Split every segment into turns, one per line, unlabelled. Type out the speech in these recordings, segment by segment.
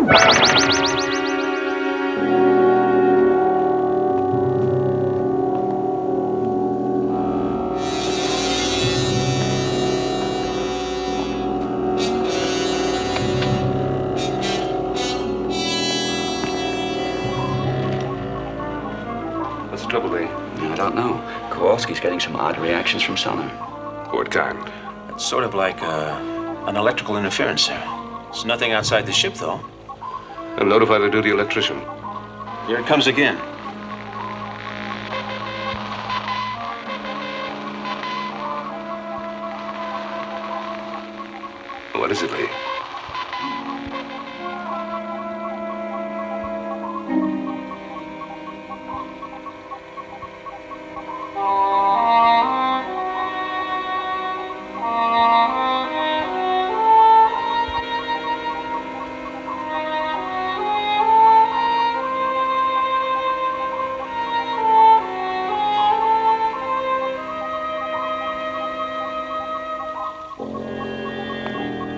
What's the trouble, Lee?
I don't know. Kowalski's getting some odd reactions from sonar.
What kind?
It's sort of like an electrical interference, sir. It's nothing outside the ship, though.
Then notify the duty electrician.
Here it comes again.
What is it, Lee?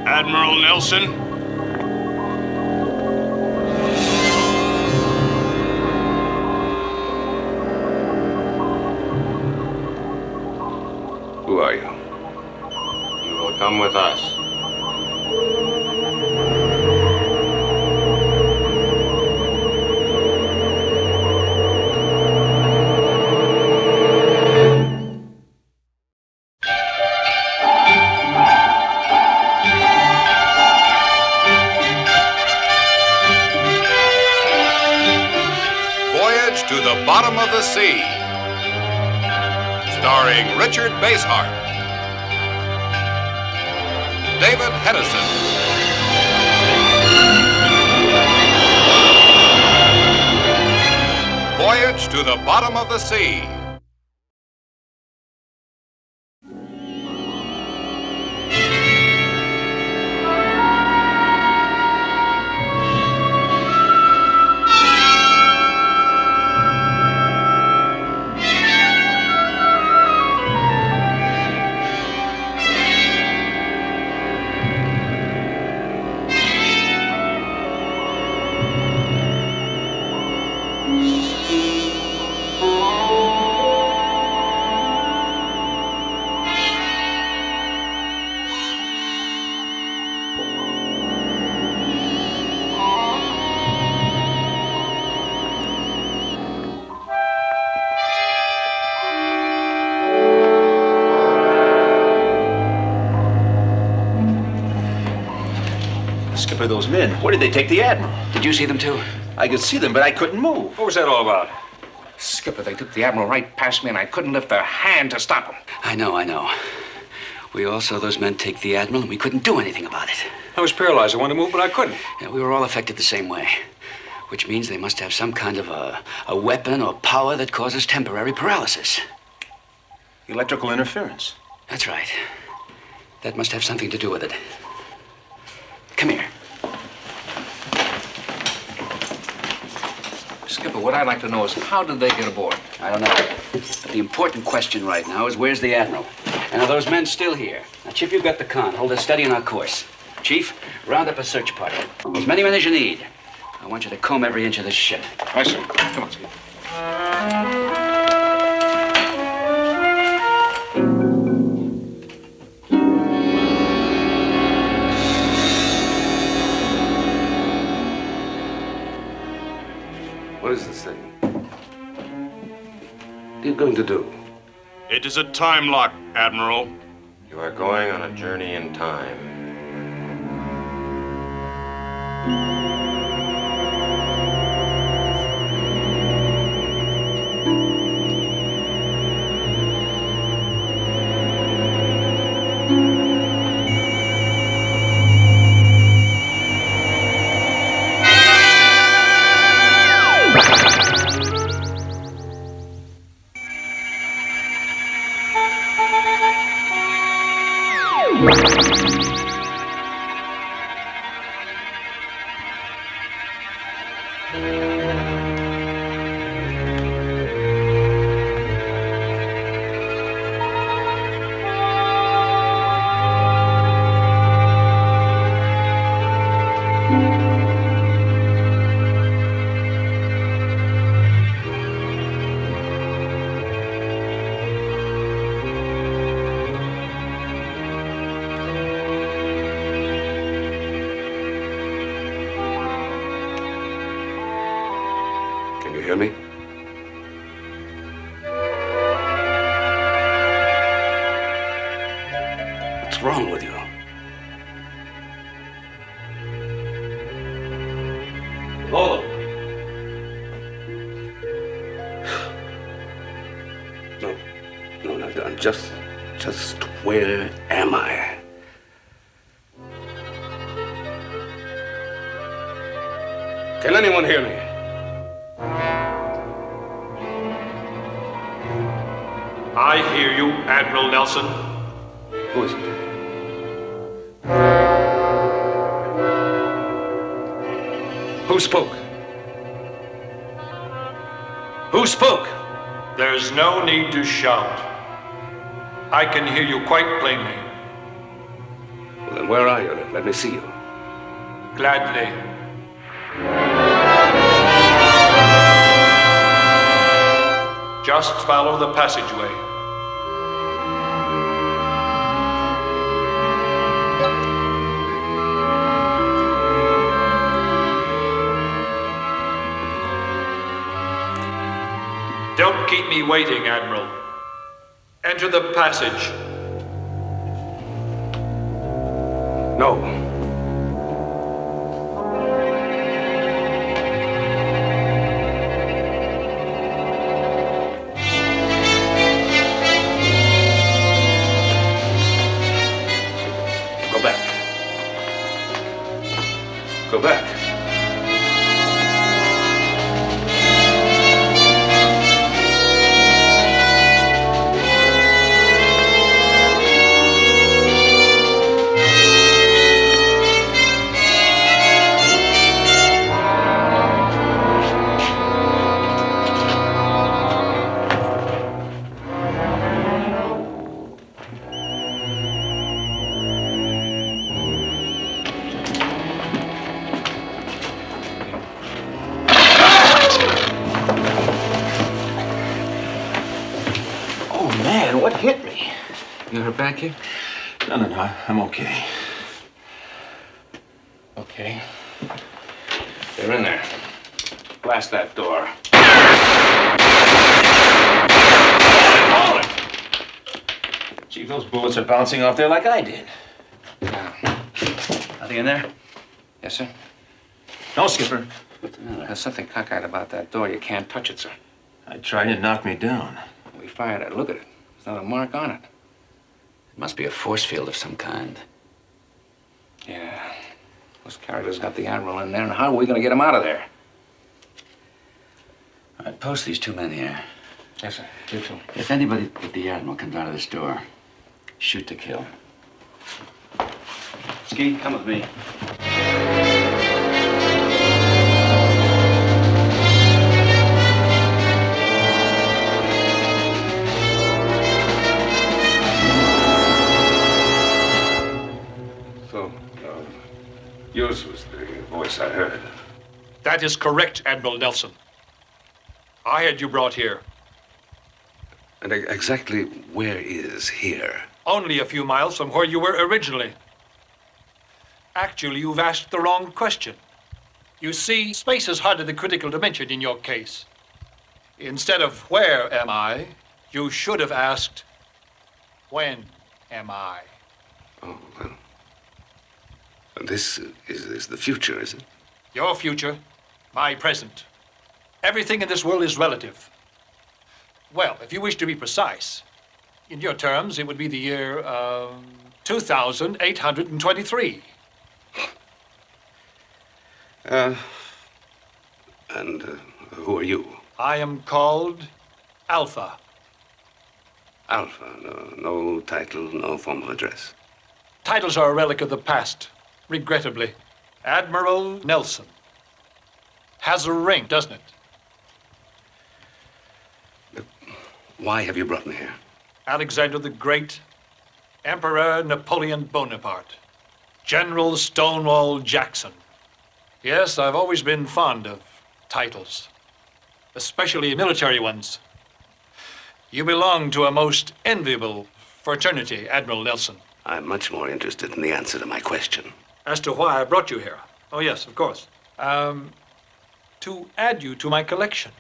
Admiral Nelson?
Who are you?
You will come with us.
Voyage to the Bottom of the Sea, starring Richard Basehart, David Hedison, Voyage to the Bottom of the Sea.
Skipper, those men, where did they take the Admiral?
Did you see them too?
I could see them, but I couldn't move.
What was that all about?
Skipper, they took the Admiral right past me, and I couldn't lift a hand to stop them.
I know. We all saw those men take the Admiral, and we couldn't do anything about it.
I was paralyzed. I wanted to move, but I couldn't.
Yeah, we were all affected the same way. Which means they must have some kind of a weapon or power that causes temporary paralysis.
Electrical interference.
That's right. That must have something to do with it. Come here.
Skipper, what I'd like to know is how did they get aboard?
I don't know. But the important question right now is where's the Admiral? And are those men still here? Now, Chief, you've got the con. Hold us steady on our course. Chief, round up a search party. As many men as you need. I want you to comb every inch of this ship.
I see. Come on, Skipper.
What is this thing? What are you going to do?
It is a time lock, Admiral.
You are going on a journey in time.
hear me? What's wrong with you?
Hold
No, not done. Just where am I? Can anyone hear me?
I hear you, Admiral Nelson.
Who is it? Who spoke? Who spoke?
There's no need to shout. I can hear you quite plainly.
Well, then where are you? Let me see you.
Gladly. Just follow the passageway. Don't keep me waiting, Admiral. Enter the passage.
No. Go back. Go back.
Oh, man, what hit me?
You hurt back here?
No, I'm okay.
Okay.
They're in there. Blast that door.
Gee, those bullets are bouncing off there like I did.
Nothing in there?
Yes, sir?
No, Skipper.
There's something cockeyed about that door. You can't touch it, sir.
I tried to knock me down.
We fired it. Look at it. There's not a mark on it.
It must be a force field of some kind.
Yeah. Those characters got the Admiral in there, and how are we going to get him out of there?
All right, post these two men here.
Yes, sir. You too.
If anybody but the Admiral comes out of this door, shoot to kill. Ski, come with me.
So, yours was the voice I heard.
That is correct, Admiral Nelson. I had you brought here.
And exactly where is here?
Only a few miles from where you were originally. Actually, you've asked the wrong question. You see, space is hardly the critical dimension in your case. Instead of where am I, you should have asked, when am I?
Oh, well. And this is the future, is it?
Your future, my present. Everything in this world is relative. Well, if you wish to be precise, in your terms, it would be the year 2823.
And who are you?
I am called Alpha.
Alpha. No title, no form of address.
Titles are a relic of the past, regrettably. Admiral Nelson. Has a ring, doesn't it?
Why have you brought me here?
Alexander the Great, Emperor Napoleon Bonaparte, General Stonewall Jackson. Yes, I've always been fond of titles, especially military ones. You belong to a most enviable fraternity, Admiral Nelson.
I'm much more interested in the answer to my question.
As to why I brought you here. Oh, yes, of course. To add you to my collection.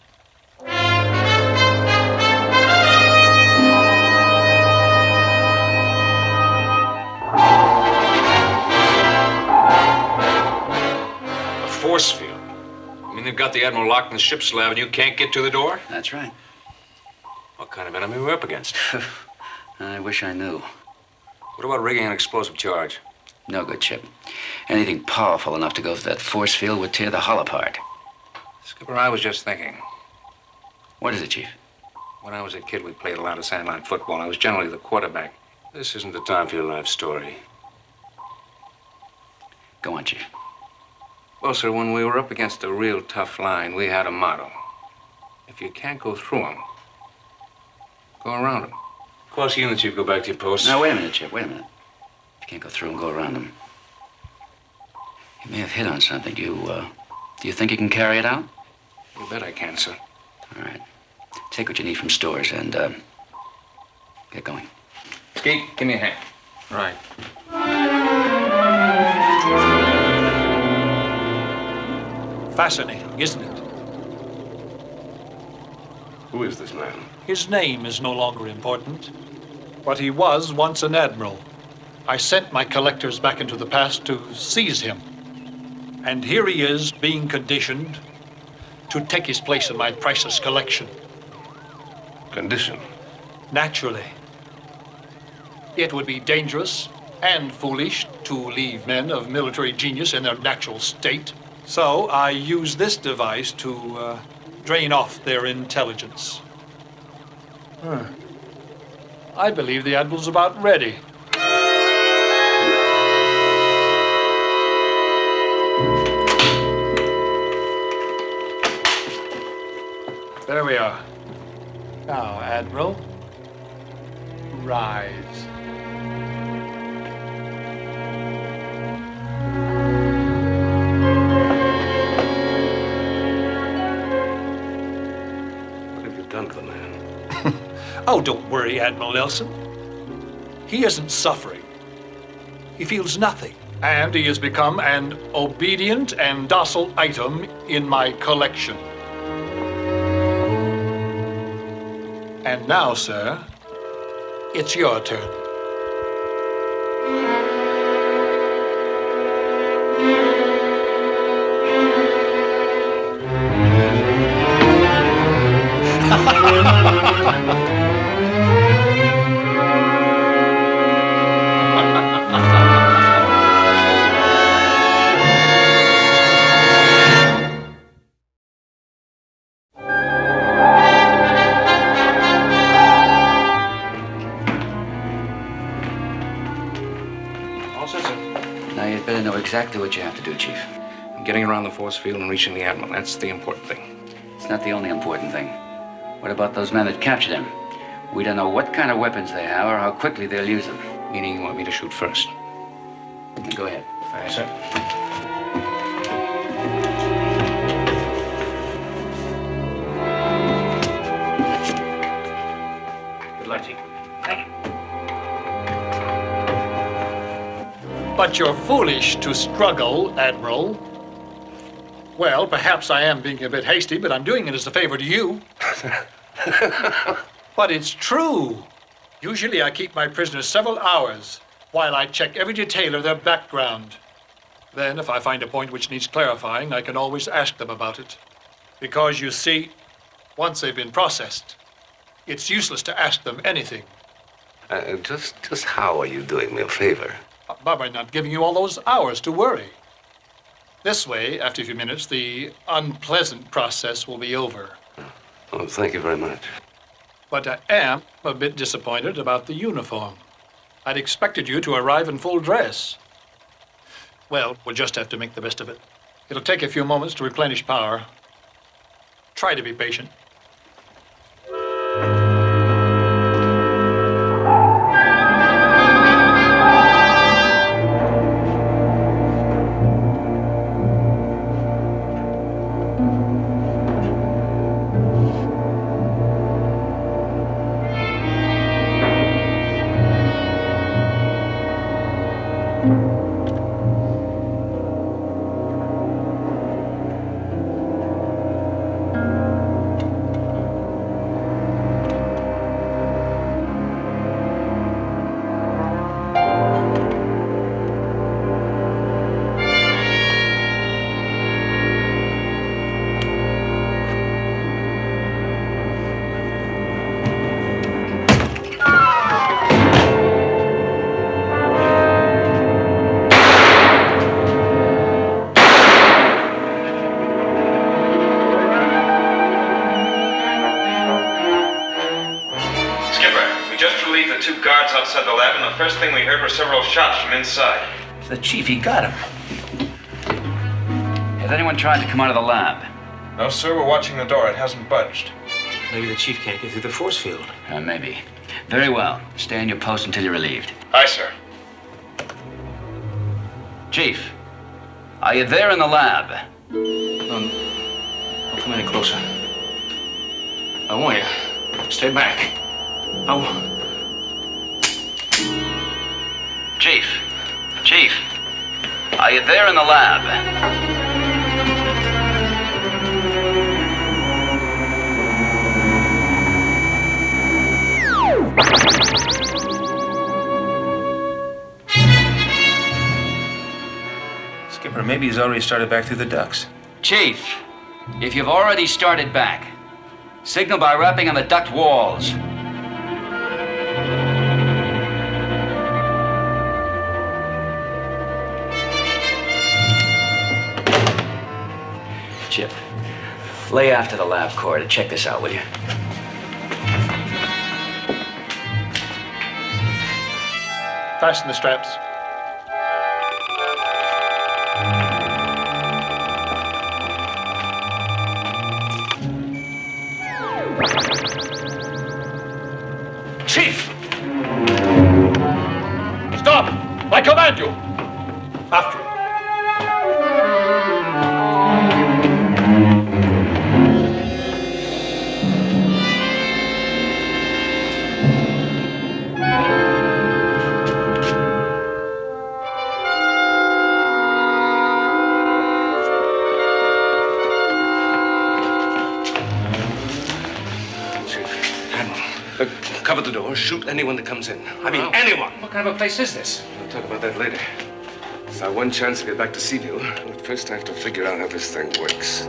force field. I mean, they've got the Admiral locked in the ship's lab and you can't get to the door?
That's right.
What kind of enemy we're up against?
I wish I knew.
What about rigging an explosive charge?
No good, Chip. Anything powerful enough to go through that force field would tear the hull apart.
Skipper, I was just thinking.
What is it, Chief?
When I was a kid, we played a lot of sandline football. I was generally the quarterback.
This isn't the time for your life story.
Go on, Chief.
Well, sir, when we were up against a real tough line, we had a motto. If you can't go through them, go around them.
Cross units, you go back to your posts.
Now, wait a minute, Chip. Wait a minute. You can't go through and go around them. You may have hit on something. Do you think you can carry it out?
You bet I can, sir.
All right. Take what you need from stores and get going.
Skeet, give me a hand.
Right.
Fascinating, isn't it?
Who is this man?
His name is no longer important, but he was once an admiral. I sent my collectors back into the past to seize him. And here he is, being conditioned to take his place in my priceless collection.
Condition.
Naturally. It would be dangerous and foolish to leave men of military genius in their natural state. So I use this device to drain off their intelligence. I believe the Admiral's about ready. There we are. Now, Admiral, rise.
What have you done to the man?
Oh, don't worry, Admiral Nelson. He isn't suffering. He feels nothing. And he has become an obedient and docile item in my collection. And now, sir, it's your turn.
All set, sir.
Now, you'd better know exactly what you have to do, Chief.
I'm getting around the force field and reaching the Admiral. That's the important thing.
It's not the only important thing. What about those men that captured him? We don't know what kind of weapons they have or how quickly they'll use them.
Meaning you want me to shoot first?
Go ahead.
Aye, sir.
Good luck, Chief.
But you're foolish to struggle, Admiral. Well, perhaps I am being a bit hasty, but I'm doing it as a favor to you. But it's true. Usually I keep my prisoners several hours while I check every detail of their background. Then, if I find a point which needs clarifying, I can always ask them about it. Because, you see, once they've been processed, it's useless to ask them anything.
Just how are you doing me a favor?
By not giving you all those hours to worry. This way, after a few minutes, the unpleasant process will be over.
Oh, thank you very much.
But I am a bit disappointed about the uniform. I'd expected you to arrive in full dress. Well, we'll just have to make the best of it. It'll take a few moments to replenish power. Try to be patient.
guards outside the lab, and the first thing we heard were several shots from inside.
The chief, he got him.
Has anyone tried to come out of the lab?
No, sir, we're watching the door. It hasn't budged.
Maybe the chief can't get through the force field.
Maybe. Very well. Stay on your post until you're relieved.
Aye, sir.
Chief, are you there in the lab?
Don't come any closer. I want you. Stay back.
Chief, are you there in the lab?
Skipper, maybe he's already started back through the ducts.
Chief, if you've already started back, signal by rapping on the duct walls. Chip, lay after the lab corridor. Check this out, will you?
Fasten the straps. Chief! Stop! I command you! After it.
Look, cover the door. Shoot anyone that comes in. I mean, anyone.
What kind of a place is this?
We'll talk about that later. It's our one chance to get back to Seaville. But first, I have to figure out how this thing works.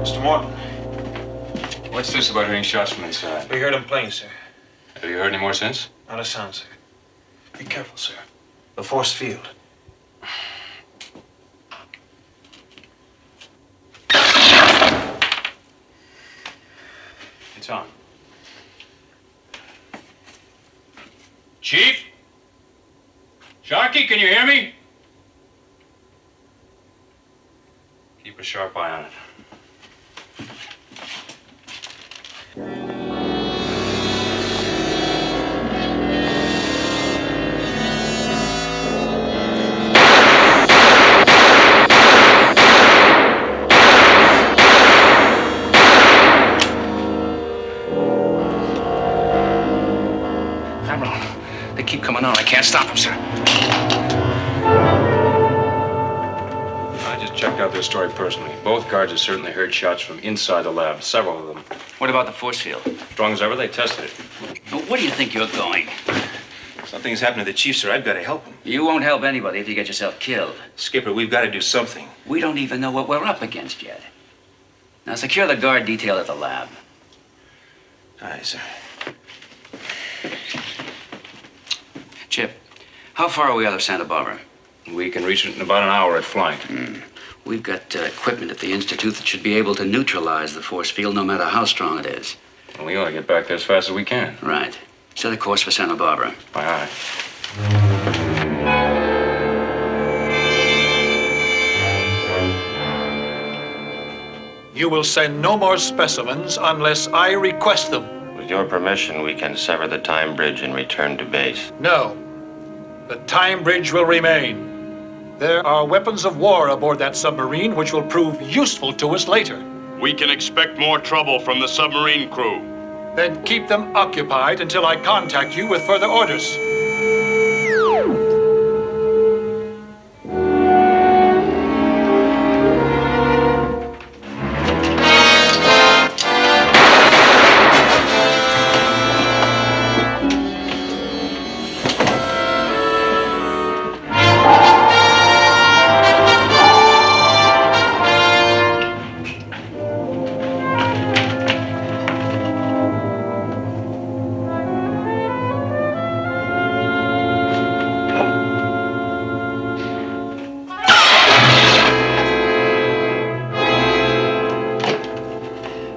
Mr. Morton,
What's this about hearing shots from inside?
we heard him plain, sir.
Have you heard any more since?
Not a sound, sir. Be careful, sir. The force field.
It's on.
Chief? Sharky, can you hear me?
Keep a sharp eye on it. Admiral, they keep coming on. I can't stop them, sir.
I just checked out their story personally. Both guards have certainly heard shots from inside the lab, several of them.
What about the force field?
Strong as ever, they tested it.
Now, where do you think you're going?
Something's happened to the chief, sir. I've got to help him.
You won't help anybody if you get yourself killed.
Skipper, we've got to do something.
We don't even know what we're up against yet. Now, secure the guard detail at the lab.
Aye, sir.
Chip, how far are we out of Santa Barbara?
We can reach it in about an hour at flight.
We've got equipment at the Institute that should be able to neutralize the force field no matter how strong it is.
And we ought to get back there as fast as we can.
Right. Set a course for Santa Barbara.
Aye, aye.
You will send no more specimens unless I request them.
With your permission, we can sever the time bridge and return to base.
No. The time bridge will remain. There are weapons of war aboard that submarine which will prove useful to us later.
We can expect more trouble from the submarine crew.
Then keep them occupied until I contact you with further orders.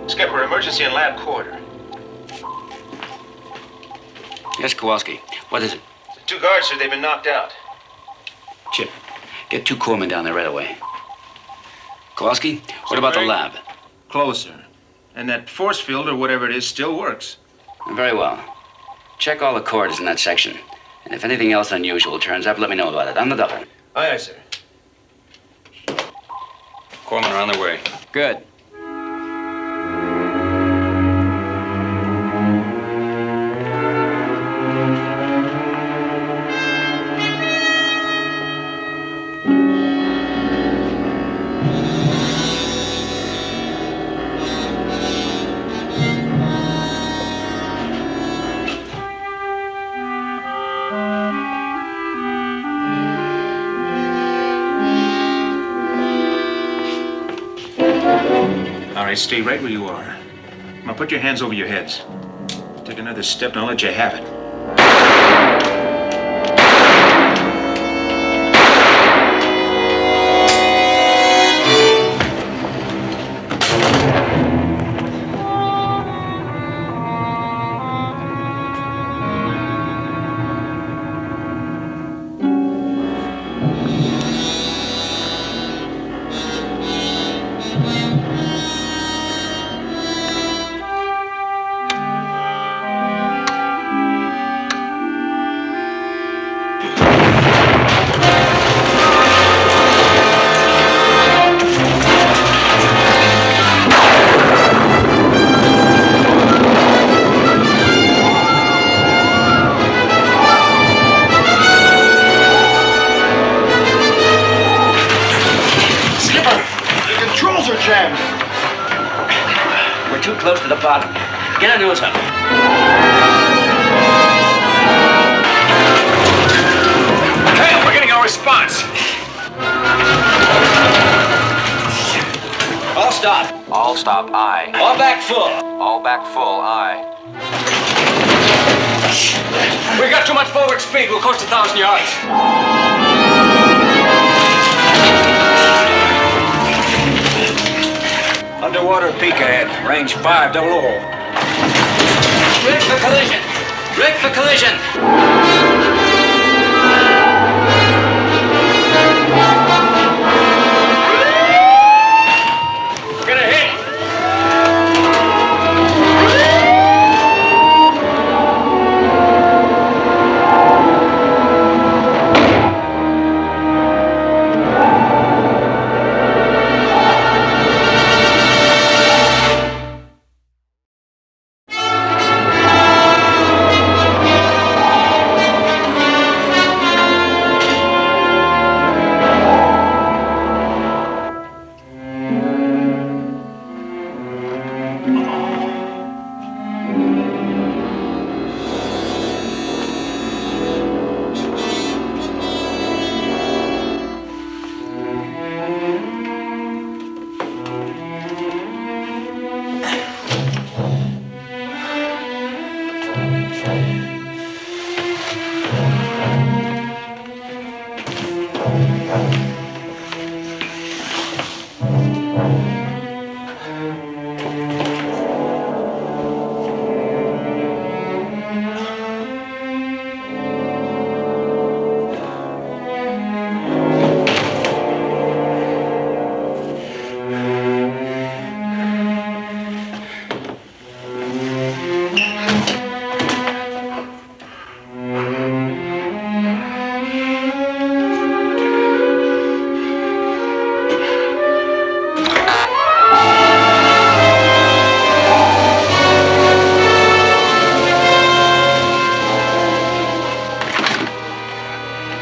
Skipper, emergency in lab quarter.
Yes, Kowalski. What is it?
The 2 guards, sir, they've been knocked out.
Chip, get 2 corpsmen down there right away. Kowalski, what about the lab?
Closer. And that force field, or whatever it is, still works.
Very well. Check all the cords in that section. And if anything else unusual turns up, let me know about it. I'm the doctor.
Aye, aye, sir. Corpsmen are on their way.
Good.
All right, stay right where you are. Now put your hands over your heads. Take another step and I'll let you have it. We're too close to the bottom. Get a nose up. Hey, we're getting our response.
All stop.
All stop, aye.
All back full.
All back full, aye.
We got too much forward speed. We'll coast 1,000 yards.
Underwater peak ahead, range 500.
Rig for collision. Rig for collision. We're gonna hit.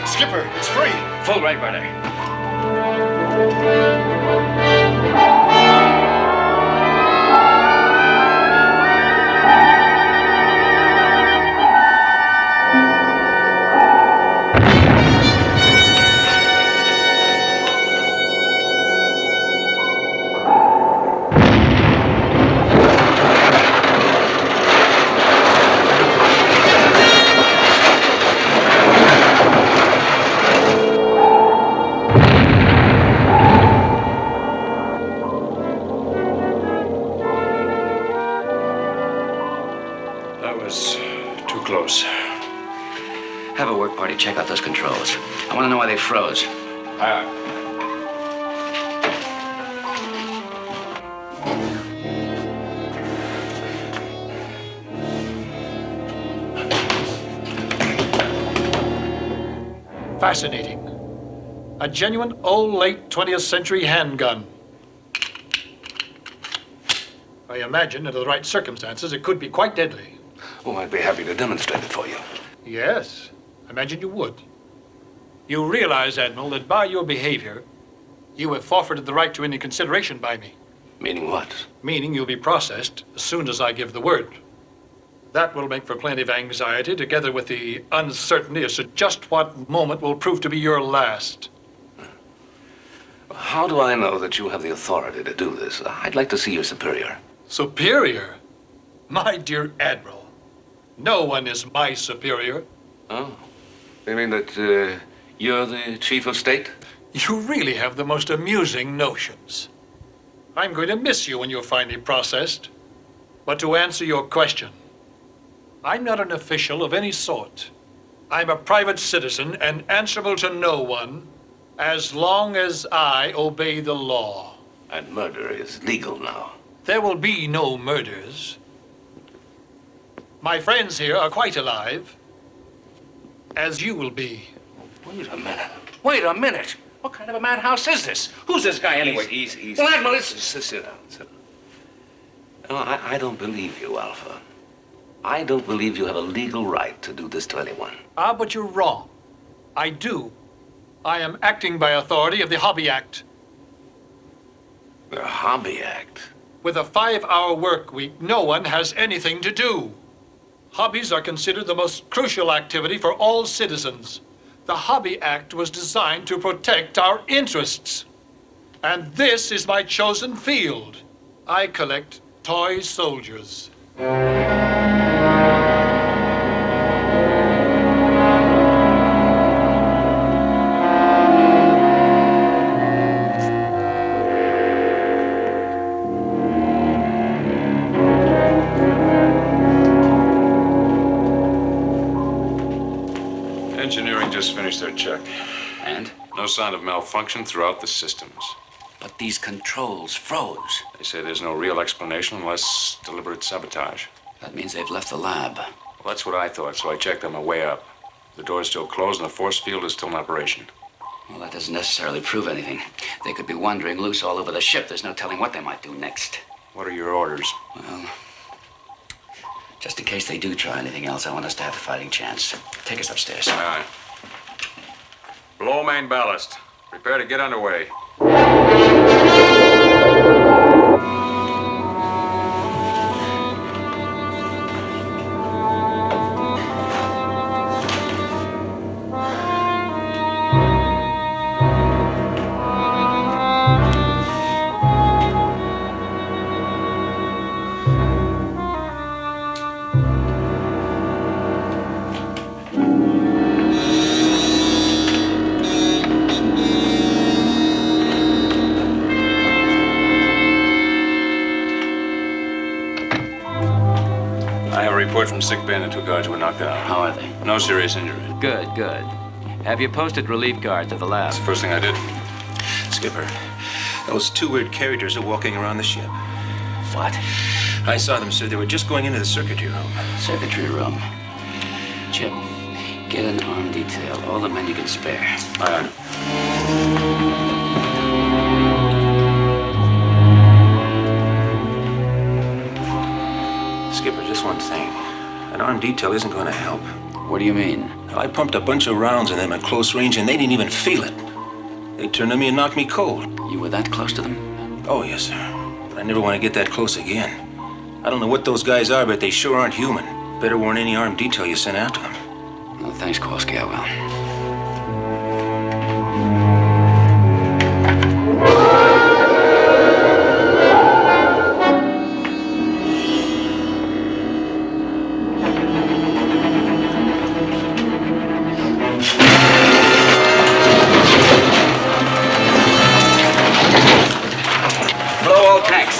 Skipper, it's free.
Full right rudder. Have a work party check out those controls. I want to know why they froze.
Aye, aye.
Fascinating. A genuine old late 20th century handgun. I imagine, under the right circumstances, it could be quite deadly.
Oh, I'd be happy to demonstrate it for you.
Yes, I imagine you would. You realize, Admiral, that by your behavior, you have forfeited the right to any consideration by me.
Meaning what?
Meaning you'll be processed as soon as I give the word. That will make for plenty of anxiety, together with the uncertainty as to just what moment will prove to be your last.
How do I know that you have the authority to do this? I'd like to see your superior.
Superior? My dear Admiral, no one is my superior.
Oh, you mean that you're the chief of state?
You really have the most amusing notions. I'm going to miss you when you're finally processed. But to answer your question, I'm not an official of any sort. I'm a private citizen and answerable to no one as long as I obey the law.
And murder is legal now.
There will be no murders. My friends here are quite alive, as you will be.
Wait a minute. Wait a minute. What kind of a madhouse is this? Who's this guy anyway?
Easy.
Well, Admiral, sit down. Sit down. No, I don't believe you, Alpha. I don't believe you have a legal right to do this to anyone.
Ah, but you're wrong. I do. I am acting by authority of the Hobby Act.
The Hobby Act?
With a 5-hour work week, no one has anything to do. Hobbies are considered the most crucial activity for all citizens. The Hobby Act was designed to protect our interests. And this is my chosen field. I collect toy soldiers.
Engineering just finished their check.
And?
No sign of malfunction throughout the systems.
But these controls froze.
They say there's no real explanation unless deliberate sabotage.
That means they've left the lab.
Well, that's what I thought, so I checked on my way up. The door's still closed and the force field is still in operation.
Well, that doesn't necessarily prove anything. They could be wandering loose all over the ship. There's no telling what they might do next.
What are your orders?
Well, just in case they do try anything else, I want us to have a fighting chance. Take us upstairs.
All right. Blow main ballast. Prepare to get underway. Report from sick bay and the 2 guards were knocked out.
How are they?
No serious injury.
Good, good. Have you posted relief guards at the lab?
That's the first thing I did.
Skipper, those 2 weird characters are walking around the ship.
What?
I saw them, sir. They were just going into the circuitry room.
Circuitry room. Chip, get an armed detail. All the men you can spare.
Aye.
Skipper, just one thing. An armed detail isn't going to help.
What do you mean?
I pumped a bunch of rounds in them at close range, and they didn't even feel it. They turned on me and knocked me cold.
You were that close to them?
Oh, yes, sir. But I never want to get that close again. I don't know what those guys are, but they sure aren't human. Better warn any armed detail you send after them.
No, thanks, Kowalski. I will.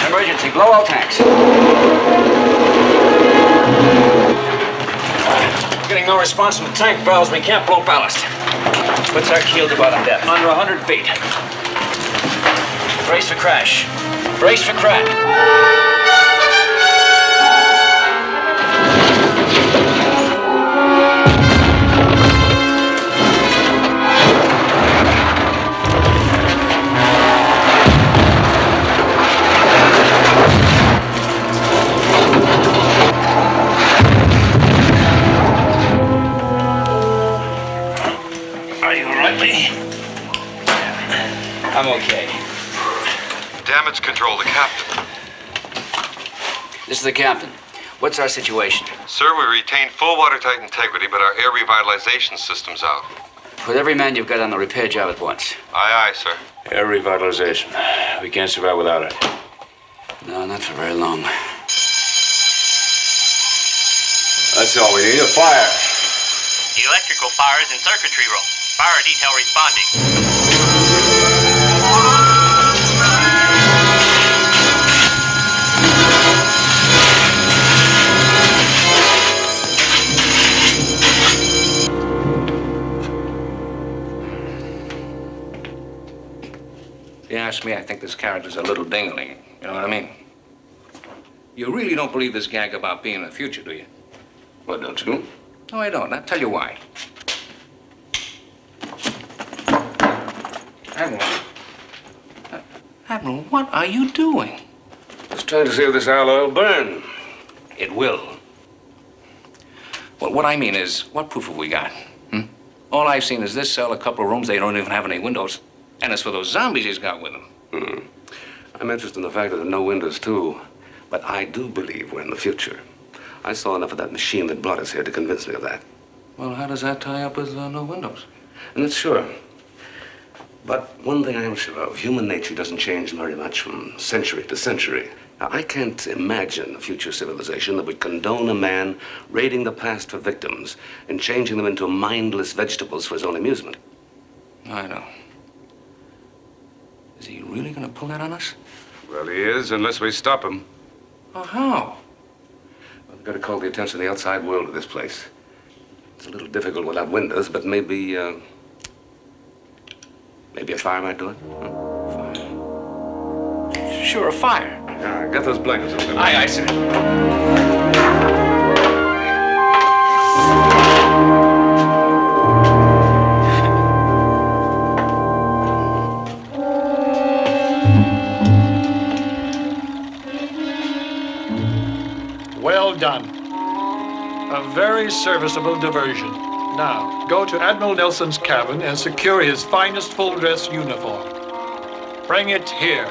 Emergency, blow all tanks.
Getting
no response from the tank valves. We can't blow ballast.
What's our keel to bottom depth?
Under 100 feet.
Brace for crash. Brace for crash.
Are you all right, Lee?
I'm okay.
Damage control, the captain.
This is the captain. What's our situation?
Sir, we retain full watertight integrity, but our air revitalization system's out.
Put every man you've got on the repair job at once.
Aye, aye, sir.
Air revitalization. We can't survive without it.
No, not for very long.
That's all we need, a fire.
Electrical fires in circuitry room. Fire detail responding.
If you ask me, I think this character's a little dingling. You know what I mean? You really don't believe this gag about being in the future, do you?
What, don't you?
No, I don't. I'll tell you why. Admiral, what are you doing?
Just trying to see if this alloy will burn.
It will. Well, what I mean is, what proof have we got? All I've seen is this cell, a couple of rooms. They don't even have any windows. And as for those zombies he's got with him.
I'm interested in the fact that there are no windows, too. But I do believe we're in the future. I saw enough of that machine that brought us here to convince me of that.
Well, how does that tie up with no windows?
And it's sure. But one thing I am sure of, human nature doesn't change very much from century to century. Now, I can't imagine a future civilization that would condone a man raiding the past for victims and changing them into mindless vegetables for his own amusement.
I know. Is he really going to pull that on us?
Well, he is, unless we stop him.
Oh, how?
We've got to call the attention of the outside world to this place. It's a little difficult without windows, but maybe a fire might do it.
Fire? Sure, a fire.
Yeah, get those blankets over there.
Aye, sir.
Well done. A very serviceable diversion. Now, go to Admiral Nelson's cabin and secure his finest full-dress uniform. Bring it here.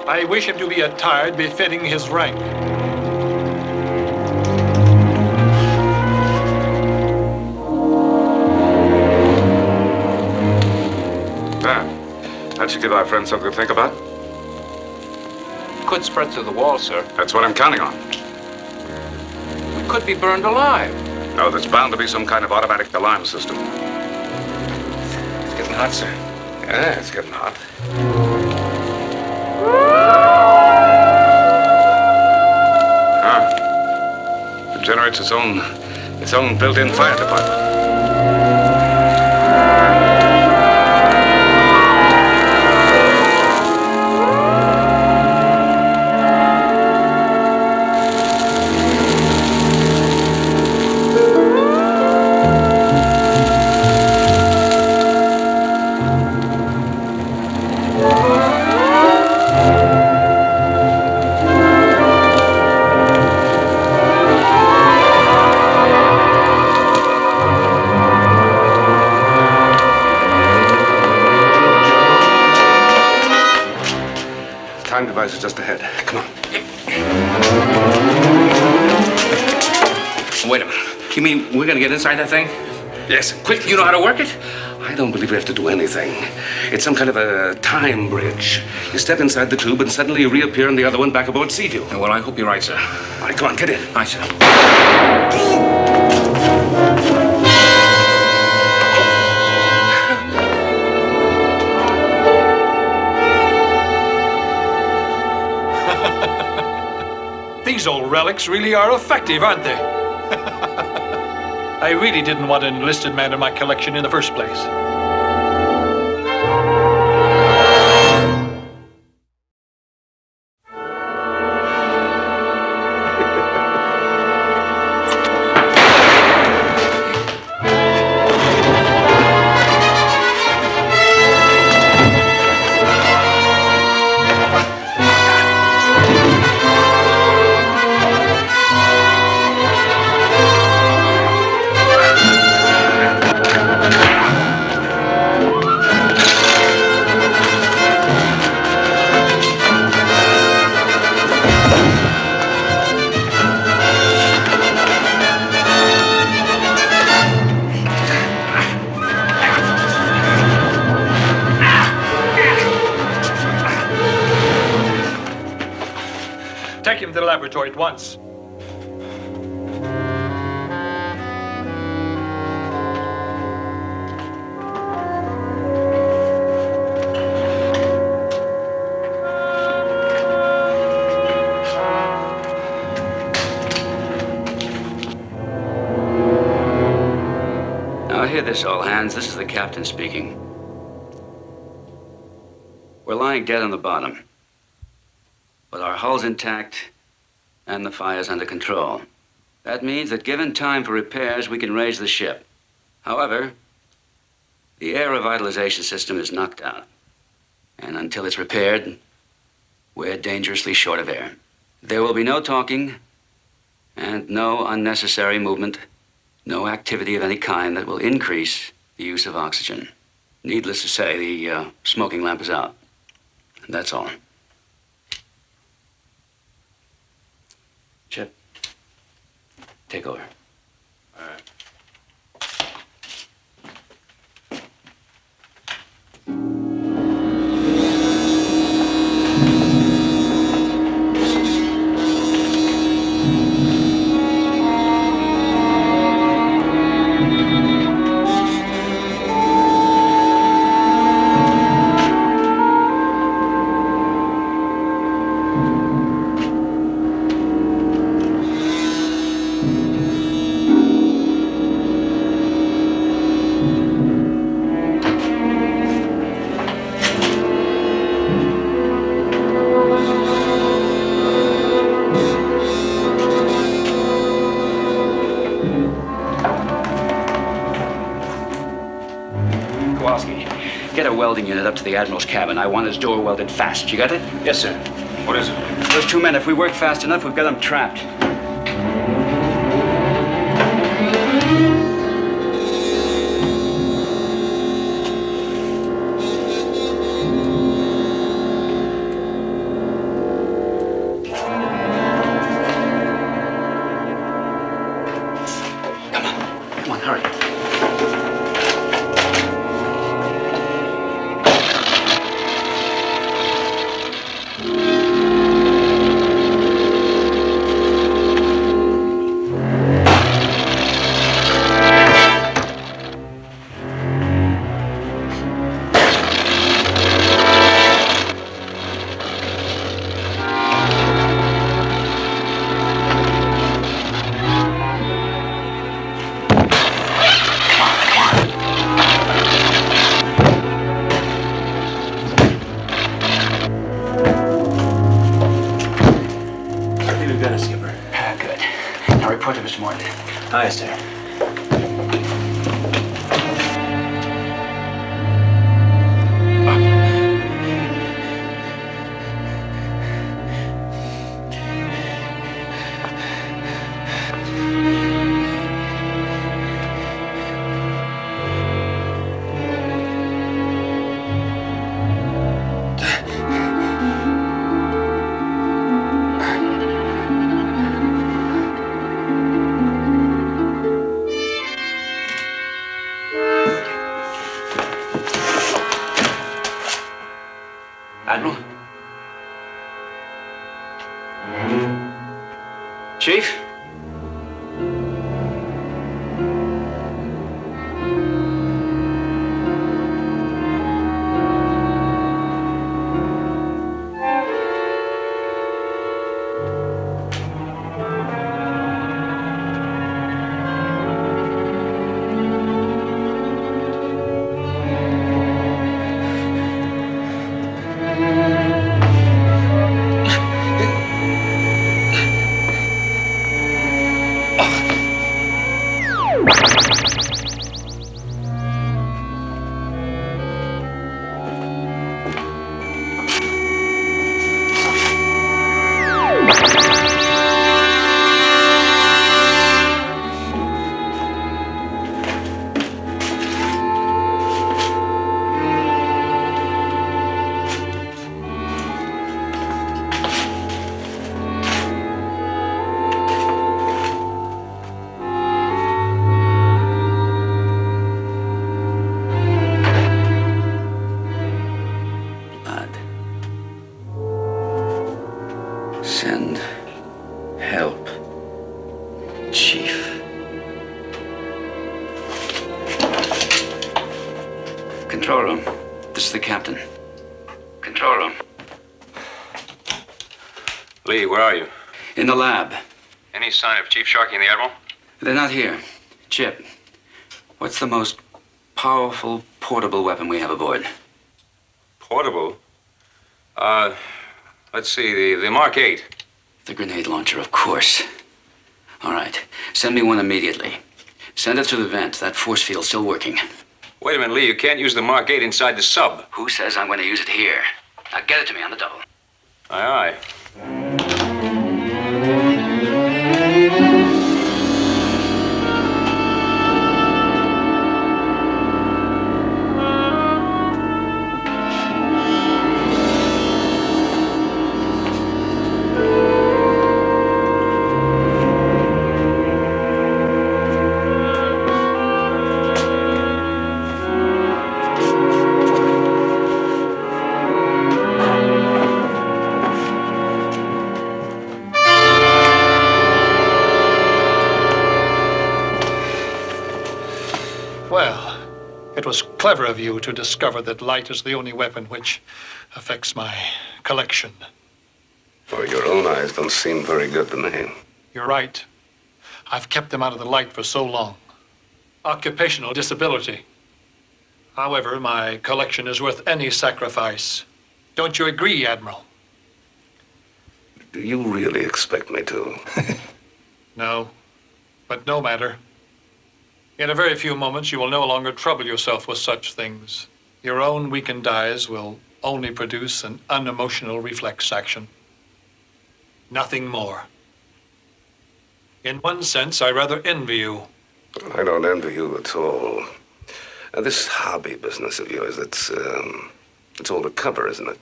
I wish him to be attired befitting his rank.
That should give our friends something to think about.
Could spread through the wall, sir.
That's what I'm counting on.
We could be burned alive.
No, there's bound to be some kind of automatic alarm system.
It's getting hot, sir.
Yeah, it's getting hot.
It generates its own built-in fire department.
Time device is just ahead. Come on.
Wait a minute. You mean we're gonna get inside that thing?
Yes.
Quick, you know how to work it?
I don't believe we have to do anything. It's some kind of a time bridge. You step inside the tube and suddenly you reappear in the other one back aboard Seaview.
Well, I hope you're right, sir.
All right, come on, get in.
Aye, sir.
These old relics really are effective, aren't they? I really didn't want an enlisted man in my collection in the first place. Take him to the laboratory at once.
Now, hear this, all hands. This is the captain speaking. We're lying dead on the bottom, but our hull's intact and the fire's under control. That means that given time for repairs, we can raise the ship. However, the air revitalization system is knocked out, and until it's repaired, we're dangerously short of air. There will be no talking and no unnecessary movement, no activity of any kind that will increase the use of oxygen. Needless to say, the smoking lamp is out. That's all. Chip, take over.
All right.
Get a welding unit up to the Admiral's cabin. I want his door welded fast. You got it?
Yes, sir. What is it?
Those two men, if we work fast enough, we've got them trapped. Come on, hurry.
We've got a skipper.
Good. Now report to Mr. Morton.
Aye, sir.
Admiral? Chief? Send help, Chief. Control room. This is the captain. Control room.
Lee, where are you?
In the lab.
Any sign of Chief Sharkey and the Admiral?
They're not here. Chip, what's the most powerful portable weapon we have aboard?
Portable? Let's see, the Mark 8.
The grenade launcher, of course. All right. Send me one immediately. Send it through the vent. That force field's still working.
Wait a minute, Lee, you can't use the Mark 8 inside the sub.
Who says I'm going to use it here? Now get it to me on the double.
Aye, aye.
Well, it was clever of you to discover that light is the only weapon which affects my collection.
Well, your own eyes don't seem very good to me.
You're right. I've kept them out of the light for so long. Occupational disability. However, my collection is worth any sacrifice. Don't you agree, Admiral?
Do you really expect me to?
No, but no matter. In a very few moments, you will no longer trouble yourself with such things. Your own weakened eyes will only produce an unemotional reflex action. Nothing more. In one sense, I rather envy you.
I don't envy you at all. This hobby business of yours, it's all the cover, isn't it?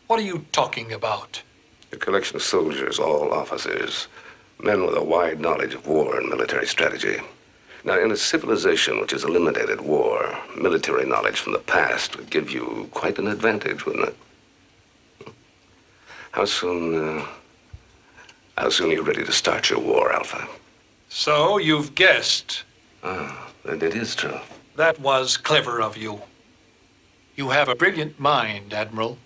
What are you talking about?
A collection of soldiers, all officers, men with a wide knowledge of war and military strategy. Now, in a civilization which has eliminated war, military knowledge from the past would give you quite an advantage, wouldn't it? How soon are you ready to start your war, Alpha?
So, you've guessed.
Ah, that it is true.
That was clever of you. You have a brilliant mind, Admiral.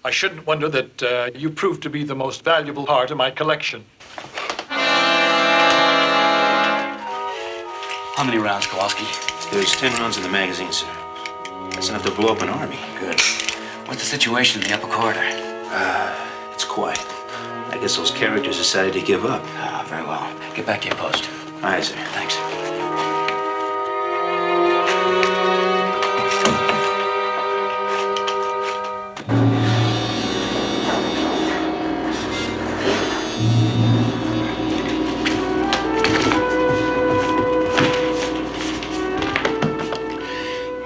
I shouldn't wonder that you proved to be the most valuable part of my collection.
How many rounds, Kowalski?
There's 10 rounds in the magazine, sir. That's enough to blow up an army.
Good. What's the situation in the upper corridor?
It's quiet. I guess those characters decided to give up.
Ah, very well. Get back to your post.
Aye, sir.
Thanks.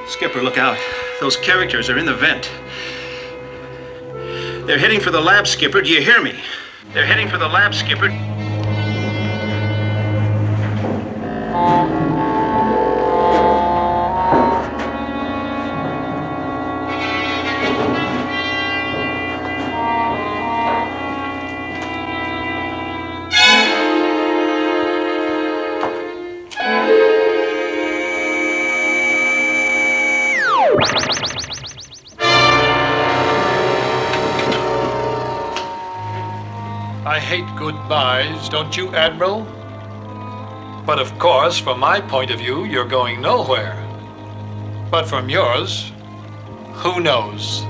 Skipper, look out. Those characters are in the vent. They're heading for the lab, Skipper. Do you hear me? They're heading for the lab, Skipper.
I hate goodbyes, don't you, Admiral? But of course, from my point of view, you're going nowhere. But from yours, who knows?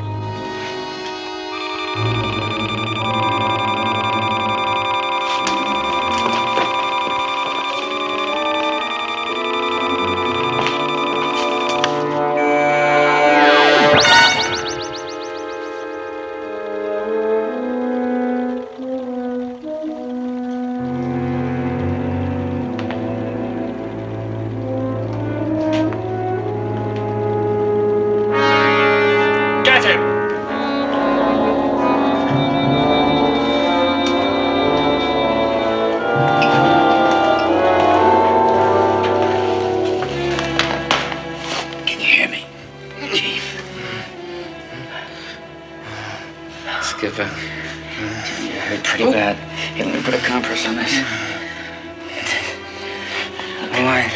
Get him!
Skipper. You hurt pretty bad. Here, let me put a compress on this. All right.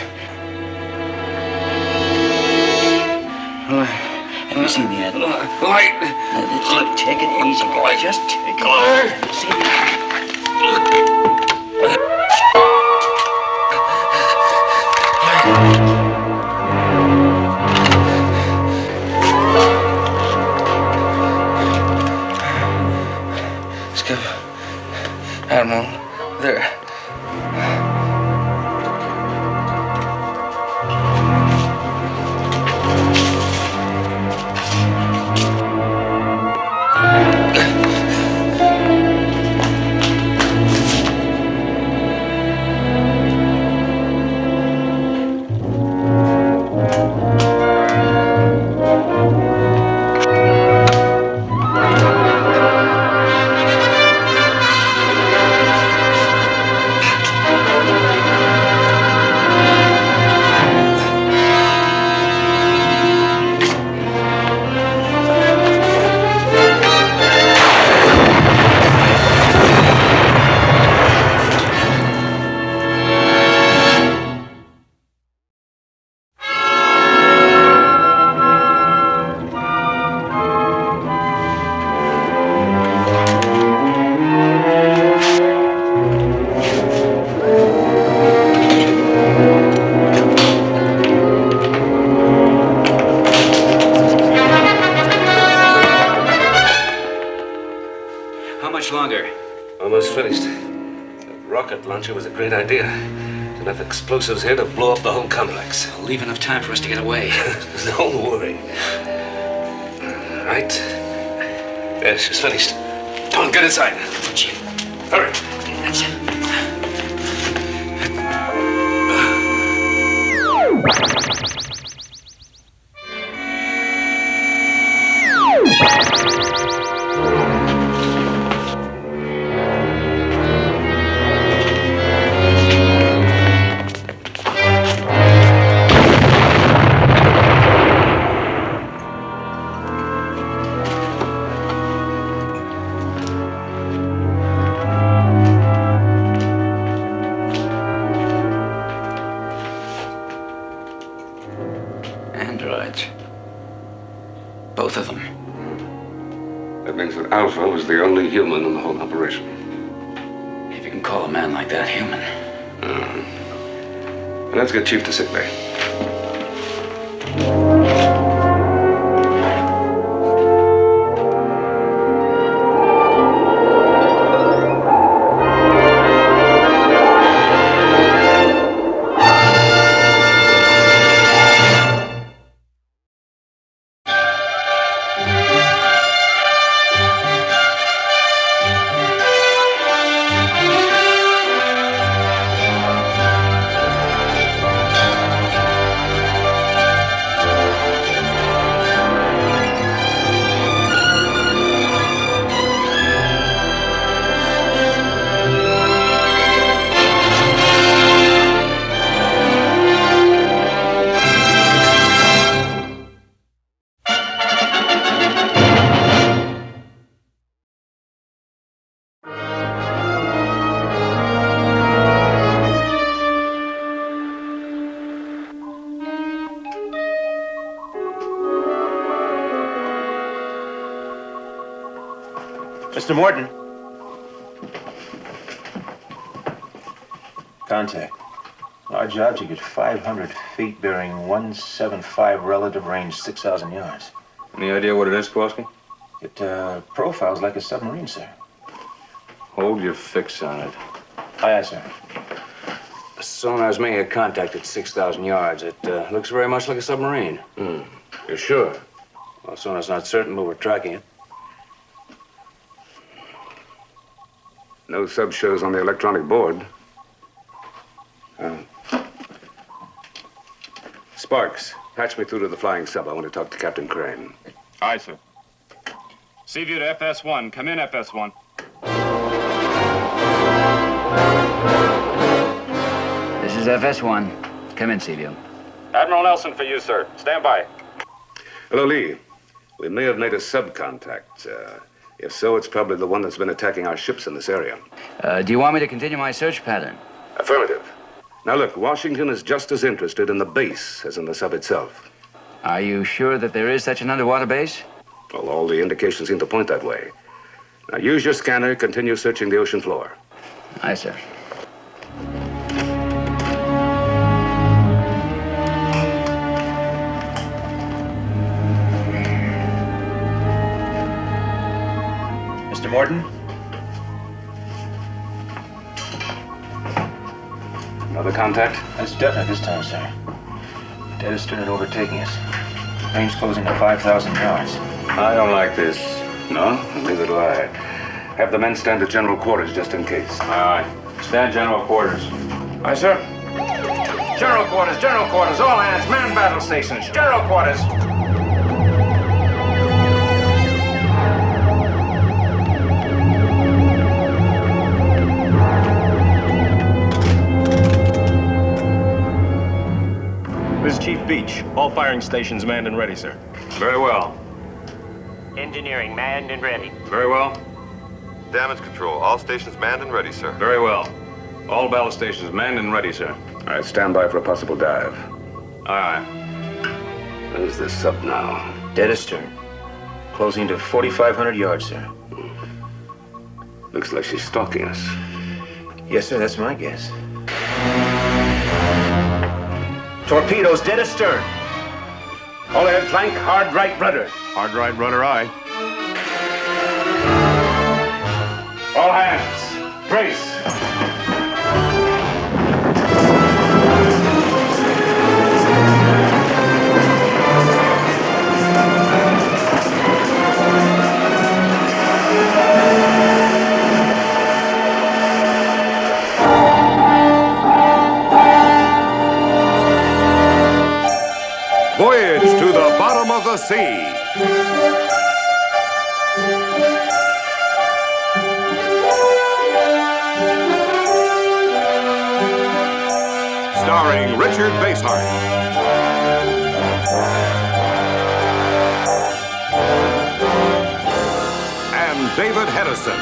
Easy, man. Light. Take it easy, boy. Just take it easy. Skipper. Admiral. There.
Almost finished. The rocket launcher was a great idea. Enough explosives here to blow up the whole complex.
I'll leave enough time for us to get away.
Don't worry. Right. Yes, she's finished. Don't get inside.
Jim.
Hurry.
That's it. Androids. Both of them.
That means that Alpha was the only human in the whole operation.
If you can call a man like that human.
Let's get Chief to sick bay.
Mr. Morton. Contact. Large object at 500 feet bearing 175 relative range 6,000 yards.
Any idea what it is, Kowalski?
It profiles like a submarine, sir.
Hold your fix on it.
Aye, aye, sir.
The sonar's making a contact at 6,000 yards. It looks very much like a submarine.
You're sure?
Well, sonar's not certain, but we're tracking it.
No sub shows on the electronic board. Sparks, patch me through to the flying sub. I want to talk to Captain Crane.
Aye, sir. Seaview to FS1. Come in, FS1.
This is FS1. Come in, Seaview.
Admiral Nelson for you, sir. Stand by.
Hello, Lee. We may have made a sub contact. If so, it's probably the one that's been attacking our ships in this area.
Do you want me to continue my search pattern?
Affirmative. Now look, Washington is just as interested in the base as in the sub itself.
Are you sure that there is such an underwater base?
Well, all the indications seem to point that way. Now use your scanner, continue searching the ocean floor.
Aye, sir.
Mr. Morton?
Another contact?
That's definite this time, sir. Dead astern and overtaking us. Range closing to 5,000 yards.
I don't like this. No? Neither do I. Have the men stand at general quarters just in case.
Aye. Stand general quarters.
Aye, sir. General quarters, all hands, man battle stations, general quarters.
This is Chief Beach. All firing stations manned and ready, sir.
Very well.
Engineering manned and ready.
Very well.
Damage control. All stations manned and ready, sir.
Very well. All ballast stations manned and ready, sir.
All right, stand by for a possible dive.
Aye.
Where's this sub now?
Dead astern. Closing to 4,500 yards, sir.
Looks like she's stalking us.
Yes, sir, that's my guess. Torpedoes dead astern.
All ahead flank, hard right rudder.
Hard right rudder, aye.
All hands, brace.
Voyage to the bottom of the sea. Starring Richard Basehart. And David Hedison.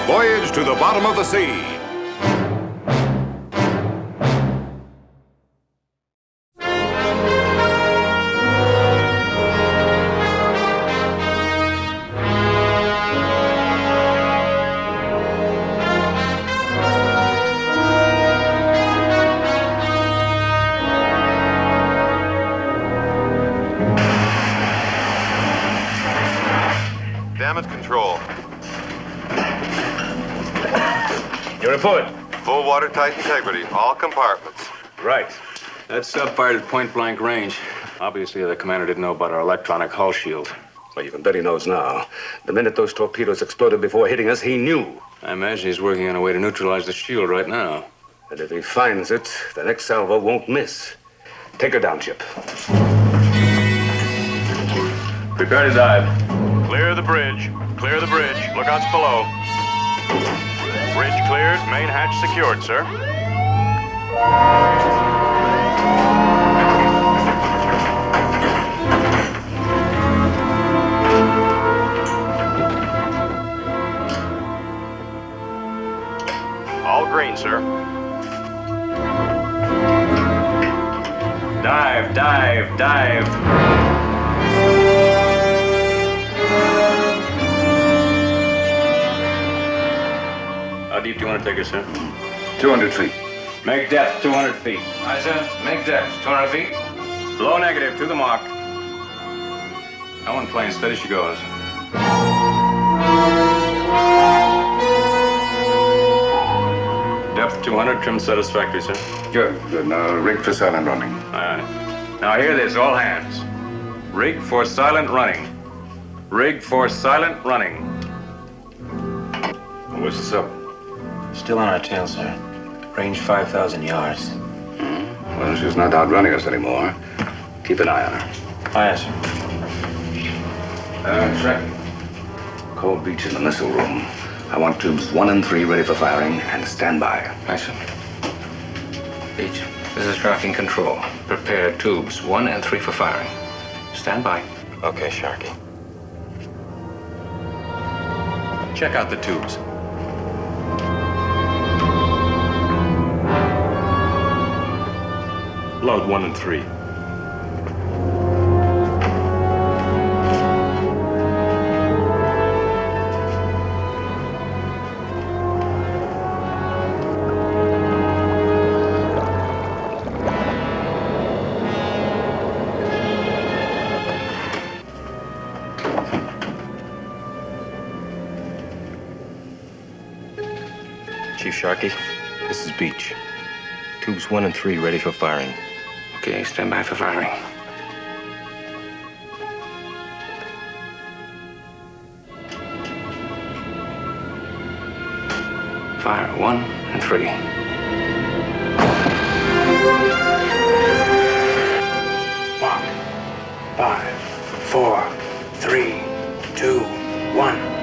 Voyage to the bottom of the sea.
Damage control.
Your report.
Full watertight integrity. All compartments.
Right.
That sub fired at point blank range. Obviously, the commander didn't know about our electronic hull shield.
Well, you can bet he knows now. The minute those torpedoes exploded before hitting us, he knew.
I imagine he's working on a way to neutralize the shield right now.
And if he finds it, the next salvo won't miss. Take her down, Chip.
Prepare to dive. Clear the bridge. Clear the bridge. Lookouts below. Bridge cleared. Main hatch secured, sir. All green, sir. Dive, dive, dive.
How deep do you want to take her, sir?
200 feet.
Make depth 200 feet.
Aye, sir. Make depth 200 feet.
Low negative to the mark. That one plane, steady she goes. Depth 200, trim satisfactory, sir.
Good, good. Now rig for silent running.
Aye. Now hear this, all hands. Rig for silent running. Rig for silent running.
Where's the sub?
Still on our tail, sir. Range 5,000 yards.
Well, she's not outrunning us anymore. Keep an eye on her.
Aye, sir.
Tracking. Call Beach in the missile room. I want tubes 1 and 3 ready for firing and stand by.
Aye, sir. Beach.
This is tracking control. Prepare tubes 1 and 3 for firing. Stand by.
Okay, Sharky.
Check out the tubes. Load 1 and 3.
Chief Sharky, this is Beach. Tubes 1 and 3 ready for firing.
Okay, stand by for firing. Fire 1 and 3. 1, 5, 4, 3, 2, 1.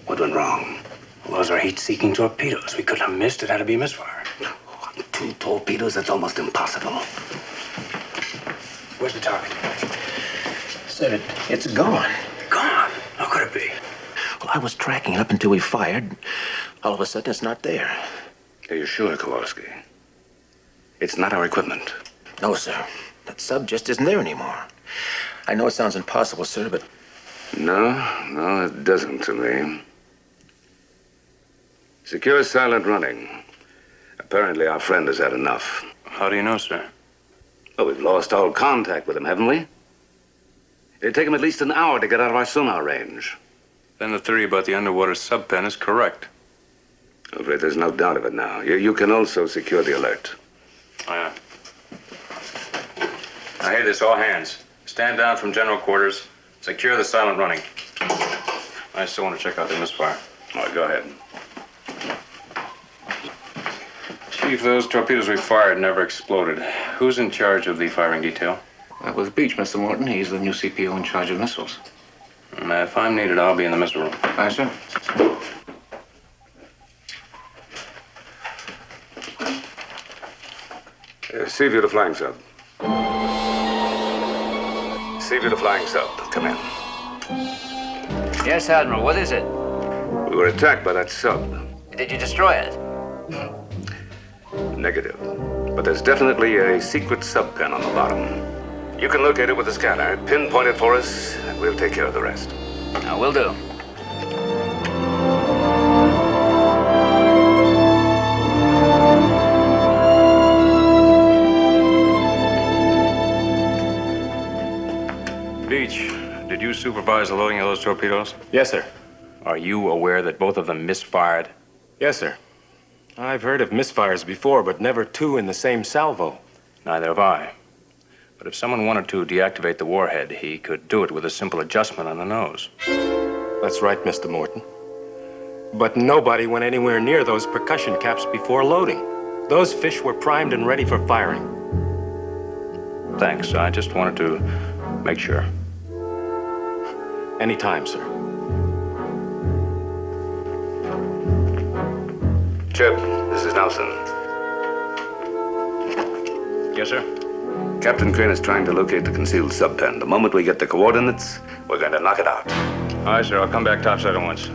What went wrong?
Well, those are heat-seeking torpedoes. We couldn't have missed. It had to be a misfire.
2 torpedoes? That's almost impossible.
Where's the target?
Sir, it's gone.
Gone. How could it be?
Well, I was tracking it up until we fired. All of a sudden, it's not there.
Are you sure, Kowalski? It's not our equipment.
No, sir. That sub just isn't there anymore. I know it sounds impossible, sir, but...
No, it doesn't to me. Secure silent running. Apparently, our friend has had enough.
How do you know, sir?
Oh, we've lost all contact with him, haven't we? It'd take him at least an hour to get out of our sonar range.
Then the theory about the underwater subpen is correct.
I'm afraid there's no doubt of it now. You can also secure the alert.
Oh, yeah. Now, hear this, all hands. Stand down from general quarters. Secure the silent running. I still want to check out the misfire.
All right, go ahead.
Chief, those torpedoes we fired never exploded. Who's in charge of the firing detail?
That was Beach, Mr. Morton. He's the new CPO in charge of missiles.
If I'm needed, I'll be in the missile room.
Aye, sir.
Sea View to flying sub. Sea View to flying sub. Come in.
Yes, Admiral. What is it?
We were attacked by that sub.
Did you destroy it?
Negative. But there's definitely a secret subpen on the bottom. You can locate it with the scanner. Pinpoint it for us, and we'll take care of the rest.
Will do.
Beach, did you supervise the loading of those torpedoes?
Yes, sir.
Are you aware that both of them misfired?
Yes, sir. I've heard of misfires before, but never 2 in the same salvo.
Neither have I. But if someone wanted to deactivate the warhead, he could do it with a simple adjustment on the nose.
That's right, Mr. Morton. But nobody went anywhere near those percussion caps before loading. Those fish were primed and ready for firing.
Thanks. I just wanted to make sure.
Anytime, sir.
Chip, this is Nelson.
Yes, sir?
Captain Crane is trying to locate the concealed subpen. The moment we get the coordinates, we're going to knock it out.
All right, sir. I'll come back topside at once.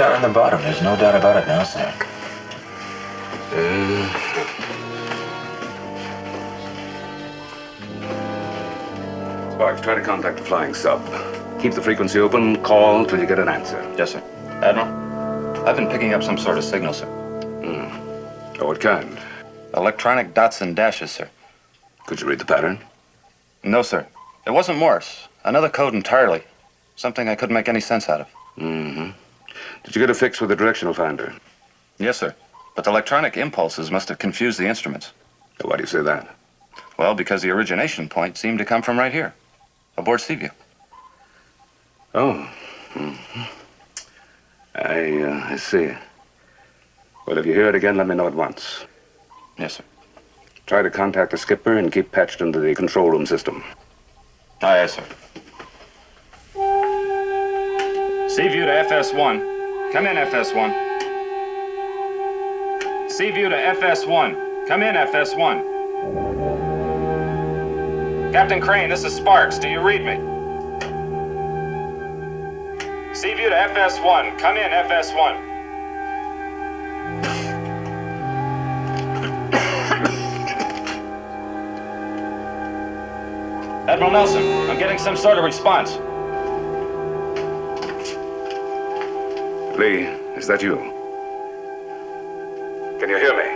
down on the bottom. There's no doubt about it now, sir.
Sparks, try to contact the flying sub. Keep the frequency open, call till you get an answer.
Yes, sir. Admiral, I've been picking up some sort of signal, sir.
Oh, what kind?
Electronic dots and dashes, sir.
Could you read the pattern?
No, sir. It wasn't Morse. Another code entirely. Something I couldn't make any sense out of.
Mm-hmm. Did you get a fix with the directional finder?
Yes, sir. But the electronic impulses must have confused the instruments.
Why do you say that?
Well, because the origination point seemed to come from right here, aboard Seaview.
Oh. Mm-hmm. I see. Well, if you hear it again, let me know at once.
Yes, sir.
Try to contact the skipper and keep patched into the control room system.
Aye, yes, sir. Seaview to FS1. Come in, FS1. Seaview to FS1. Come in, FS1. Captain Crane, this is Sparks. Do you read me? Seaview to FS1. Come in, FS1. Admiral Nelson, I'm getting some sort of response.
Lee, is that you? Can you hear me?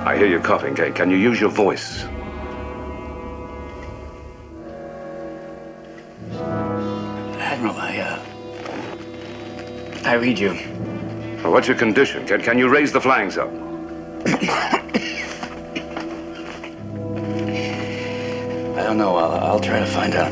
I hear you coughing, Kate. Can you use your voice?
Admiral, I read you.
Well, what's your condition? Can you raise the flags up?
I don't know. I'll try to find out.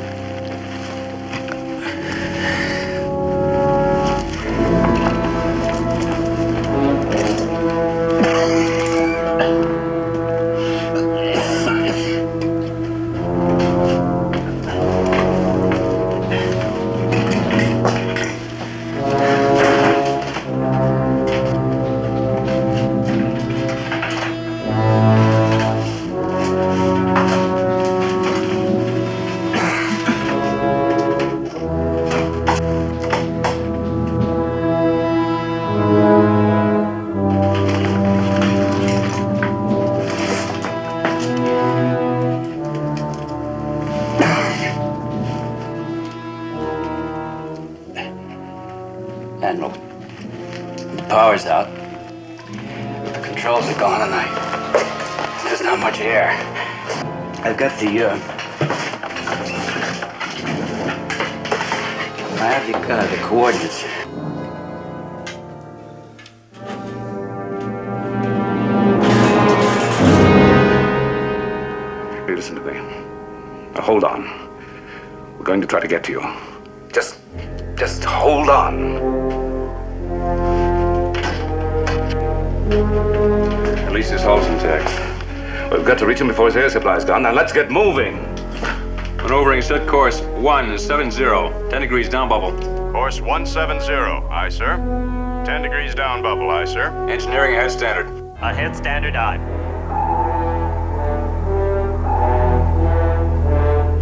Admiral, the power's out. The controls are gone and there's not much air. I've got I have the coordinates.
Hey, listen to me. Now, hold on. We're going to try to get to you. Just hold on. At least his hull's intact. We've got to reach him before his air supply's gone. Now let's get moving.
Maneuvering set course 170. 10 degrees down bubble.
Course 170. Aye, sir. 10 degrees down bubble. Aye, sir.
Engineering ahead standard.
Ahead standard, aye.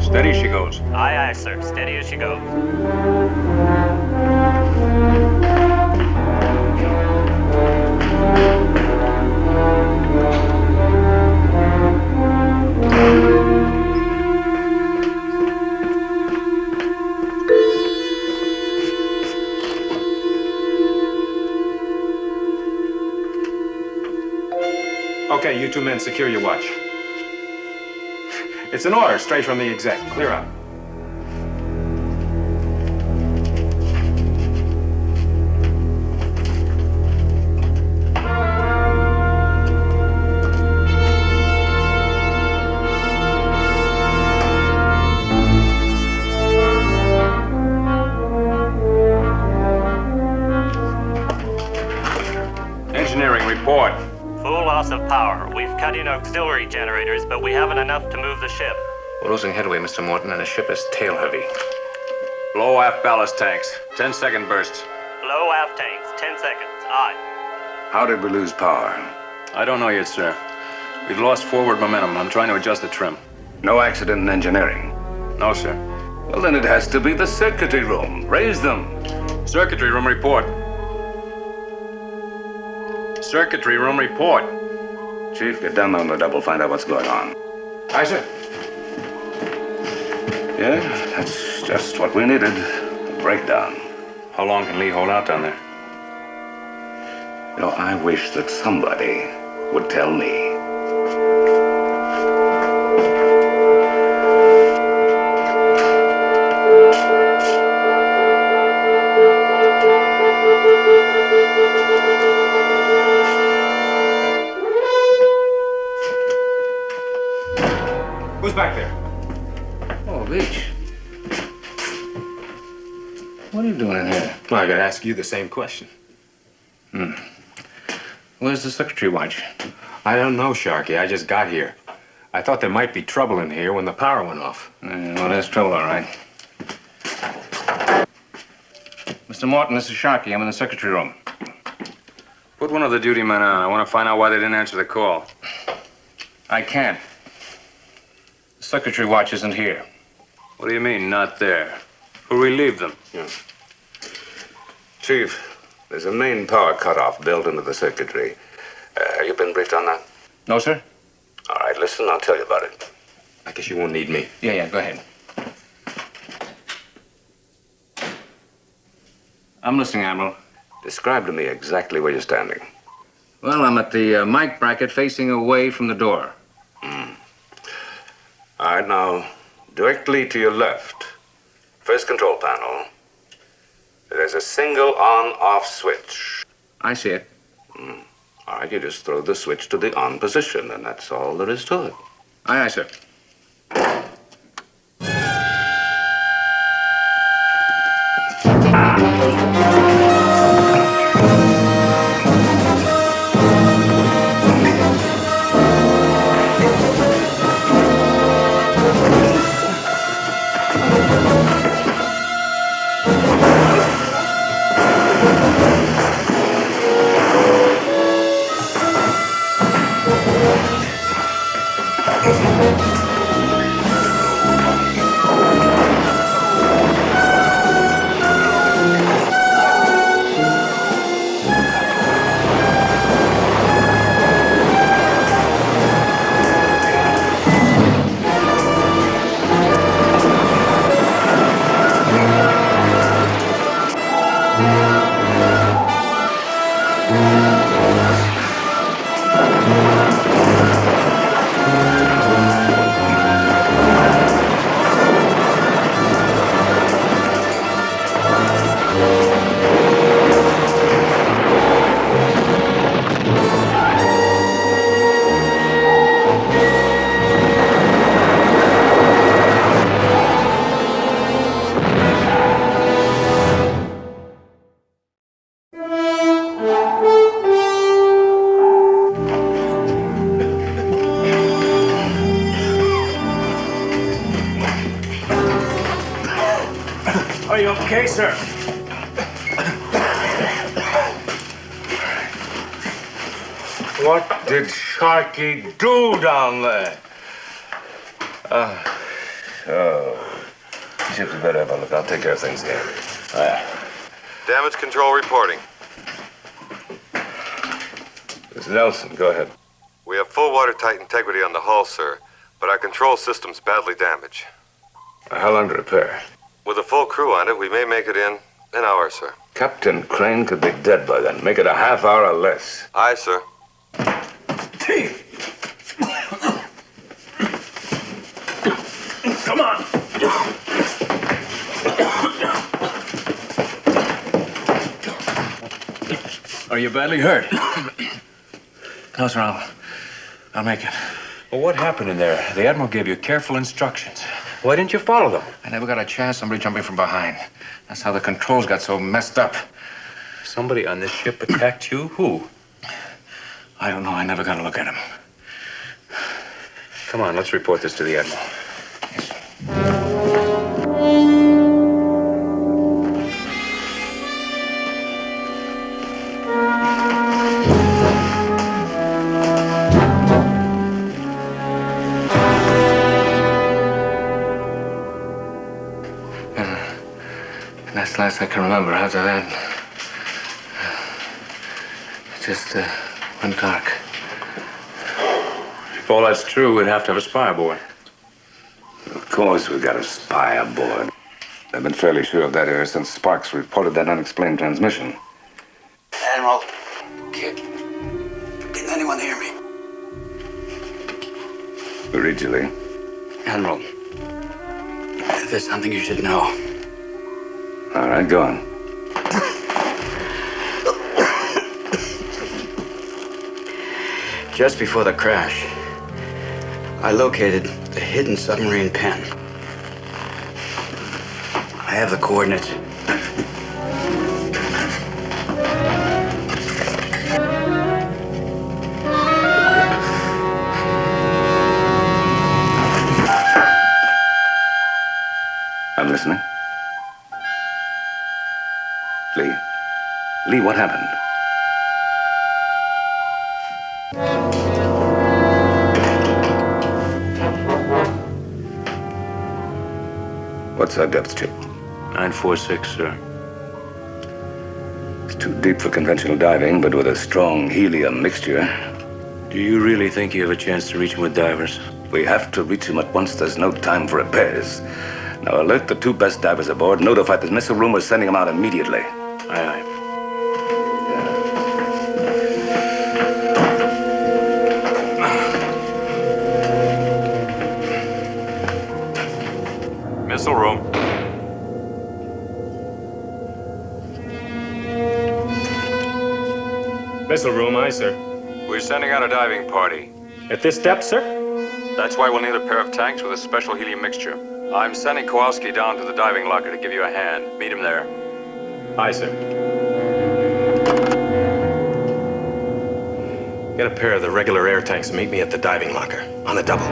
Steady she goes.
Aye, aye, sir. Steady as she goes.
Okay, you two men, secure your watch. It's an order straight from the exec. Clear out.
Engineering report.
Full loss of power. We've cut in auxiliary generators, but we haven't enough to move the ship.
We're losing headway, Mr. Morton, and the ship is tail heavy.
Blow aft ballast tanks. 10-second bursts.
Low aft tanks. 10 seconds. Aye.
How did we lose power?
I don't know yet, sir. We've lost forward momentum. I'm trying to adjust the trim.
No accident in engineering.
No, sir.
Well, then it has to be the circuitry room. Raise them.
Circuitry room report. Circuitry room report.
Chief, get down on the double, find out what's going on.
Aye, sir.
Yeah, that's just what we needed. A breakdown.
How long can Lee hold out down there?
You know, I wish that somebody would tell me.
Who's back there?
Oh, Beach. What are you doing in here?
Well, I gotta ask you the same question.
Where's the secretary watch?
I don't know, Sharky. I just got here. I thought there might be trouble in here when the power went off.
Well, there's trouble, all right. Mr. Morton, this is Sharky. I'm in the secretary room.
Put one of the duty men on. I want to find out why they didn't answer the call.
I can't. The secretary watch isn't here.
What do you mean, not there? Who relieved them?
Yeah. Chief, there's a main power cutoff built into the circuitry. Have you been briefed on that?
No, sir?
All right, listen, I'll tell you about it.
I guess you won't need me.
Yeah, go ahead. I'm listening, Admiral.
Describe to me exactly where you're standing.
Well, I'm at the mic bracket facing away from the door.
All right, now, directly to your left, first control panel, there's a single on-off switch.
I see it.
All right, you just throw the switch to the on position, and that's all there is to it.
Aye, sir.
Are you okay, sir?
What did Sharky do down there? Chief, you better have a look. I'll take care of things here.
Damage control reporting.
It's Nelson. Go ahead.
We have full watertight integrity on the hull, sir, but our control system's badly damaged.
How long to repair?
With a full crew on it, we may make it in an hour, sir.
Captain Crane could be dead by then. Make it a half hour or less.
Aye, sir.
Come on.
Are you badly hurt? No, sir, I'll make it.
Well, what happened in there? The Admiral gave you careful instructions. Why didn't you follow them?
I never got a chance. Somebody jumping from behind. That's how the controls got so messed up.
Somebody on this ship attacked you? Who?
I don't know. I never got a look at him.
Come on, let's report this to the Admiral.
That's the last I can remember. After that, it just went dark.
If all that's true, we'd have to have a spy aboard.
Of course we've got a spy aboard. I've been fairly sure of that ever since Sparks reported that unexplained transmission.
Admiral, kid, can anyone hear me?
Who reads you, Lee?
Admiral, there's something you should know.
All right, go on.
Just before the crash, I located the hidden submarine pen. I have the coordinates.
I'm listening. Lee, what happened? What's our depth, Chip?
946, sir.
It's too deep for conventional diving, but with a strong helium mixture.
Do you really think you have a chance to reach him with divers?
We have to reach him at once. There's no time for repairs. Now alert the two best divers aboard. Notify the missile room we're sending them out immediately.
Aye, aye.
Missile room.
Missile room, aye, sir.
We're sending out a diving party.
At this depth, sir?
That's why we'll need a pair of tanks with a special helium mixture. I'm sending Kowalski down to the diving locker to give you a hand. Meet him there.
Aye, sir. Get a pair of the regular air tanks and meet me at the diving locker. On the double.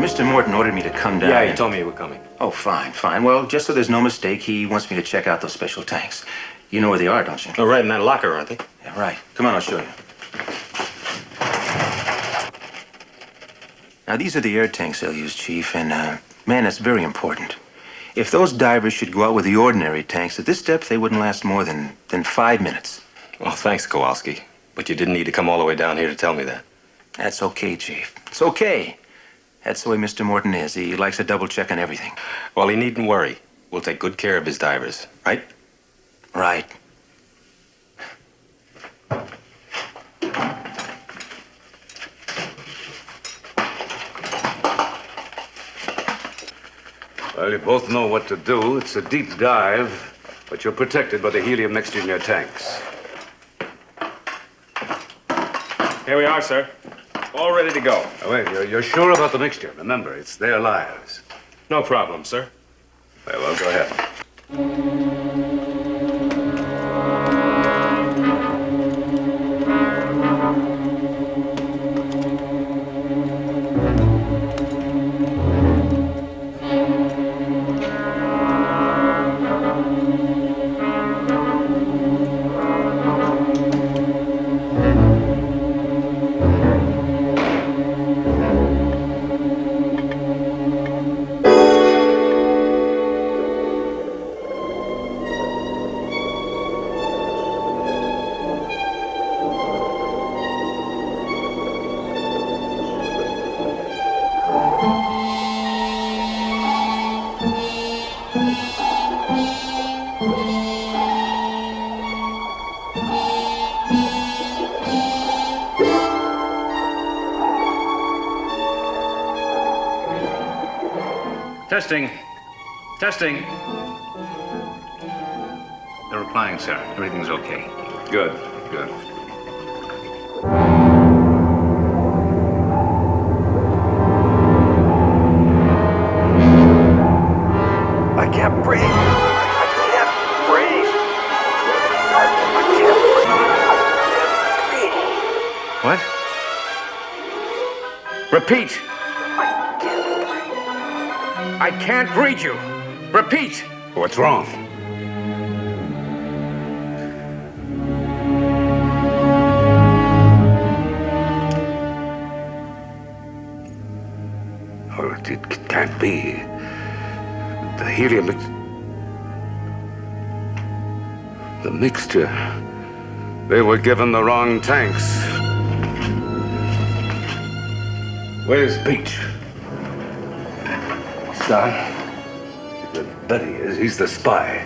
Mr. Morton ordered me to come down.
Yeah, he told me you were coming.
Oh, fine, fine. Well, just so there's no mistake, he wants me to check out those special tanks. You know where they are, don't you?
Oh, right in that locker, aren't they?
Yeah, right. Come on, I'll show you. Now, these are the air tanks they'll use, Chief, and, man, that's very important. If those divers should go out with the ordinary tanks, at this depth, they wouldn't last more than 5 minutes.
Well, thanks, Kowalski. But you didn't need to come all the way down here to tell me that.
That's okay, Chief. It's okay. That's the way Mr. Morton is. He likes to double check on everything.
Well, he needn't worry. We'll take good care of his divers, right?
Right.
Well, you both know what to do. It's a deep dive, but you're protected by the helium mixture in your tanks.
Here we are, sir. All ready to go.
Oh, wait, you're sure about the mixture? Remember, it's their lives.
No problem, sir.
Very well, go ahead.
Testing. Testing. They're replying, sir. Everything's okay.
Good.
Good.
I can't breathe. I can't breathe. I can't breathe.
What? Repeat. I can't read you. Repeat.
What's wrong? Oh, it can't be. The helium... The mixture. They were given the wrong tanks. Where's Beach? Son? The bet he is. He's the spy.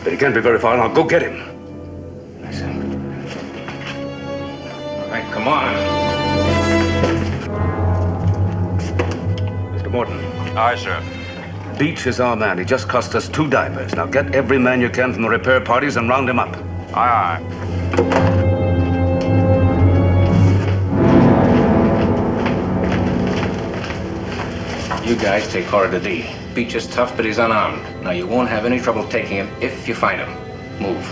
But he can't be very far, and I'll go get him. Listen.
All right, come on.
Mr. Morton.
Aye, sir.
Beach is our man. He just cost us 2 divers. Now get every man you can from the repair parties and round him up.
Aye, aye.
You guys take Cora to D. Beach is tough, but he's unarmed. Now, you won't have any trouble taking him if you find him. Move.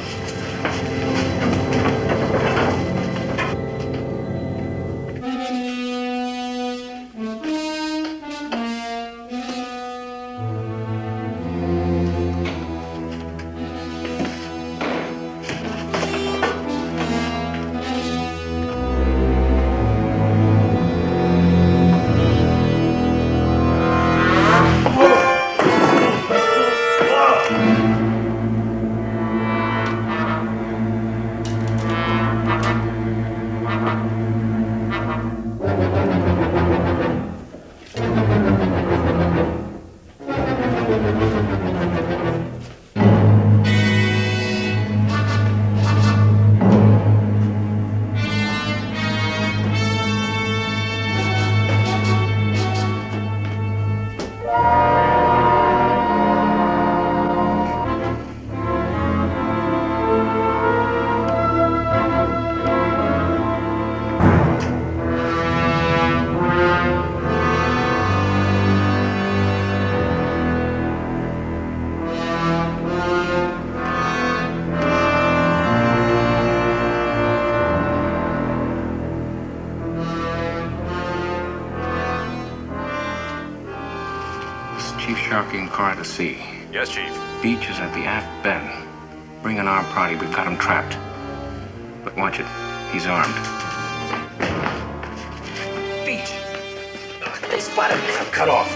Chief Sharkey and Cora to sea.
Yes, Chief.
Beach is at the aft bend. Bring in our party. We've got him trapped. But watch it. He's armed.
Beach! They spotted me.
I'm cut off.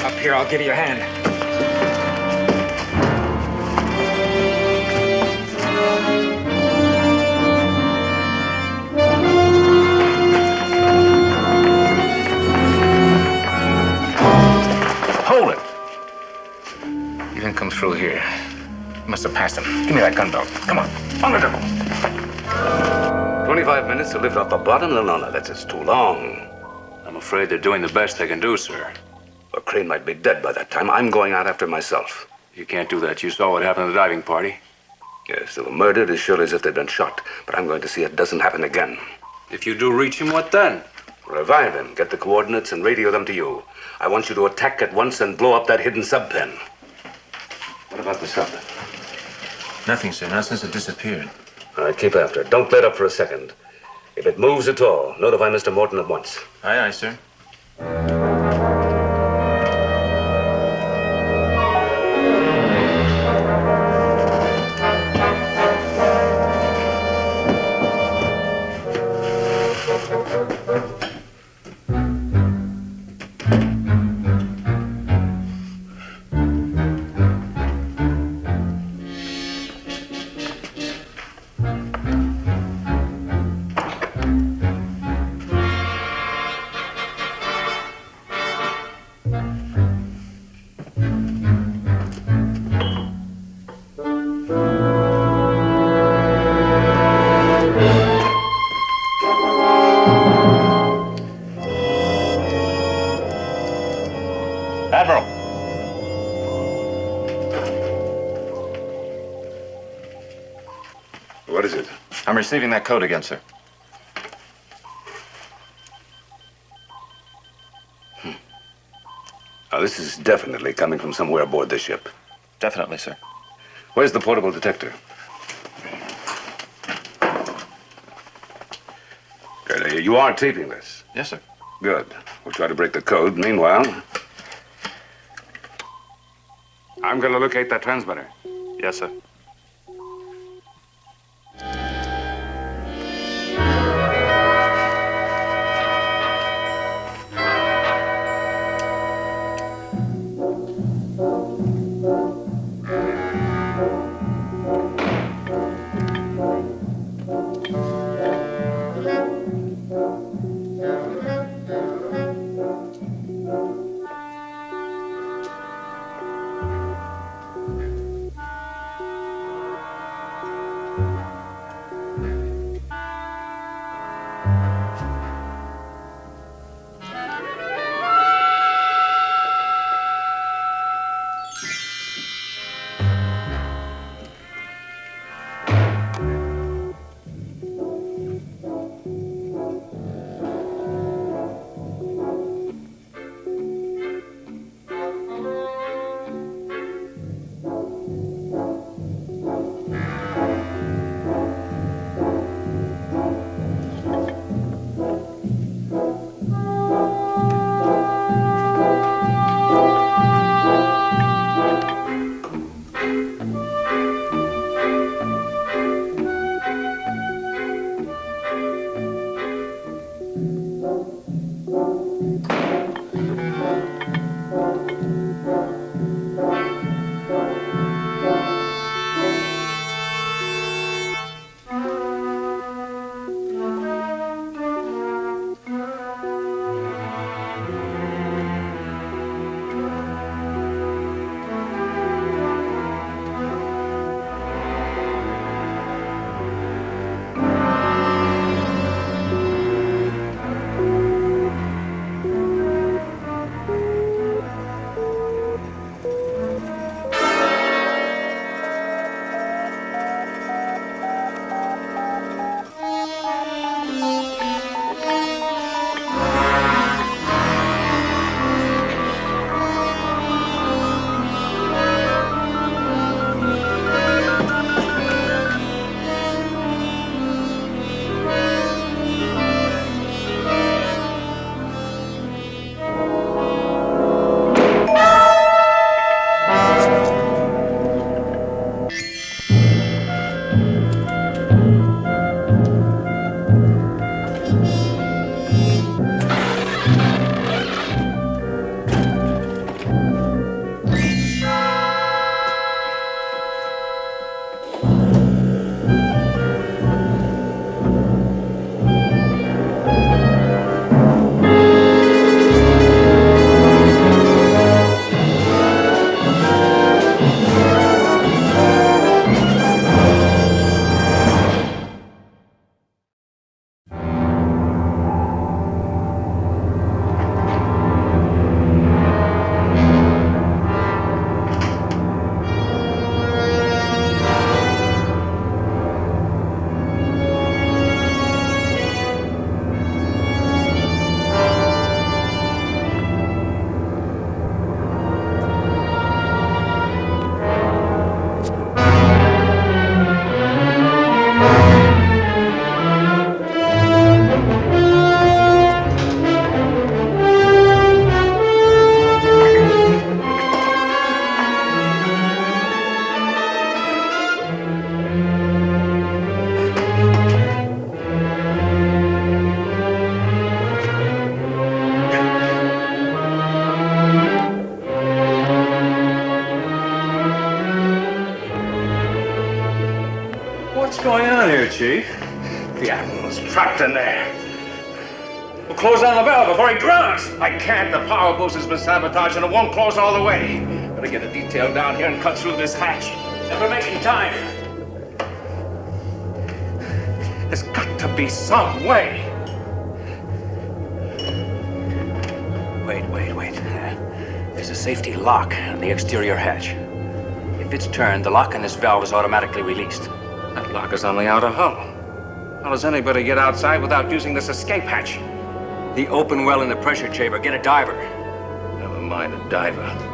Up here, I'll give you a hand.
Hold it! You didn't come through here. You must have passed him. Give me that gun belt. Come on. On the double.
25 minutes to lift off the bottom? No, that's just too long.
I'm afraid they're doing the best they can do, sir.
The crane might be dead by that time. I'm going out after myself.
You can't do that. You saw what happened at the diving party.
Yes, they were murdered as surely as if they'd been shot. But I'm going to see it doesn't happen again.
If you do reach him, what then?
Revive him, get the coordinates, and radio them to you. I want you to attack at once and blow up that hidden sub-pen. What about the sub?
Nothing, sir. Not since it disappeared.
All right, keep after it. Don't let up for a second. If it moves at all, notify Mr. Morton at once.
Aye, aye, sir.
I'm receiving that code again, sir.
Now, this is definitely coming from somewhere aboard the ship.
Definitely, sir.
Where's the portable detector? Good. You are taping this?
Yes, sir.
Good. We'll try to break the code. Meanwhile, I'm going to locate that transmitter.
Yes, sir. What's going on here, Chief?
The Admiral's trapped in there.
We'll close down the valve before he drowns. I can't. The power boost has been sabotaged and it won't close all the way. Better get a detail down here and cut through this hatch. Never making time. There's got to be some way.
Wait. There's a safety lock on the exterior hatch. If it's turned, the lock on this valve is automatically released.
That lock is on the outer hull.
How does anybody get outside without using this escape hatch?
The open well in the pressure chamber. Get a diver.
Never mind a diver.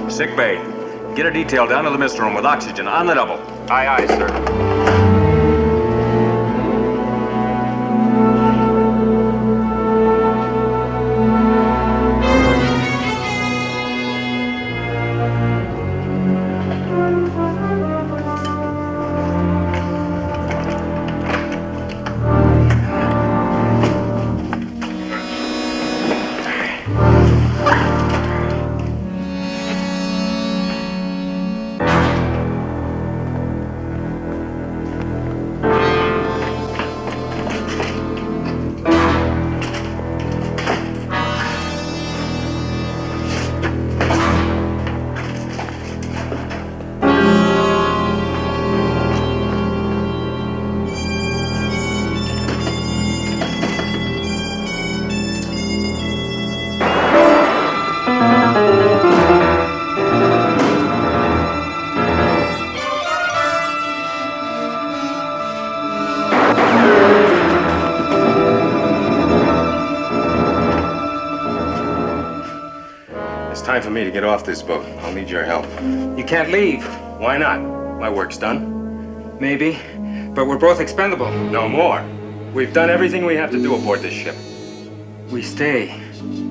Sick bay. Get a detail down to the mist room with oxygen on the double.
Aye, aye, sir.
Time for me to get off this boat. I'll need your help.
You can't leave.
Why not? My work's done.
Maybe, but we're both expendable.
No more. We've done everything we have to do aboard this ship.
We stay.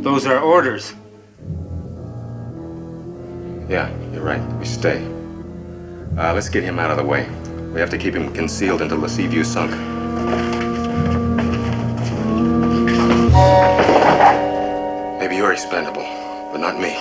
Those are orders.
Yeah, you're right. We stay. Let's get him out of the way. We have to keep him concealed until the sea view's sunk. Maybe you're expendable, but not me.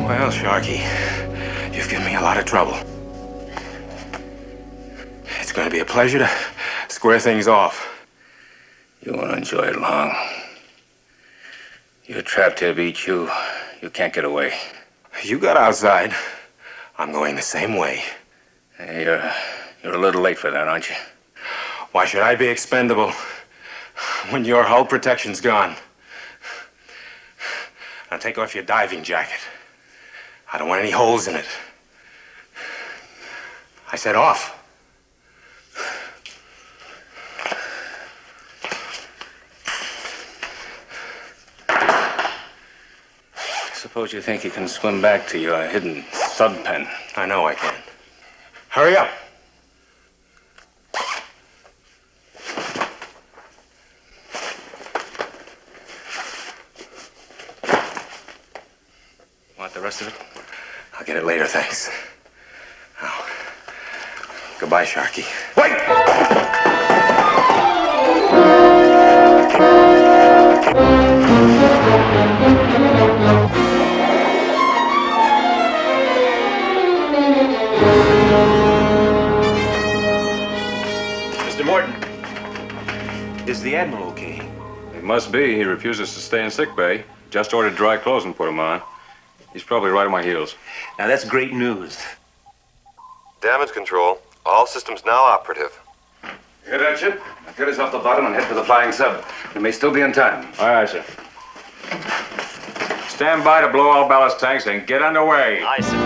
Well, Sharky, you've given me a lot of trouble. It's going to be a pleasure to square things off.
You won't enjoy it long. You're trapped here, Beach. You can't get away.
You got outside. I'm going the same way.
Hey, you're a little late for that, aren't you?
Why should I be expendable when your hull protection's gone? Now take off your diving jacket. I don't want any holes in it. I said off.
Suppose you think you can swim back to your hidden sub pen.
I know I can. Hurry up.
Want the rest of it?
I'll get it later, thanks. Now, goodbye, Sharky. Wait!
Mr. Morton, is the Admiral okay?
He must be. He refuses to stay in sick bay. Just ordered dry clothes and put him on. He's probably right on my heels.
Now, that's great news.
Damage control. All systems now operative.
You hear that, Chip? Now get us off the bottom and head for the flying sub. We may still be in time.
Aye, aye, sir. Stand by to blow all ballast tanks and get underway.
Aye, sir.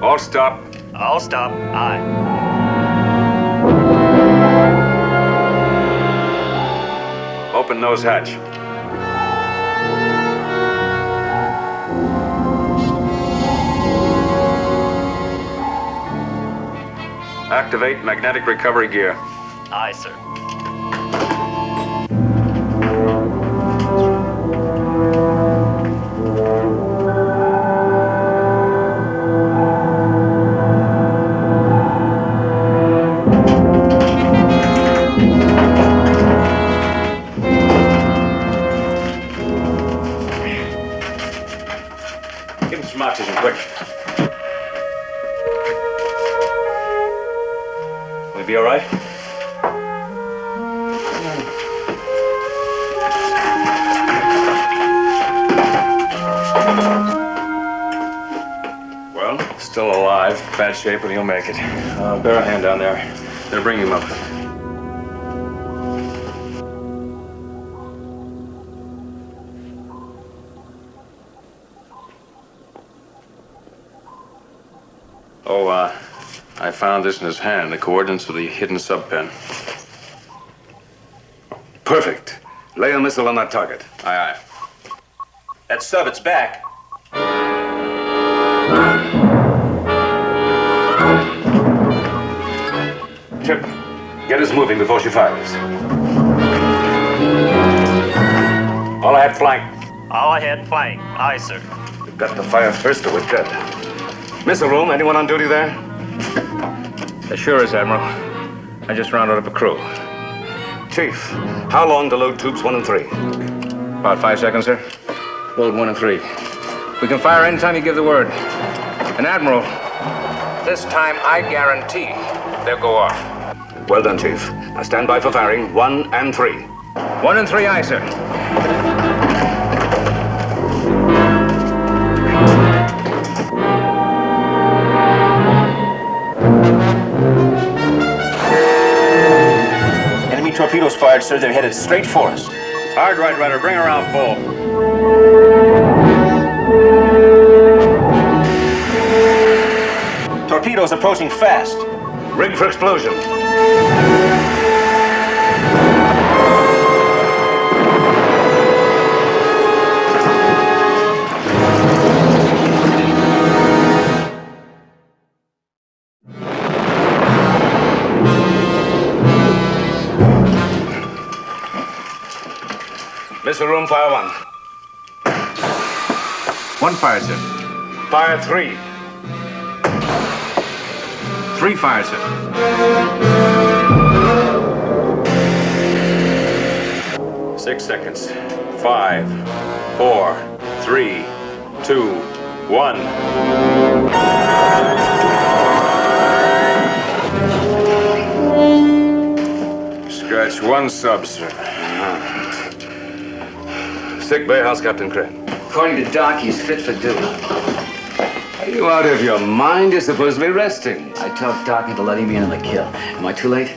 All stop.
All stop. Aye.
Open nose hatch. Activate magnetic recovery gear.
Aye, sir.
Give him some oxygen, quick. Will he be all right? Well, still alive. Bad shape, but he'll make it. Bear a hand down there. They'll bring him up. Oh, I found this in his hand, the coordinates of the hidden sub-pen.
Perfect. Lay a missile on that target.
Aye, aye.
That sub, it's back.
Chip, get us moving before she fires.
All ahead, flank.
All ahead, flank. Aye, sir.
We've got to fire first or we're dead. Missile room, anyone on duty there?
There sure is, Admiral. I just rounded up a crew.
Chief, how long to load tubes 1 and 3?
About 5 seconds, sir. Load 1 and 3. We can fire anytime you give the word. And Admiral, this time I guarantee they'll go off.
Well done, Chief. Now stand by for firing 1 and 3.
1 and 3, aye, sir.
Enemy torpedoes fired, sir. They're headed straight for us.
Hard right rudder, bring around full.
Torpedoes approaching fast.
Rig for explosion. Missile room, fire 1.
1 fired, sir.
Fire 3.
3 fired, sir.
6 seconds. 5, 4, 3, 2, 1. Scratch 1 sub, sir.
Sick bay, how's Captain Crane?
According to Doc, he's fit for duty.
Are you out of your mind? You're supposed to be resting.
I talked Doc into letting me in on the kill. Am I too late?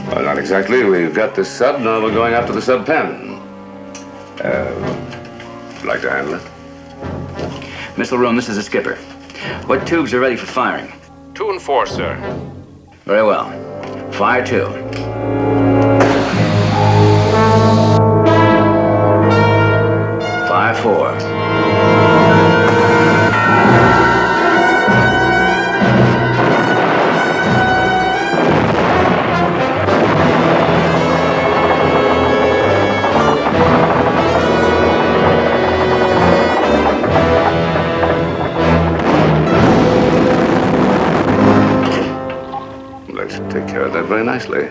Well, not exactly. We've got the sub, now we're going after the sub pen. Like to handle it?
Missile room, this is the skipper. What tubes are ready for firing?
2 and 4, sir.
Very well. Fire 2. Fire 4.
Let's take care of that very nicely.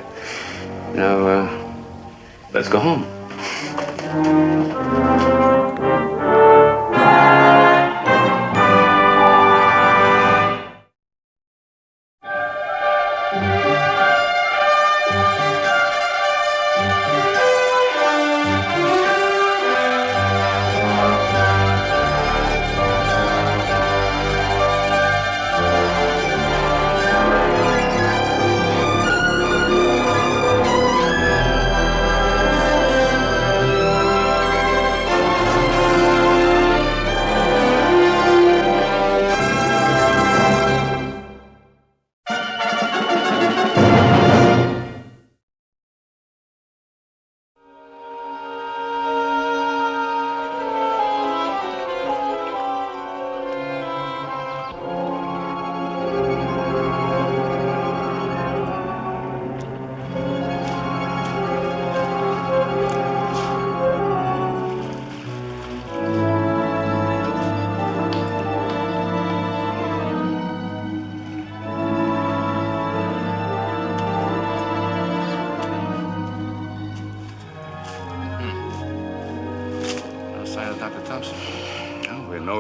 Now, let's go home.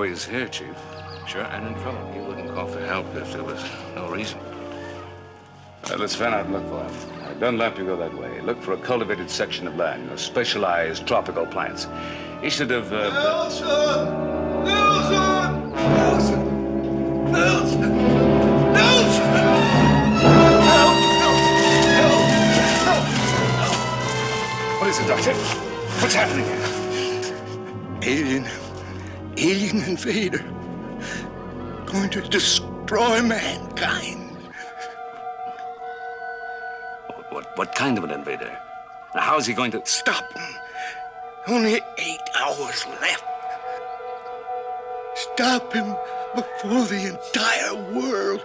He's here, Chief.
Sure, and in trouble. He wouldn't call for help if there was no reason.
Let's fan out and look for him. Don't let you go that way. Look for a cultivated section of land, specialized tropical plants. He should have...
Nelson! Nelson! Nelson! Nelson! Nelson! Help!
What is it, Doctor? What's happening here?
Alien invader. Going to destroy mankind.
What kind of an invader? Now, how is he going to...
Stop him. Only 8 hours left. Stop him before the entire world.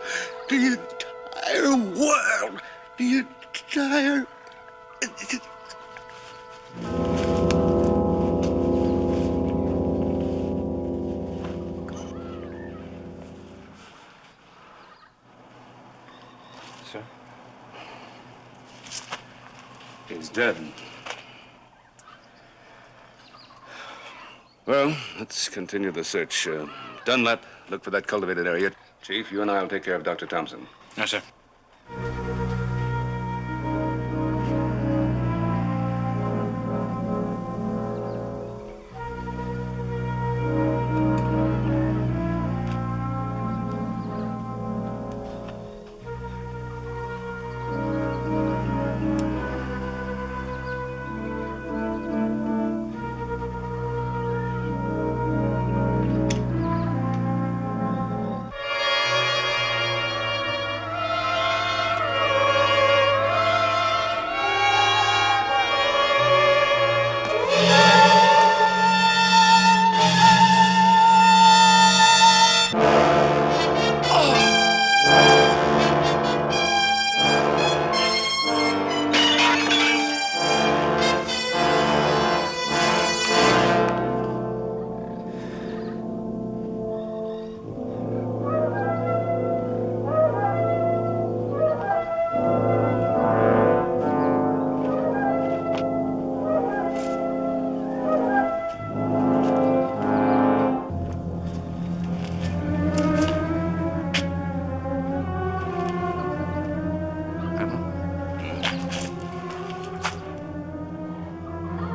The entire world. The entire...
Sir? He's dead. Well, let's continue the search. Dunlap, look for that cultivated area. Chief, you and I will take care of Dr. Thompson.
Yes, sir.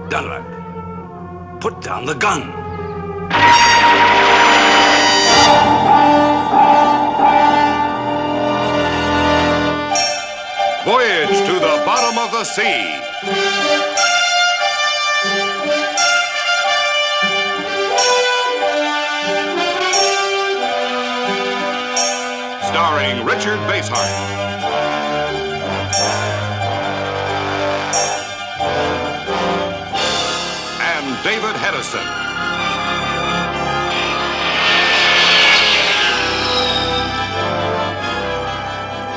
Dunlap, put down the gun.
Voyage to the bottom of the sea. Starring Richard Basehart. And David Hedison.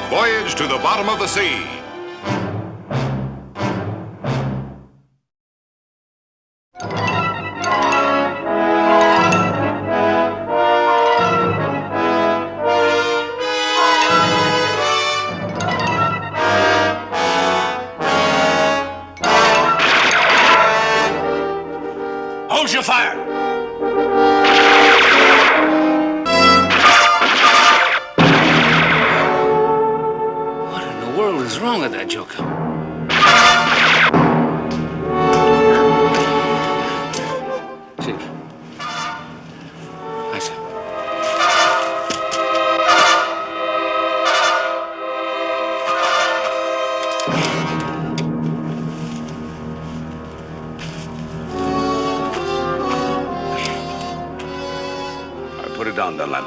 Voyage to the bottom of the sea.
Hold your fire!
What in the world is wrong with that joker? Chief. I see.
Put it down, Dunlap.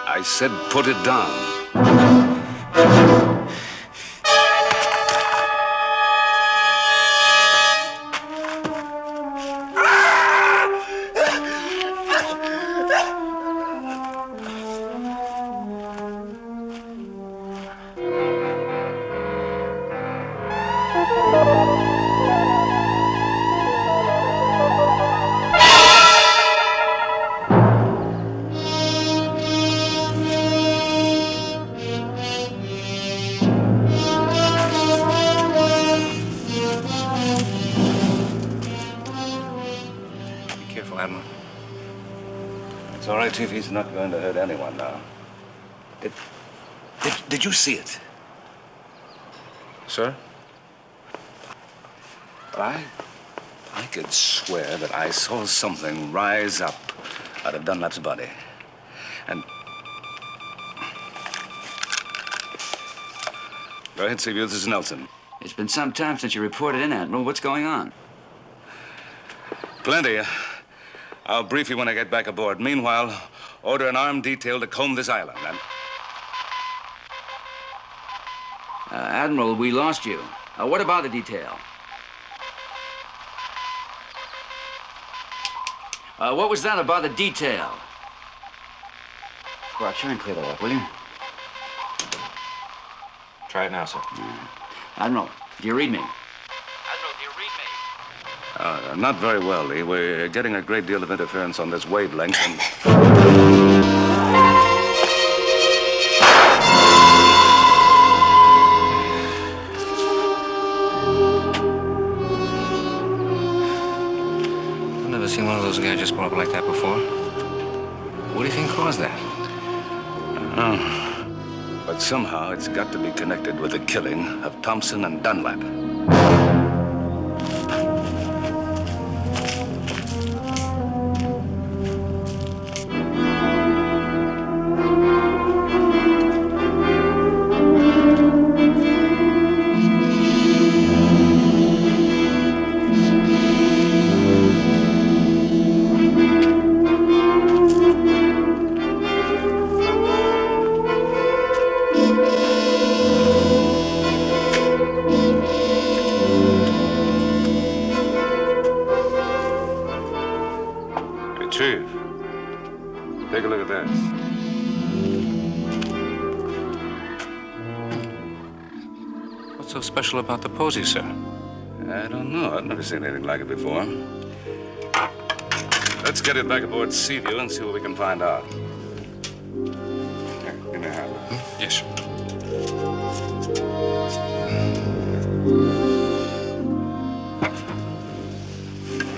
I said put it down.
Be careful, Admiral.
It's all right, Chief. He's not going to hurt anyone now. Did you see it?
Sir?
I could swear that I saw something rise up out of Dunlap's body. And... Go ahead, Seaview. This is Nelson.
It's been some time since you reported in, Admiral. What's going on?
Plenty. I'll brief you when I get back aboard. Meanwhile, order an armed detail to comb this island. And...
Admiral, we lost you. What about the detail? What was that about the detail? Squad, try and clear that up, will you?
Try it now, sir.
Admiral, do you read me?
Not very well, Lee. We're getting a great deal of interference on this wavelength and...
I've never seen one of those guys just go up like that before. What do you think caused that?
But somehow it's got to be connected with the killing of Thompson and Dunlap. Chief, take a look at this.
What's so special about the posy, sir?
I don't know. I've never seen anything like it before. Let's get it back aboard Seaview and see what we can find out. Here, give me a hand.
Yes, sir.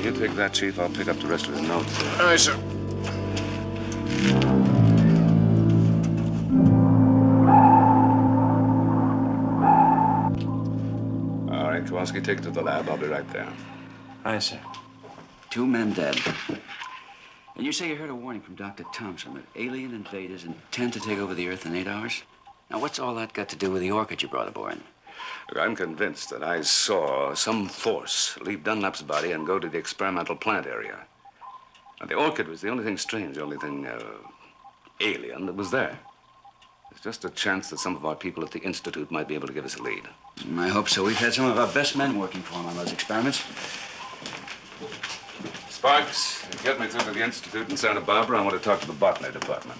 You take that, Chief. I'll pick up the rest of the notes.
All right, sir.
All right, Kowalski, take it to the lab. I'll be right there.
Aye, sir.
2 men dead. And you say you heard a warning from Dr. Thompson that alien invaders intend to take over the Earth in 8 hours? Now, what's all that got to do with the orchid you brought aboard?
Look, I'm convinced that I saw some force leave Dunlap's body and go to the experimental plant area. Now, the orchid was the only thing strange, the only thing alien that was there. There's just a chance that some of our people at the Institute might be able to give us a lead.
I hope so. We've had some of our best men working for him on those experiments.
Sparks, get me through to the Institute in Santa Barbara. I want to talk to the botany department.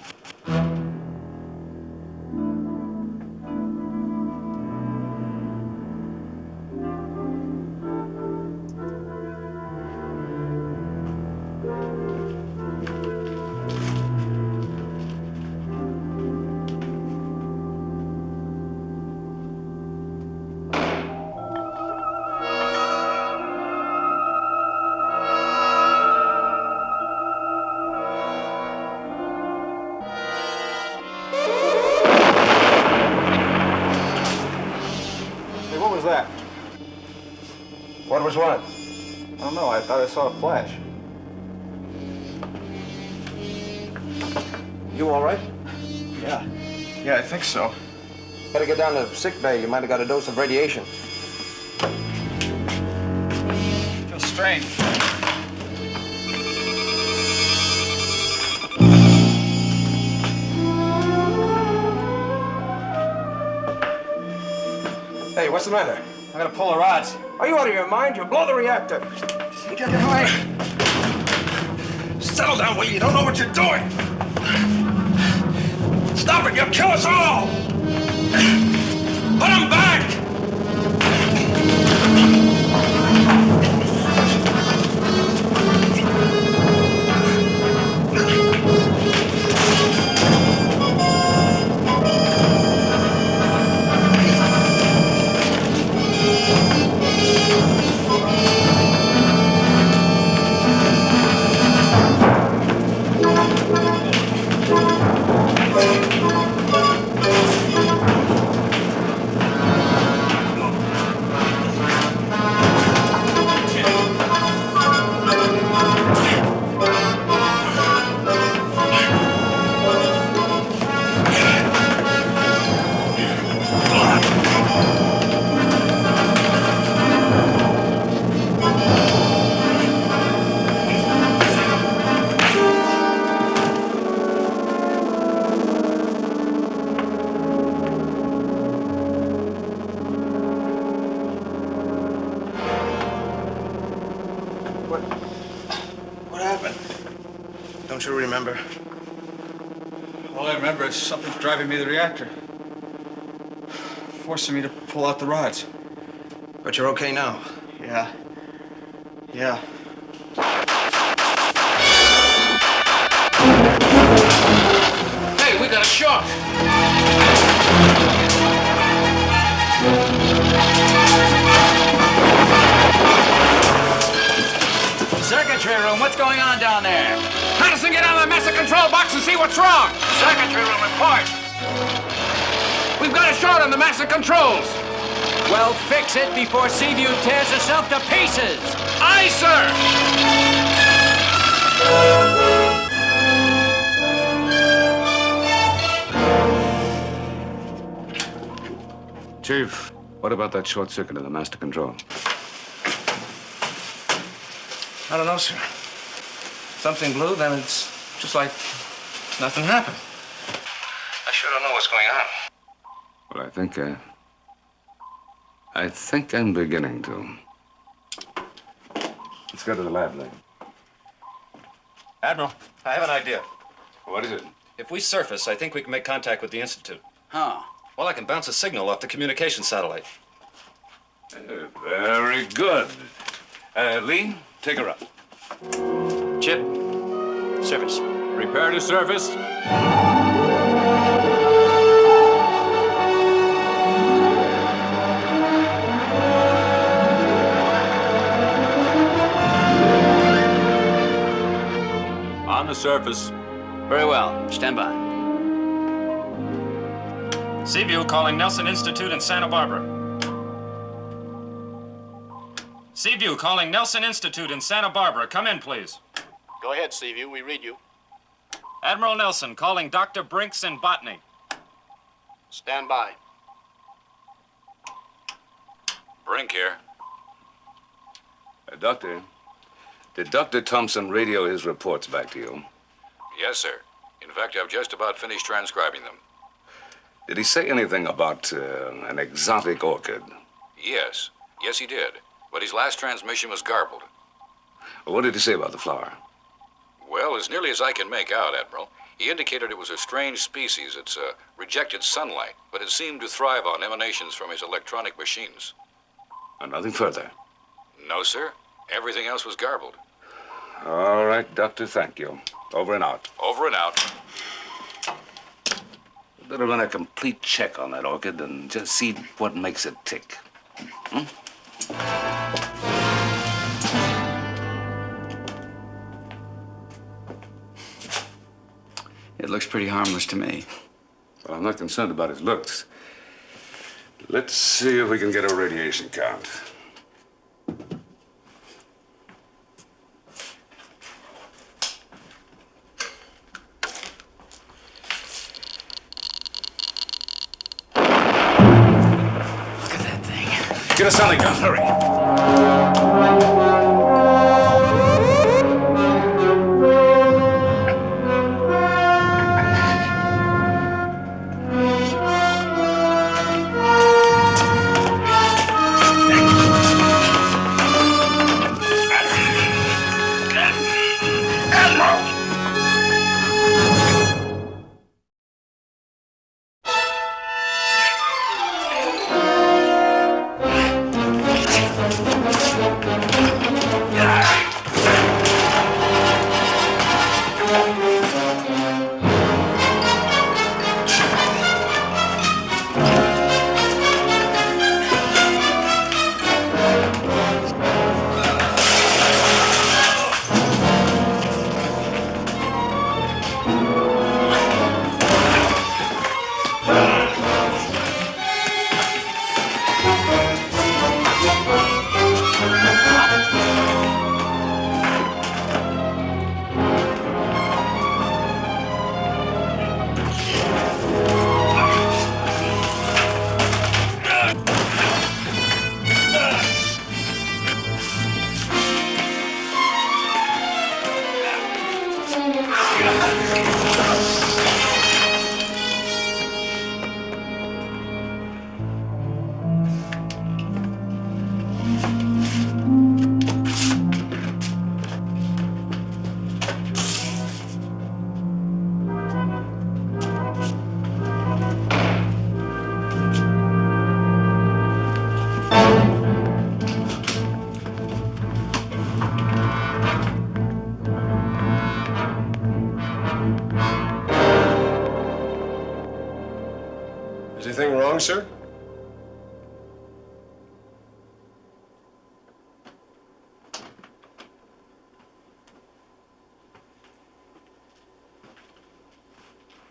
that? What was what? I don't know. I thought I saw a flash. You all right?
Yeah. Yeah, I think so.
Better get down to sick bay. You might have got a dose of radiation.
Feels strange.
Hey, what's the matter?
I gotta pull the rods.
Are you out of your mind? You'll blow the reactor.
Get away.
Settle down, will you? You don't know what you're doing. Stop it! You'll kill us all! Put him back!
Don't you remember? All I remember is something driving me to the reactor. Forcing me to pull out the rods.
But you're okay now.
Yeah. Yeah.
Hey, we got a shock.
Circuitry room, what's going on down there?
Patterson, get out of the master control box and see what's wrong.
Circuitry room report.
We've got a short on the master controls.
Well, fix it before Seaview tears herself to pieces.
Aye, sir.
Chief, what about that short circuit in the master control?
I don't know, sir. Something blew, then it's just like nothing happened. I sure don't know what's going on.
Well, I think I'm beginning to. Let's go to the lab, then.
Admiral, I have an idea.
What is it?
If we surface, I think we can make contact with the Institute.
Huh.
Well, I can bounce a signal off the communication satellite.
Very good. Lee, take her up.
Chip, service.
Repair to service. On the surface.
Very well. Stand by.
Seaview calling Nelson Institute in Santa Barbara. Seaview calling Nelson Institute in Santa Barbara. Come in, please.
Go ahead, Seaview. We read you.
Admiral Nelson calling Dr. Brinks in botany.
Stand by.
Brink here.
Doctor, did Dr. Thompson radio his reports back to you?
Yes, sir. In fact, I've just about finished transcribing them.
Did he say anything about an exotic orchid?
Yes. Yes, he did. But his last transmission was garbled.
What did he say about the flower?
Well, as nearly as I can make out, Admiral, he indicated it was a strange species. It's rejected sunlight, but it seemed to thrive on emanations from his electronic machines.
And nothing further?
No, sir. Everything else was garbled.
All right, Doctor, thank you. Over and out.
Over and out.
Better run a complete check on that orchid and just see what makes it tick. Hmm?
It looks pretty harmless to me.
Well, I'm not concerned about his looks. Let's see if we can get a radiation count. Get a sounding gun, hurry.
Is anything wrong, sir?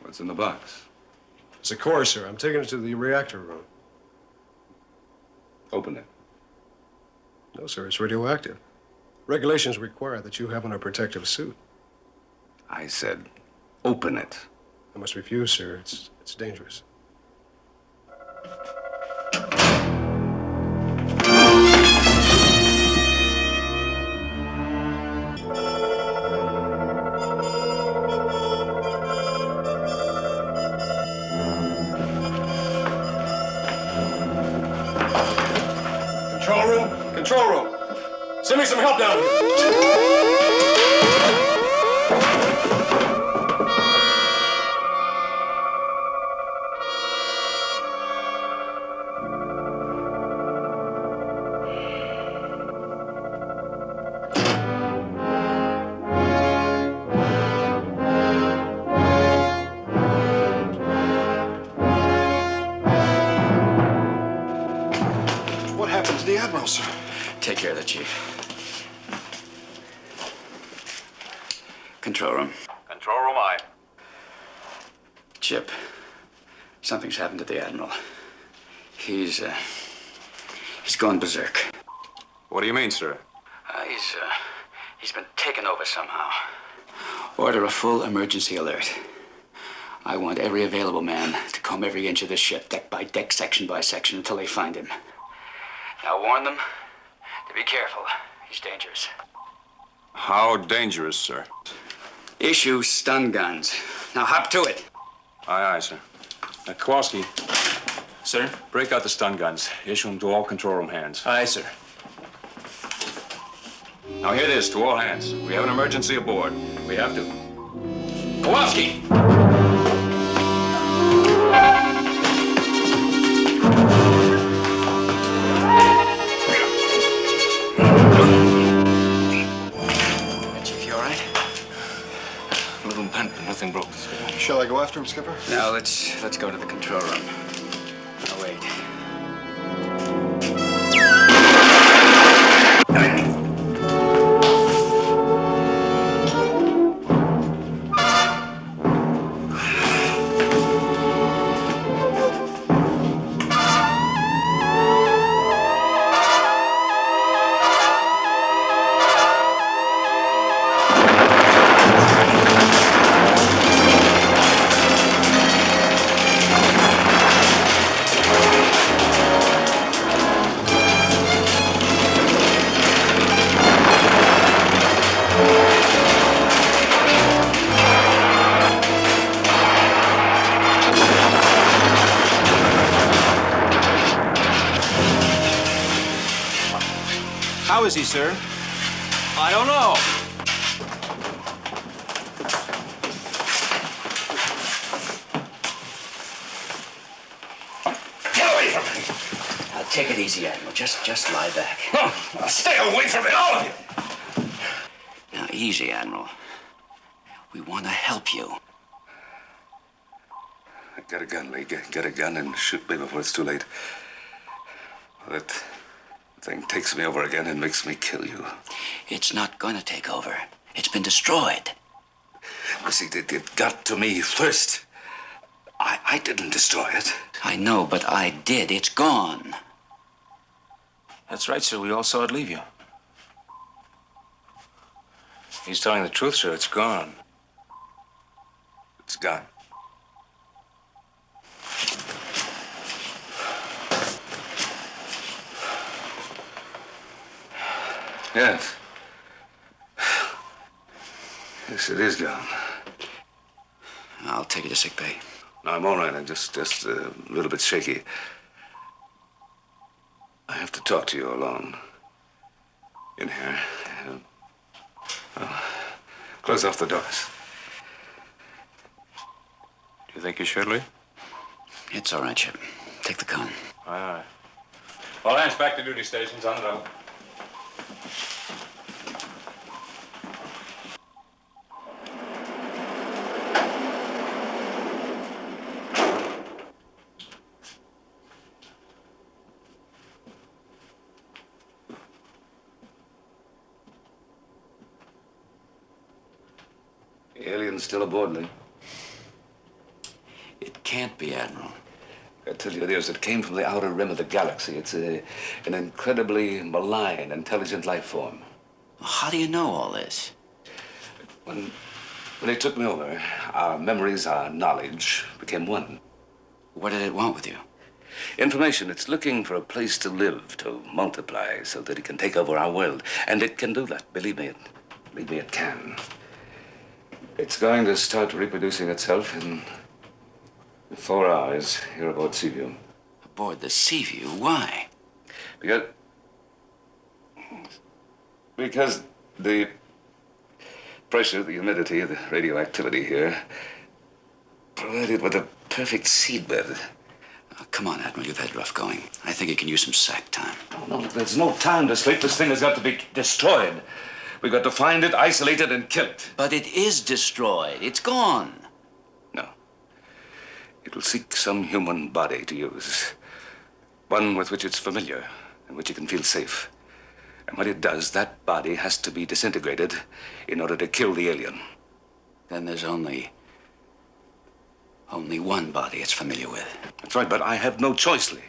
What's in the box?
It's a core, sir. I'm taking it to the reactor room.
Open it.
No, sir, it's radioactive. Regulations require that you have on a protective suit.
I said, open it.
I must refuse, sir. It's dangerous. Control room! Control room! Send me some help down here! What happened to the Admiral, sir?
Take care of that, Chief. Control room.
Control room, aye.
Chip, something's happened to the Admiral. He's gone berserk.
What do you mean, sir?
He's been taken over somehow. Order a full emergency alert. I want every available man to comb every inch of this ship, deck by deck, section by section, until they find him. Now warn them to be careful. He's dangerous.
How dangerous, sir?
Issue stun guns. Now hop to it.
Aye, aye, sir. Kowalski.
Sir?
Break out the stun guns. Issue them to all control room hands.
Aye, sir.
Now hear this to all hands. We have an emergency aboard. We have to. Kowalski!
Chief, you all right?
A little bent, but nothing broken.
Shall I go after him, Skipper?
Now let's go to the control room. Now wait.
How is he, sir?
I don't know.
Get away from me!
Now take it easy, Admiral. Just lie back.
Now stay away from me, all of you!
Now easy, Admiral. We want to help you.
Get a gun, Lee. Get a gun and shoot me before it's too late. That thing takes me over again and makes me kill you.
It's not going to take over. It's been destroyed.
You see, it got to me first. I didn't destroy it.
I know, but I did. It's gone.
That's right, sir. We all saw it leave you. He's telling the truth, sir. It's gone.
It's gone. Yes. Yes, it is gone.
I'll take you to sick bay.
No, I'm all right. I'm just a little bit shaky. I have to talk to you alone. In here. Close off the doors.
Do you think you should, Lee?
It's all right, Chip. Take the gun.
Aye, aye. All hands back to duty stations on the level.
The alien's still aboard, Lee.
It can't be, Admiral.
I tell you, it came from the outer rim of the galaxy. It's an incredibly malign, intelligent life form.
How do you know all this?
When they took me over, our memories, our knowledge became one.
What did it want with you?
Information. It's looking for a place to live, to multiply, so that it can take over our world. And it can do that. Believe me, it can. It's going to start reproducing itself in 4 hours here aboard Seaview.
Aboard the Seaview? Why?
Because the pressure, the humidity, the radioactivity here provided with a perfect seedbed.
Oh, come on, Admiral, you've had rough going. I think you can use some sack time.
No, there's no time to sleep. This thing has got to be destroyed. We've got to find it, isolate it, and kill it.
But it is destroyed. It's gone.
No. It'll seek some human body to use. One with which it's familiar and which it can feel safe. And when it does, that body has to be disintegrated in order to kill the alien.
Then there's only one body it's familiar with.
That's right, but I have no choice, Lee.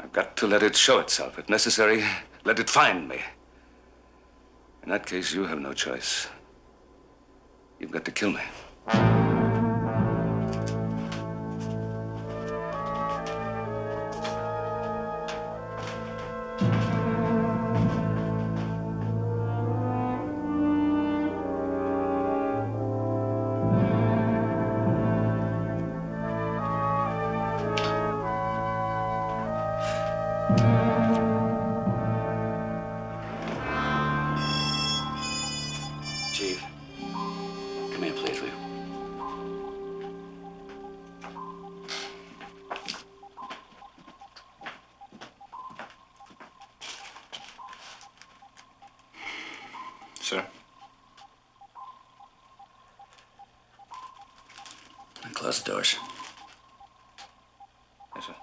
I've got to let it show itself. If necessary, let it find me. In that case, you have no choice. You've got to kill me.
Chief, come here, please, will you?
Sir?
And close the doors.
Yes, sir.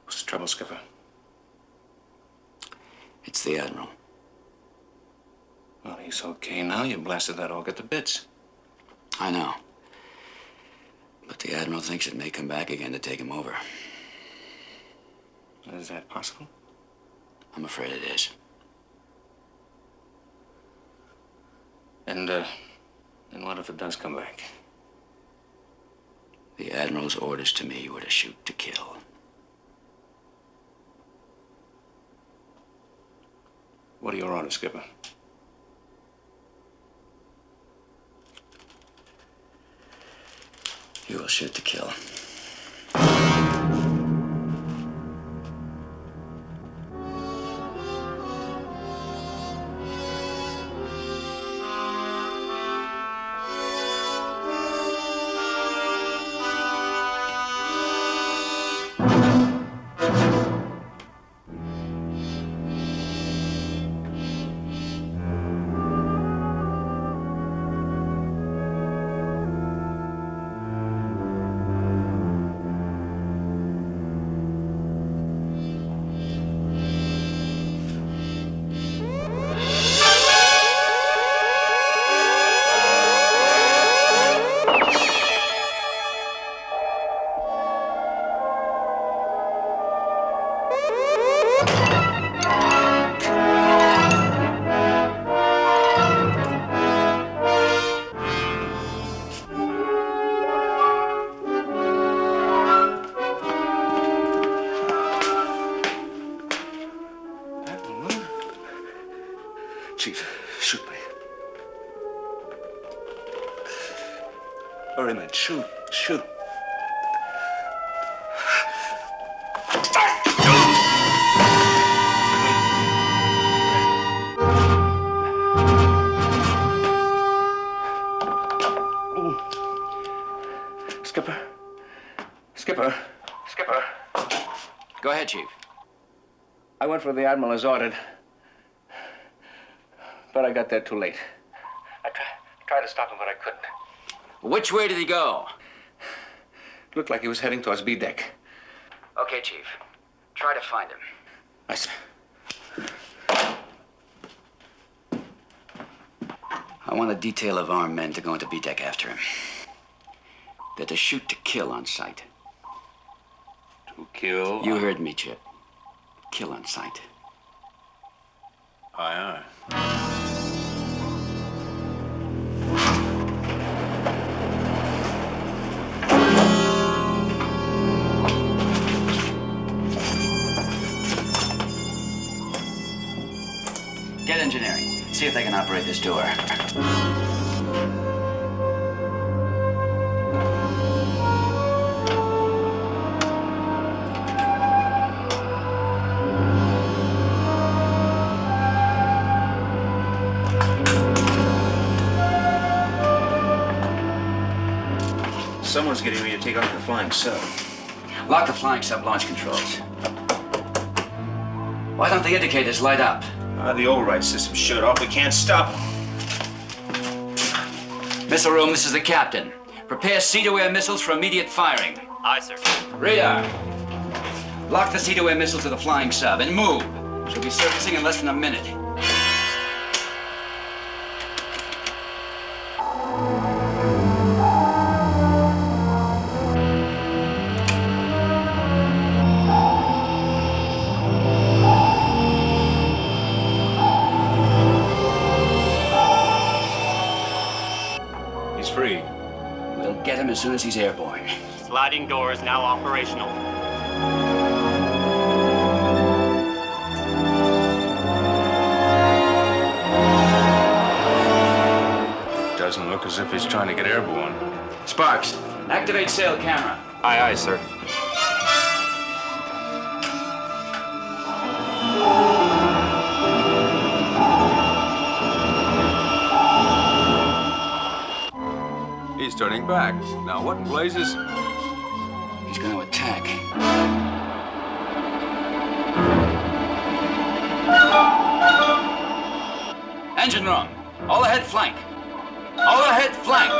What's the trouble, Skipper?
It's the Admiral.
Well, he's okay now. You blasted that all to bits.
I know. But the Admiral thinks it may come back again to take him over.
Is that possible?
I'm afraid it is.
And what if it does come back?
The Admiral's orders to me were to shoot to kill.
What are your orders, Skipper?
You will shoot to kill.
Chief, shoot me. Hurry, man. Shoot.
Skipper.
Go ahead, Chief.
I went for the Admiral as ordered. But I got there too late. I tried to stop him, but I couldn't.
Which way did he go?
Looked like he was heading towards B deck.
Okay, Chief. Try to find him.
I see.
I want a detail of armed men to go into B deck after him. They're to shoot to kill on sight.
To kill?
You heard me, Chip. Kill on sight.
Aye, aye.
Get engineering. See if they can operate this door.
Someone's getting ready to take off the flying sub.
Lock the flying sub launch controls. Why don't the indicators light up?
The override system shut off. We can't stop them.
Missile room, this is the captain. Prepare sea-to-air missiles for immediate firing.
Aye, sir.
Radar. Lock the sea-to-air missile to the flying sub and move. She'll be surfacing in less than a minute.
He's free.
We'll get him as soon as he's airborne.
Sliding door is now operational.
Doesn't look as if he's trying to get airborne.
Sparks, activate sail camera.
Aye, aye, sir.
He's turning back. Now, what in blazes?
He's going to attack. Engine room. All ahead flank. All ahead flank.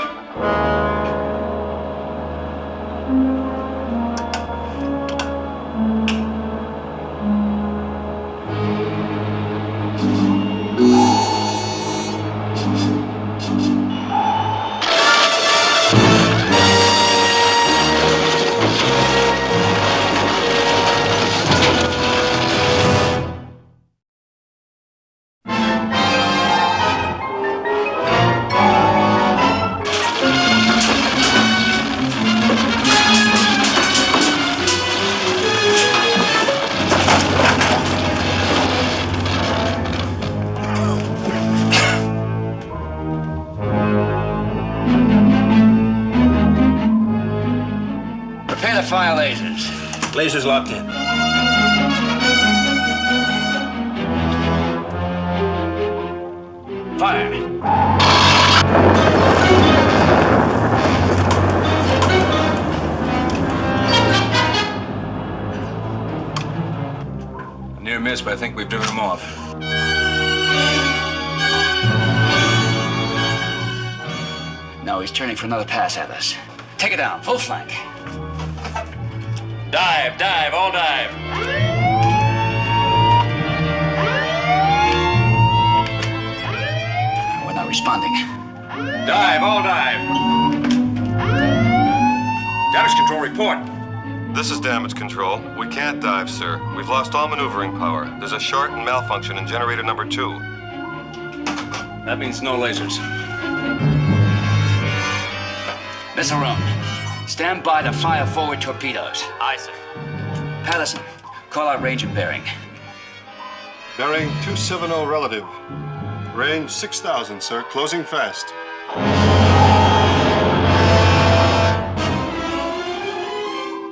Prepare to fire lasers.
Lasers locked in.
Fire.
Near miss, but I think we've driven him off.
No, he's turning for another pass at us. Take it down, full flank.
Dive, dive, all dive.
We're not responding.
Dive, all dive. Damage control report.
This is damage control. We can't dive, sir. We've lost all maneuvering power. There's a short and malfunction in generator number 2.
That means no lasers.
Missile room. Stand by to fire forward torpedoes.
Aye, sir.
Patterson, call out range and bearing.
Bearing 270 relative. Range 6,000, sir. Closing fast.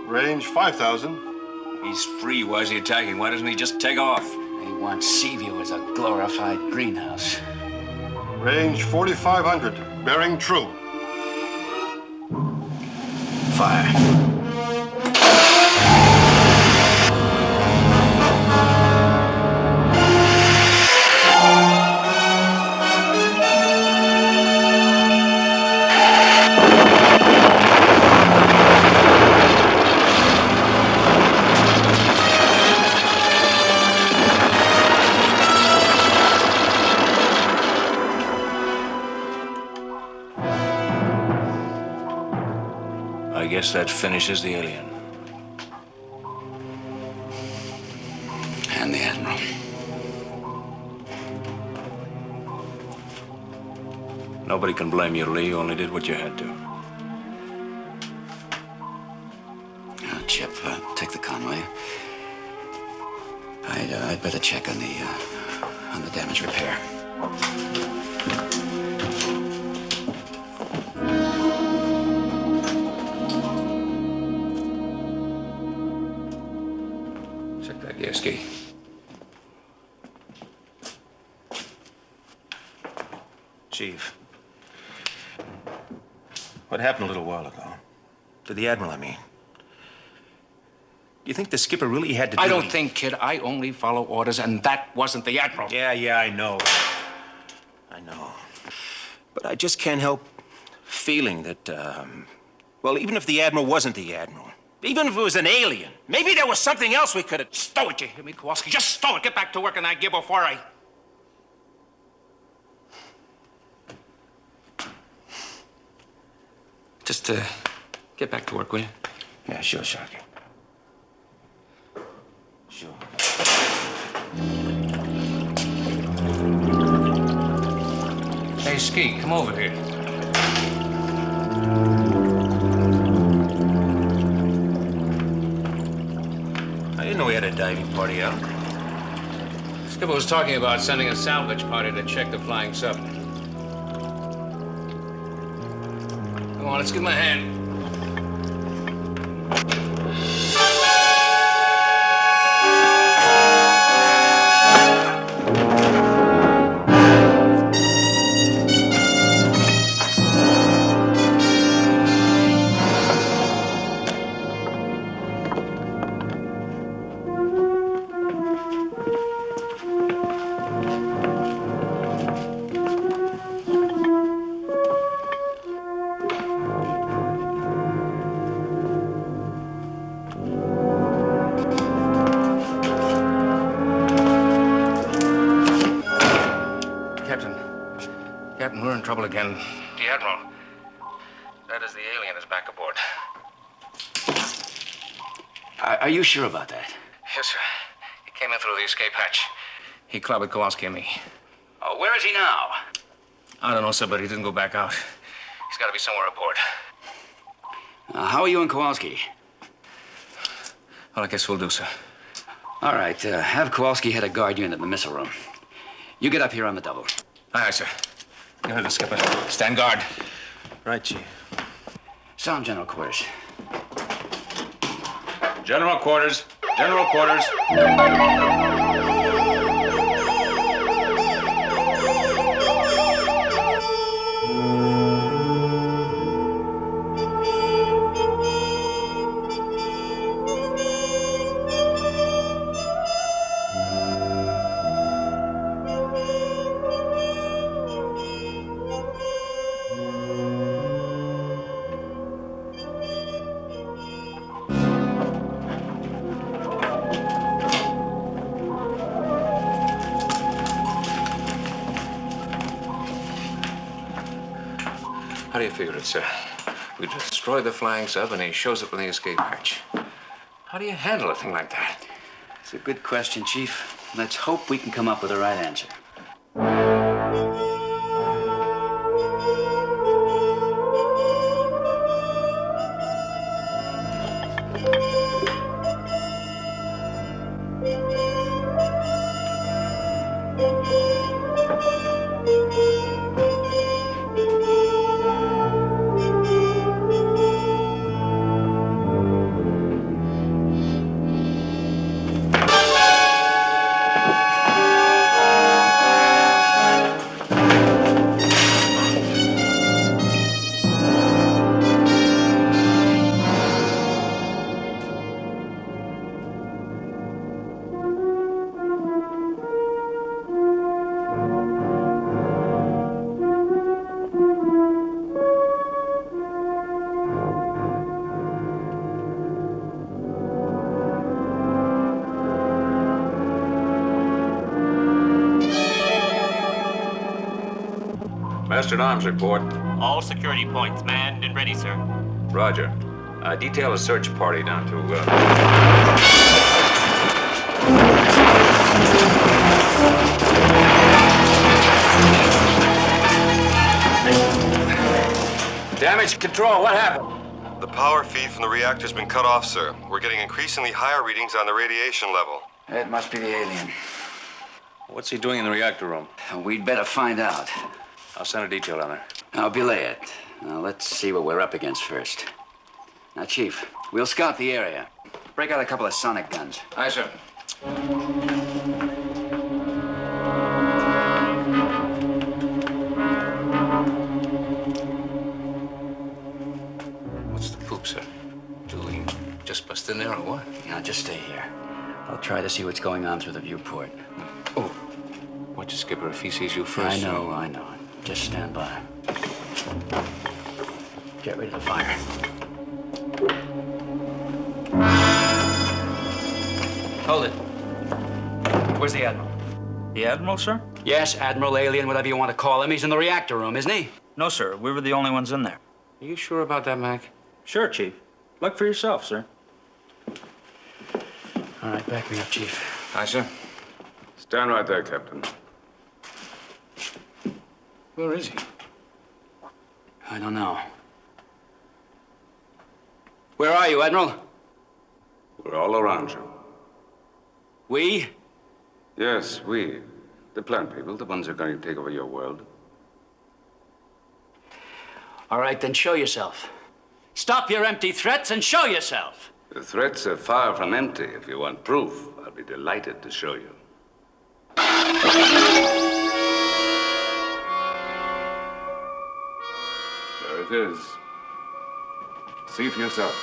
Range 5,000.
He's free. Why is he attacking? Why doesn't he just take off?
He wants Seaview as a glorified greenhouse.
Range 4,500. Bearing true.
Fire.
Yes, that finishes the alien.
And the Admiral.
Nobody can blame you, Lee. You only did what you had to.
Chip, take the con, will you? I'd better check on the damage repair.
Check that gas key.
Chief, what happened a little while ago? To the Admiral, I mean. You think the skipper really had to do
I don't think, kid. I only follow orders, and that wasn't the Admiral.
Yeah, I know. I know. But I just can't help feeling that, well, even if the Admiral wasn't the Admiral, even if it was an alien, maybe there was something else we could have...
Stow it, you hear me, Kowalski? Just stow it. Get back to work in that gear before I... Just, get back to work, will you?
Yeah, sure, Sharky. Sure.
Hey, Ski, come over here.
I didn't know we had a diving party out.
Skipper was talking about sending a salvage party to check the flying sub. Come on, let's give him a hand. Captain, we're in trouble again. The Admiral. That is, the alien is back aboard.
Are you sure about that?
Yes, sir. He came in through the escape hatch. He clobbered Kowalski and me.
Oh, where is he now?
I don't know, sir, but he didn't go back out. He's got to be somewhere aboard.
How are you and Kowalski?
Well, I guess we'll do, sir.
All right, have Kowalski head a guard unit in the missile room. You get up here on the double.
Aye, aye, sir. You heard the skipper. Stand guard.
Right, Chief.
Sound general quarters.
General quarters. General quarters.
How do you figure it, sir? We destroy the flying sub and he shows up in the escape hatch. How do you handle a thing like that?
It's a good question, Chief. Let's hope we can come up with the right answer.
Master at Arms report.
All security points manned and ready, sir.
Roger.
Detail a search party down to,
Damage control, what happened?
The power feed from the reactor's been cut off, sir. We're getting increasingly higher readings on the radiation level.
It must be the alien.
What's he doing in the reactor room?
We'd better find out.
I'll send a detail down there.
Now, belay it. Now, let's see what we're up against first. Now, Chief, we'll scout the area. Break out a couple of sonic guns.
Aye, sir. What's the poop, sir? Julie just bust in there or what?
Now, just stay here. I'll try to see what's going on through the viewport.
Oh, watch it, Skipper. If he sees you first.
I know. Just stand by. Get rid of the fire. Hold it. Where's the Admiral?
The Admiral, sir?
Yes, Admiral, alien, whatever you want to call him. He's in the reactor room, isn't he?
No, sir. We were the only ones in there.
Are you sure about that, Mac?
Sure, Chief. Look for yourself, sir.
All right, back me up, Chief.
Aye, sir.
Stand right there, Captain.
Where is he?
I don't know. Where are you, Admiral?
We're all around you.
We?
Yes, we. The plant people, the ones who are going to take over your world.
All right, then show yourself. Stop your empty threats and show yourself.
The threats are far from empty. If you want proof, I'll be delighted to show you. There it is. See for yourself.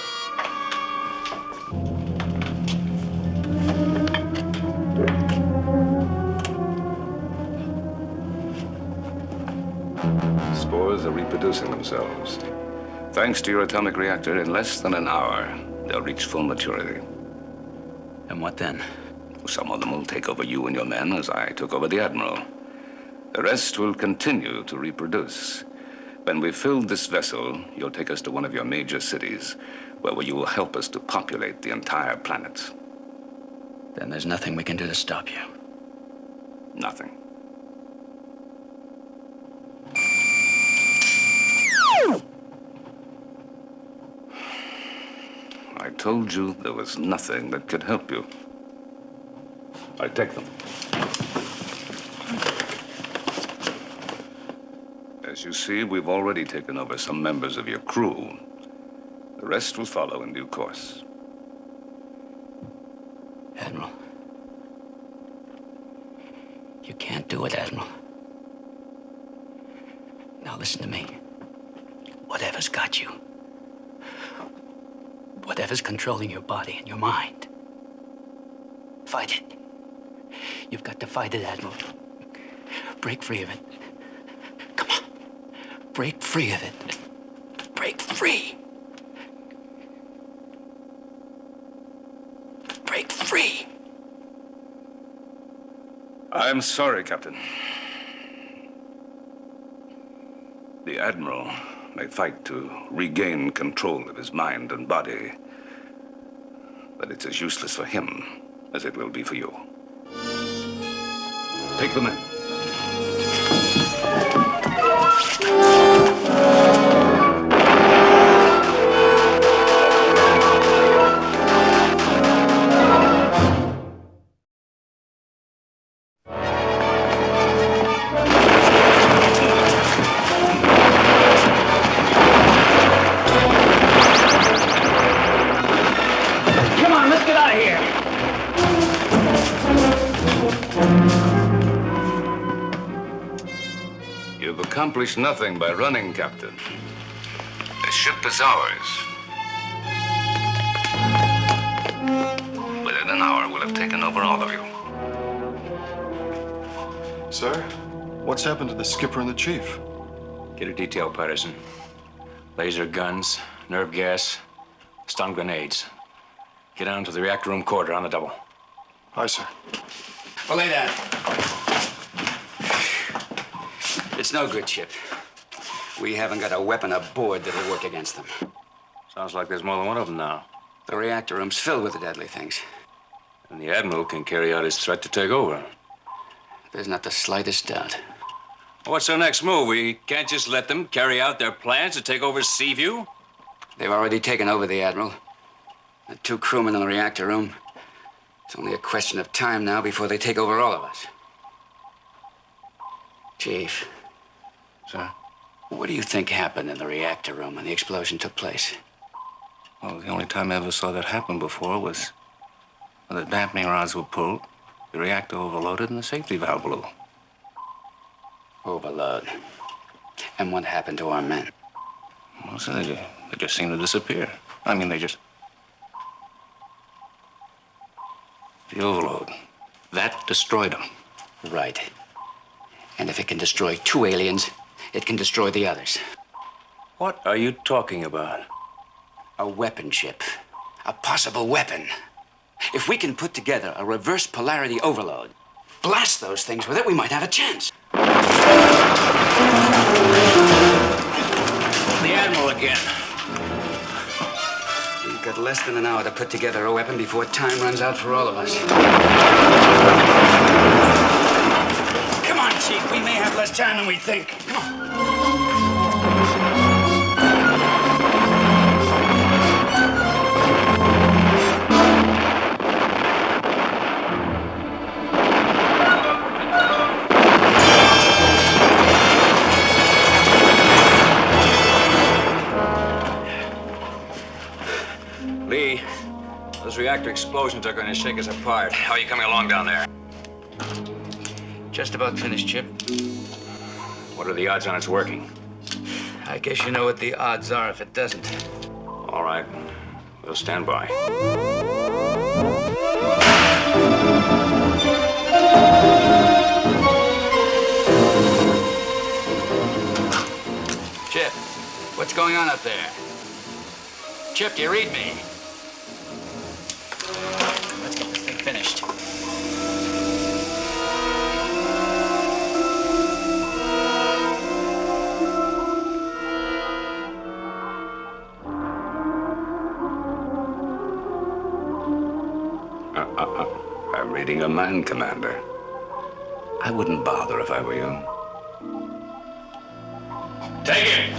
Spores are reproducing themselves. Thanks to your atomic reactor, in less than an hour, they'll reach full maturity.
And what then?
Some of them will take over you and your men as I took over the Admiral. The rest will continue to reproduce. When we've filled this vessel, you'll take us to one of your major cities, where you will help us to populate the entire planet.
Then there's nothing we can do to stop you.
Nothing. I told you there was nothing that could help you. I take them. As you see, we've already taken over some members of your crew. The rest will follow in due course.
Admiral. You can't do it, Admiral. Now listen to me. Whatever's got you, whatever's controlling your body and your mind, fight it. You've got to fight it, Admiral. Break free of it. Come on. Break free of it. Break free. Break free.
I'm sorry, Captain. The Admiral may fight to regain control of his mind and body, but it's as useless for him as it will be for you. Take them in.
Come on, let's get out of here.
You've accomplished nothing by running, Captain. The ship is ours. Within an hour, we'll have taken over all of you.
Sir, what's happened to the skipper and the chief?
Get a detail, Patterson. Laser guns, nerve gas, stun grenades. Get down to the reactor room quarter on the double.
Aye, sir.
Well, lay down. It's no good, Chip. We haven't got a weapon aboard that'll work against them.
Sounds like there's more than one of them now.
The reactor room's filled with the deadly things.
And the Admiral can carry out his threat to take over.
There's not the slightest doubt.
What's their next move? We can't just let them carry out their plans to take over Seaview?
They've already taken over the Admiral. The 2 crewmen in the reactor room. It's only a question of time now before they take over all of us. Chief.
Sir?
What do you think happened in the reactor room when the explosion took place?
Well, the only time I ever saw that happen before was when the dampening rods were pulled, the reactor overloaded, and the safety valve blew.
Overload. And what happened to our men?
Well, sir, they just seemed to disappear. I mean, they just... The overload. That destroyed them.
Right. And if it can destroy 2 aliens, it can destroy the others.
What are you talking about?
A weapon ship. A possible weapon. If we can put together a reverse polarity overload, blast those things with it, we might have a chance.
The Admiral again.
We've got less than an hour to put together a weapon before time runs out for all of us. Come on, Chief. We may have less time than we think. Come on.
Lee, those reactor explosions are going to shake us apart. How are you coming along down there?
Just about finished, Chip.
What are the odds on it's working?
I guess you know what the odds are if it doesn't.
All right. We'll stand by.
Chip, what's going on up there? Chip, do you read me? Let's get this thing finished.
I'm reading a mind, Commander. I wouldn't bother if I were you.
Take it!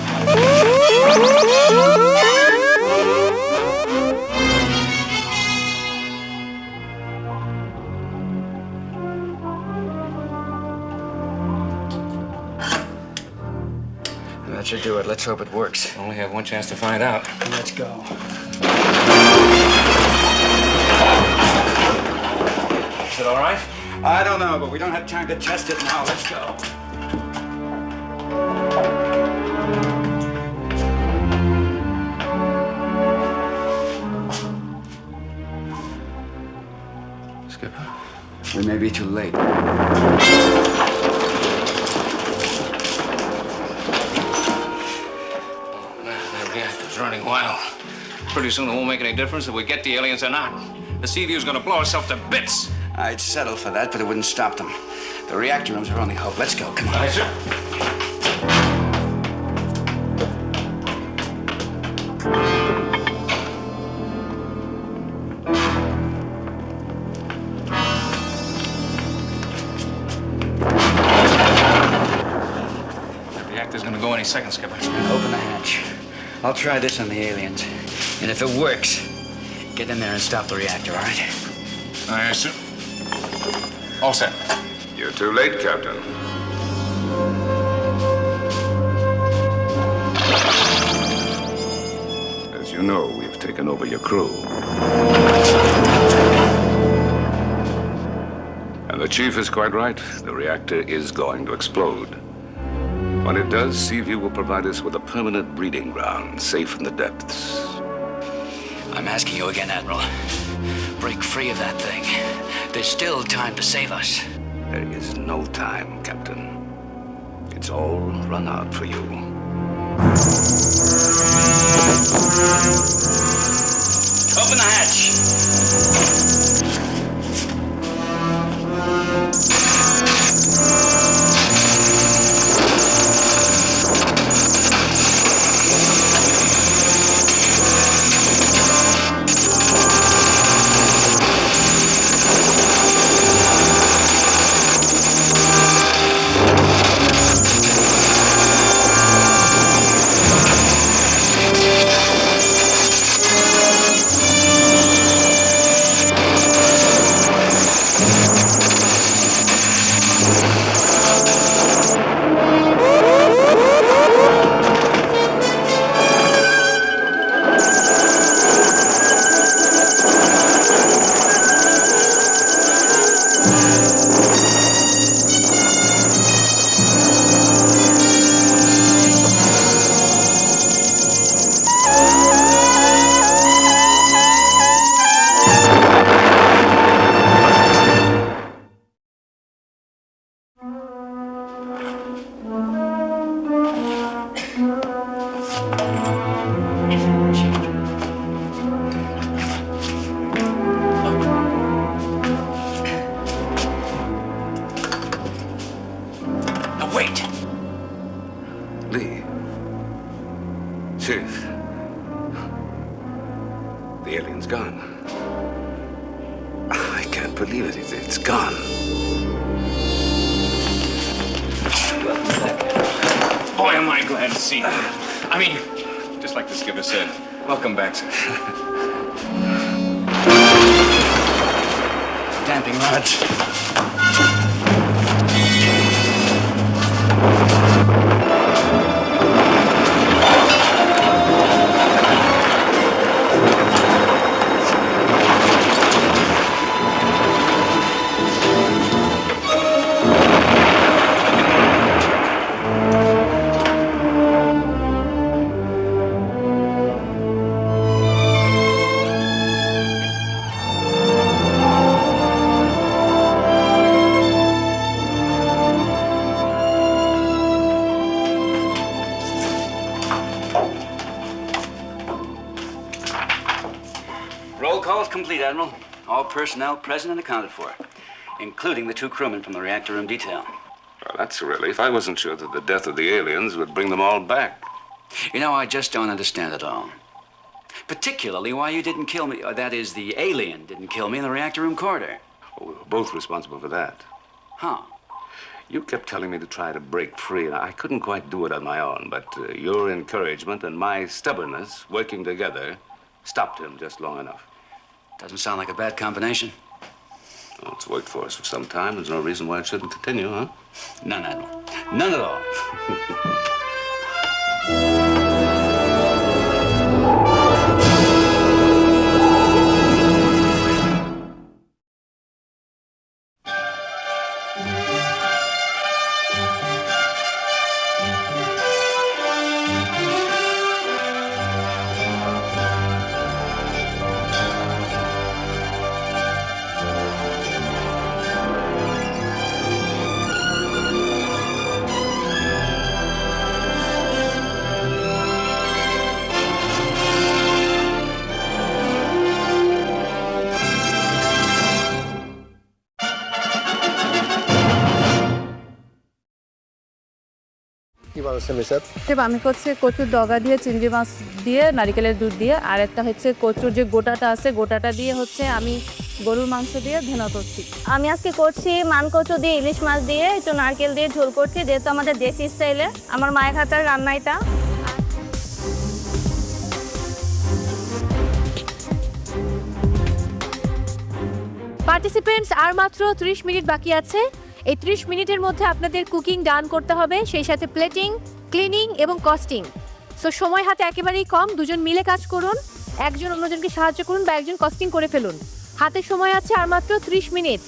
That should do it. Let's hope it works.
Only have one chance to find out.
Let's go.
Is it all right?
I don't know, but we don't have time to test it now. Let's go.
Skipper?
We may be too late.
The reactor's running wild. Pretty soon it won't make any difference if we get the aliens or not. The Seaview's gonna blow itself to bits.
I'd settle for that, but it wouldn't stop them. The reactor room's our only hope. Let's go. Come on.
Aye, sir. The reactor's gonna go any second, Skipper.
Open the hatch. I'll try this on the aliens. And if it works, get in there and stop the reactor, all right?
Aye, sir. All set.
You're too late, Captain.
As you know, we've taken over your crew. And the Chief is quite right. The reactor is going to explode. When it does, Seaview will provide us with a permanent breeding ground, safe in the depths.
I'm asking you again, Admiral. Break free of that thing. There's still time to save us.
There is no time, Captain. It's all run out for you.
Open the hatch. Wait.
Lee. Chief. The alien's gone. I can't believe it. It's gone.
Boy, am I glad to see you. I mean, just like the skipper said, welcome back, sir.
Damping rods. Roll call is complete, Admiral. All personnel present and accounted for, including the 2 crewmen from the reactor room detail.
Well, that's a relief. I wasn't sure that the death of the aliens would bring them all back.
You know, I just don't understand it all. Particularly why you didn't kill me, or that is, the alien didn't kill me in the reactor room corridor.
Oh, we were both responsible for that.
Huh.
You kept telling me to try to break free, and I couldn't quite do it on my own, but your encouragement and my stubbornness working together stopped him just long enough.
Doesn't sound like a bad combination.
Well, it's worked for us for some time. There's no reason why it shouldn't continue, huh?
None, Admiral. None at all.
কি বানাচ্ছেন Mrs?
আমি করছি কচুর ডগা দিয়ে, চিংড়ি মাছ দিয়ে, নারিকেলের দুধ দিয়ে, আর একটা হচ্ছে কচুর যে গোটাটা আছে গোটাটা দিয়ে হচ্ছে আমি গরুর মাংস দিয়ে ভেনা করছি।
আমি আজকে করছি মানকচু দিয়ে, ইলিশ মাছ দিয়ে, একটু নারকেল দিয়ে ঝোল করছি, যেহেতু আমাদের দেশি স্টাইলে আমার মায়ের হাতের রান্না এটা।
পার্টিসিপেন্টস আর মাত্র 30 মিনিট বাকি আছে। এই 30 মিনিটের মধ্যে আপনাদের কুকিং ডান করতে হবে, সেই সাথে প্লেটিং, ক্লিনিং এবং কস্টিং। সো সময় হাতে একেবারেই কম, দুজন মিলে কাজ করুন, একজন অন্যজনকে সাহায্য করুন বা একজন কস্টিং করে ফেলুন। হাতে সময় আছে আর মাত্র 30 মিনিট।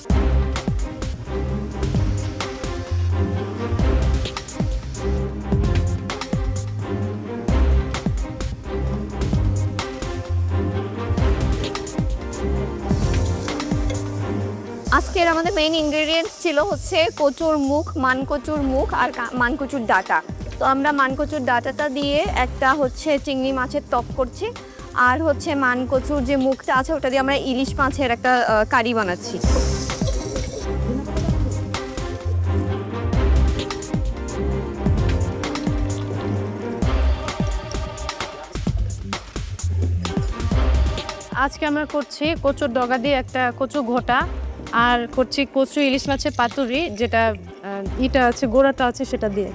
আজকের আমাদের মেইন ইনগ্রেডিয়েন্টস ছিল হচ্ছে কচুর মুখ, মানকচুর মুখ আর মানকচুর ডাঁটা। তো আমরা মানকচুর ডাঁটাটা দিয়ে একটা হচ্ছে চিংড়ি মাছের টক করছি, আর হচ্ছে মানকচুর যে মুখটা আছে ওটা দিয়ে আমরা ইলিশ মাছের একটা কারি বানাচ্ছি।
আজকে আমরা করছি কচুর ডগা দিয়ে একটা কচু ঘোটা, আর করছি কচু ইলিশ মাছের পাতুরি, যেটা ইটা আছে গোড়াটা আছে সেটা দিয়ে।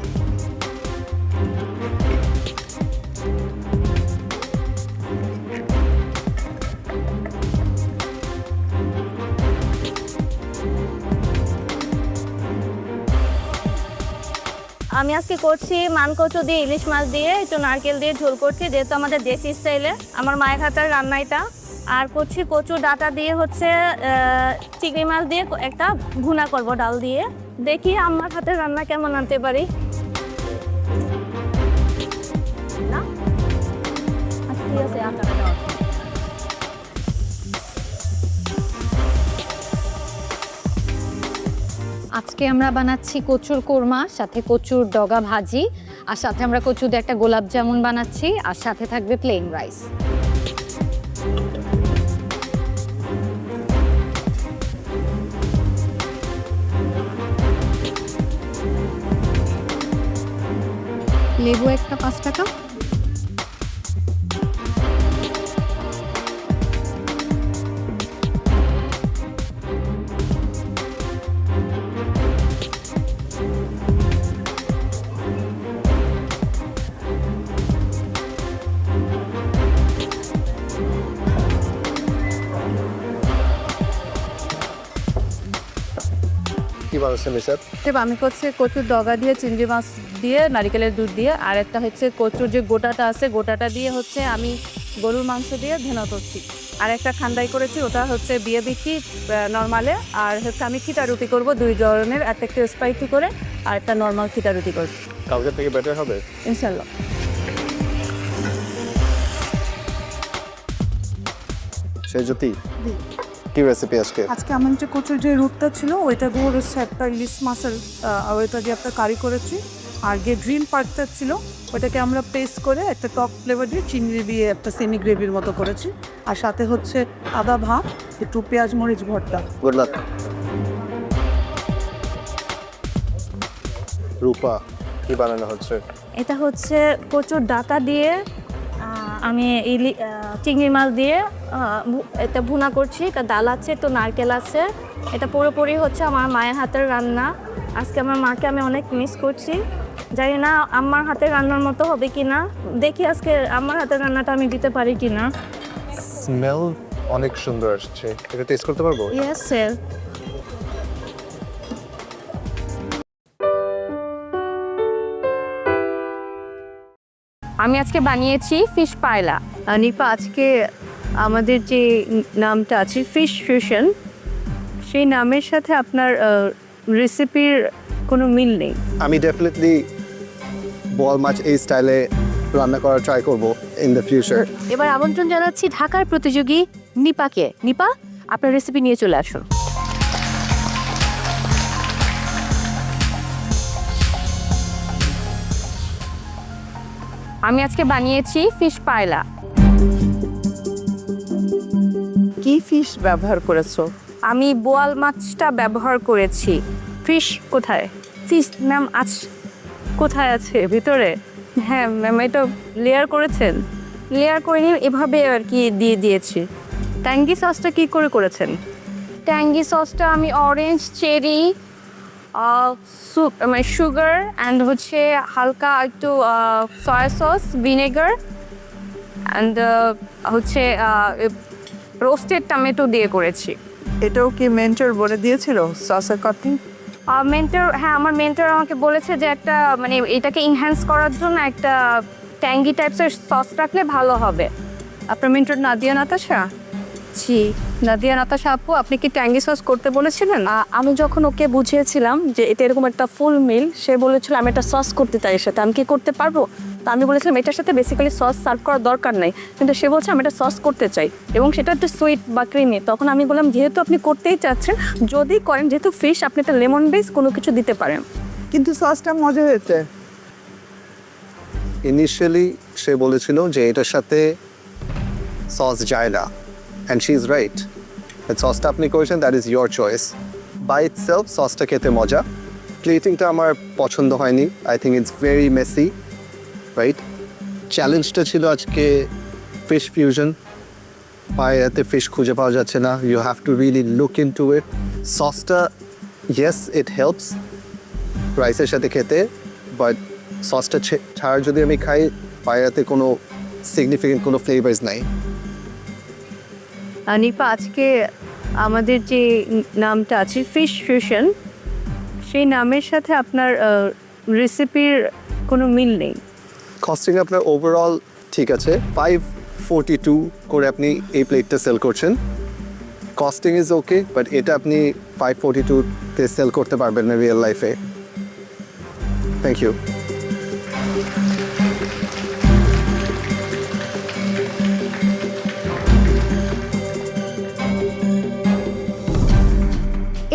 আমি আজকে করছি মানকচু দিয়ে, ইলিশ মাছ দিয়ে, একটু নারকেল দিয়ে ঝোল করছি, যেহেতু আমাদের দেশি স্টাইলে আমার মায়ের হাতের রান্না এটা। আর করছি কচু ডাঁটা দিয়ে হচ্ছে চিংড়ি মাছ দিয়ে একটা ভুনা করব ডাল দিয়ে। দেখি আমার হাতে রান্না কেমন আনতে পারি। না আচ্ছা ঠিক আছে আটাটা দাও।
আজকে আমরা বানাচ্ছি কচুর কোরমা, সাথে কচুর ডগা ভাজি, আর সাথে আমরা কচু দিয়ে একটা গোলাপ জামুন বানাচ্ছি, আর সাথে থাকবে প্লেন রাইস। লেবু একটা 5 টাকা।
কি বানাচ্ছেন স্যার?
আমি করছি কচুর ডগা দিয়ে চিংড়ি মাছ দিয়ে নারিকেলের দুধ দিয়ে, আর একটা হচ্ছে কচুর যে গোটাটা আছে গোটাটা দিয়ে হচ্ছে আমি গরুর মাংস দিয়ে ভেনা করছি, আর একটা ঠান্ডাই করেছি ওটা হচ্ছে বিয়ে বিক্রি নর্মালে, আর হচ্ছে আমি খিটা রুটি করবো 2 ধরনের, একটা একটু স্পাইসি করে আর একটা নর্মাল খিটা রুটি করবো।
কালকের থেকে বেটার হবে
ইনশাল্লাহ।
সেই জ্যোতি কি রেসিপি আজকে?
আজকে আমার যে কচুর যে রুটটা ছিল ওইটা দিয়ে হচ্ছে একটা ইলিশ মাছের ওইটা দিয়ে একটা কারি করেছি, আর যে গ্রিন পার্টটা ছিল ওইটাকে আমরা পেস্ট করে একটা টক ফ্লেভার দিয়ে চিংড়ি দিয়ে একটা সেমি গ্রেভির মতো করেছি, আর সাথে হচ্ছে আদা ভাত, একটু পেঁয়াজ মরিচ ভর্তা।
Good luck. রূপা কি বানানো হচ্ছে?
এটা হচ্ছে কচুর ডাঁটা দিয়ে আমি চিংড়ি মাছ দিয়ে এটা ভুনা করছি। এটা ডাল আছে, তো নারকেল আছে। এটা পুরোপুরি হচ্ছে আমার মায়ের হাতের রান্না। আজকে আমার মাকে আমি অনেক মিস করছি, জানি না আমার হাতের রান্নার মতো হবে কি না। দেখি আজকে আমার হাতের রান্নাটা আমি দিতে পারি কি না।
স্মেল অনেক সুন্দর আসছে, এটা টেস্ট করতে পারবো?
Yes sir.
আমি আজকে বানিয়েছি ফিশ পায়লা। নিপা, আজকে আমাদের যে নামটা আছে ফিশ ফিউশন, সেই নামের সাথে আপনার রেসিপির কোনো মিল নেই।
আমি ডেফিনেটলি বল মাছ এই স্টাইলে রান্না করার ট্রাই করব ইন দ্য ফিউচার।
এবার আমন্ত্রণ জানাচ্ছি ঢাকার প্রতিযোগী নিপাকে। নিপা, আপনার রেসিপি নিয়ে চলে আসুন। আমি আজকে বানিয়েছি ফিশ পায়লা।
কি ফিশ ব্যবহার করেছো?
আমি বোয়াল মাছটা ব্যবহার করেছি।
ফিশ কোথায়?
ফিশ ম্যাম আজ
কোথায় আছে? ভিতরে?
হ্যাঁ ম্যাম, এটা
লেয়ার করেছেন?
লেয়ার করে নিয়ে এভাবে আর কি দিয়ে দিয়েছি।
ট্যাঙ্গি সসটা কি করে করেছেন?
ট্যাঙ্গি সসটা আমি অরেঞ্জ, চেরি, মানে সুগার অ্যান্ড হচ্ছে হালকা একটু সয়া সস, ভিনেগার অ্যান্ড হচ্ছে রোস্টেড টমেটো দিয়ে করেছি।
এটাও কি মেন্টর বলে দিয়েছিল সসের কাটিং?
মেন্টর, হ্যাঁ আমার মেন্টর আমাকে বলেছে যে একটা মানে এটাকে ইনহ্যান্স করার জন্য একটা ট্যাঙ্গি টাইপসের সস রাখলে ভালো হবে।
আপনার মেন্টর নাদিয়া নাতাশা?
জি।
নাদিয়া নাতাশা আপু, আপনি কি ট্যাঙ্গি সস করতে বলেছিলেন?
আমি যখন ওকে বুঝিয়েছিলাম যে এটা এরকম একটা ফুল মিল, সে বলেছিল আমি একটা সস করতে চাই এর সাথে, আমি কি করতে পারবো? তা আমি বলেছিলাম এটার সাথে বেসিক্যালি সস সার্ভ করার দরকার নাই, কিন্তু সে বলছে আমি একটা সস করতে চাই এবং সেটা একটু সুইট বা ক্রিমি। তখন আমি বললাম যেহেতু আপনি করতেই চাচ্ছেন, যদি করেন, যেহেতু ফিশ, আপনি একটা লেমন বেস কোনো কিছু দিতে পারেন।
কিন্তু সসটা মজা হয়েছে।
ইনিশিয়ালি সে বলেছিল যে এটার সাথে সস যায় না, অ্যান্ড শি ইজ রাইট। সসটা আপনি করেছেন, that is your choice. By itself সসটা খেতে মজা। প্লেটিংটা আমার পছন্দ হয়নি। I think it's very messy, right? চ্যালেঞ্জটা ছিল আজকে ফিশ ফিউশন। পায়রাতে ফিশ খুঁজে পাওয়া যাচ্ছে না, you have to really look into it. সসটা ইয়েস ইট হেল্পস রাইসের সাথে খেতে, বাট সসটা ছাড়া যদি আমি খাই, পায়রাতে কোনো সিগনিফিকেন্ট কোনো ফ্লেভার্স নাই।
নিপা, আজকে আমাদের যে নামটা আছে ফিশ ফিউশন, সেই নামের সাথে আপনার রেসিপির কোনো মিল নেই।
কস্টিং আপনার ওভারঅল ঠিক আছে, 5 542 করে আপনি এই প্লেটটা সেল করছেন। কস্টিং ইজ ওকে, বাট এটা আপনি 542-তে সেল করতে পারবেন না রিয়েল লাইফে। Thank you.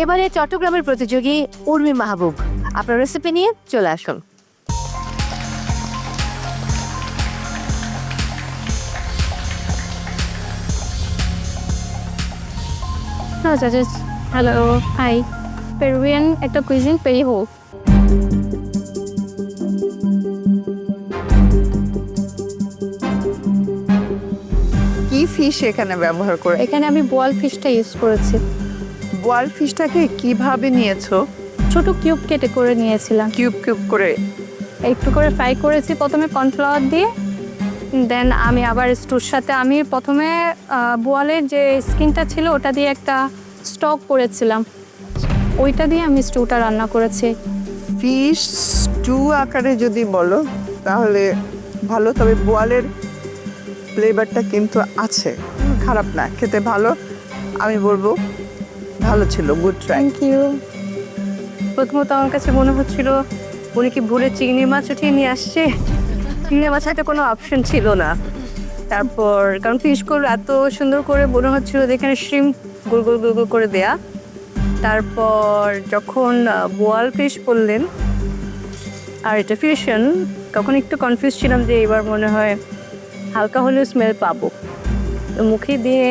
এবারে চট্টগ্রামের প্রতিযোগী উর্মি মাহবুব, আপনার রেসিপি নিয়ে চলে আসুন।
Hello, hi. পেরুভিয়ান একটা কুইজিন, পেরিহো।
কি ফিশ এখানে ব্যবহার করে?
এখানে আমি বোয়াল ফিশটা ইউজ করেছি।
বোয়াল ফিশটাকে কিভাবে নিয়েছো?
ছোট কিউব কেটে করে নিয়েছিলাম।
কিউব কিউব করে
একটু করে ফ্রাই করেছি প্রথমে কর্নফ্লাওয়ার দিয়ে, দেন আমি আবার স্টুর সাথে আমি প্রথমে বোয়ালের যে স্কিনটা ছিল ওটা দিয়ে একটা স্টক করেছিলাম, ওইটা দিয়ে আমি স্টুটা রান্না করেছি।
ফিশ স্টু আকারে যদি বলো তাহলে ভালো, তবে বোয়ালের ফ্লেভারটা কিন্তু আছে, খারাপ না, খেতে ভালো। আমি বলবো ভালো ছিল, গুড ট্রাই।
Thank you. প্রথমত আমার কাছে মনে হচ্ছিল উনি কি ভুলে চিংড়ি মাছ উঠিয়ে নিয়ে আসছে, চিংড়ি মাছ একটা কোনো অপশন ছিল না। তারপর কারণ ফিশগুলো এত সুন্দর করে মনে হচ্ছিল যেখানে শ্রিম্প গোল গোল গোল গোল করে দেয়া। তারপর যখন বোয়াল ফিশ বললেন আর এটা ফিউশন, তখন একটু কনফিউজ ছিলাম যে এবার মনে হয় হালকা হলেও স্মেল পাবো। তো মুখে দিয়ে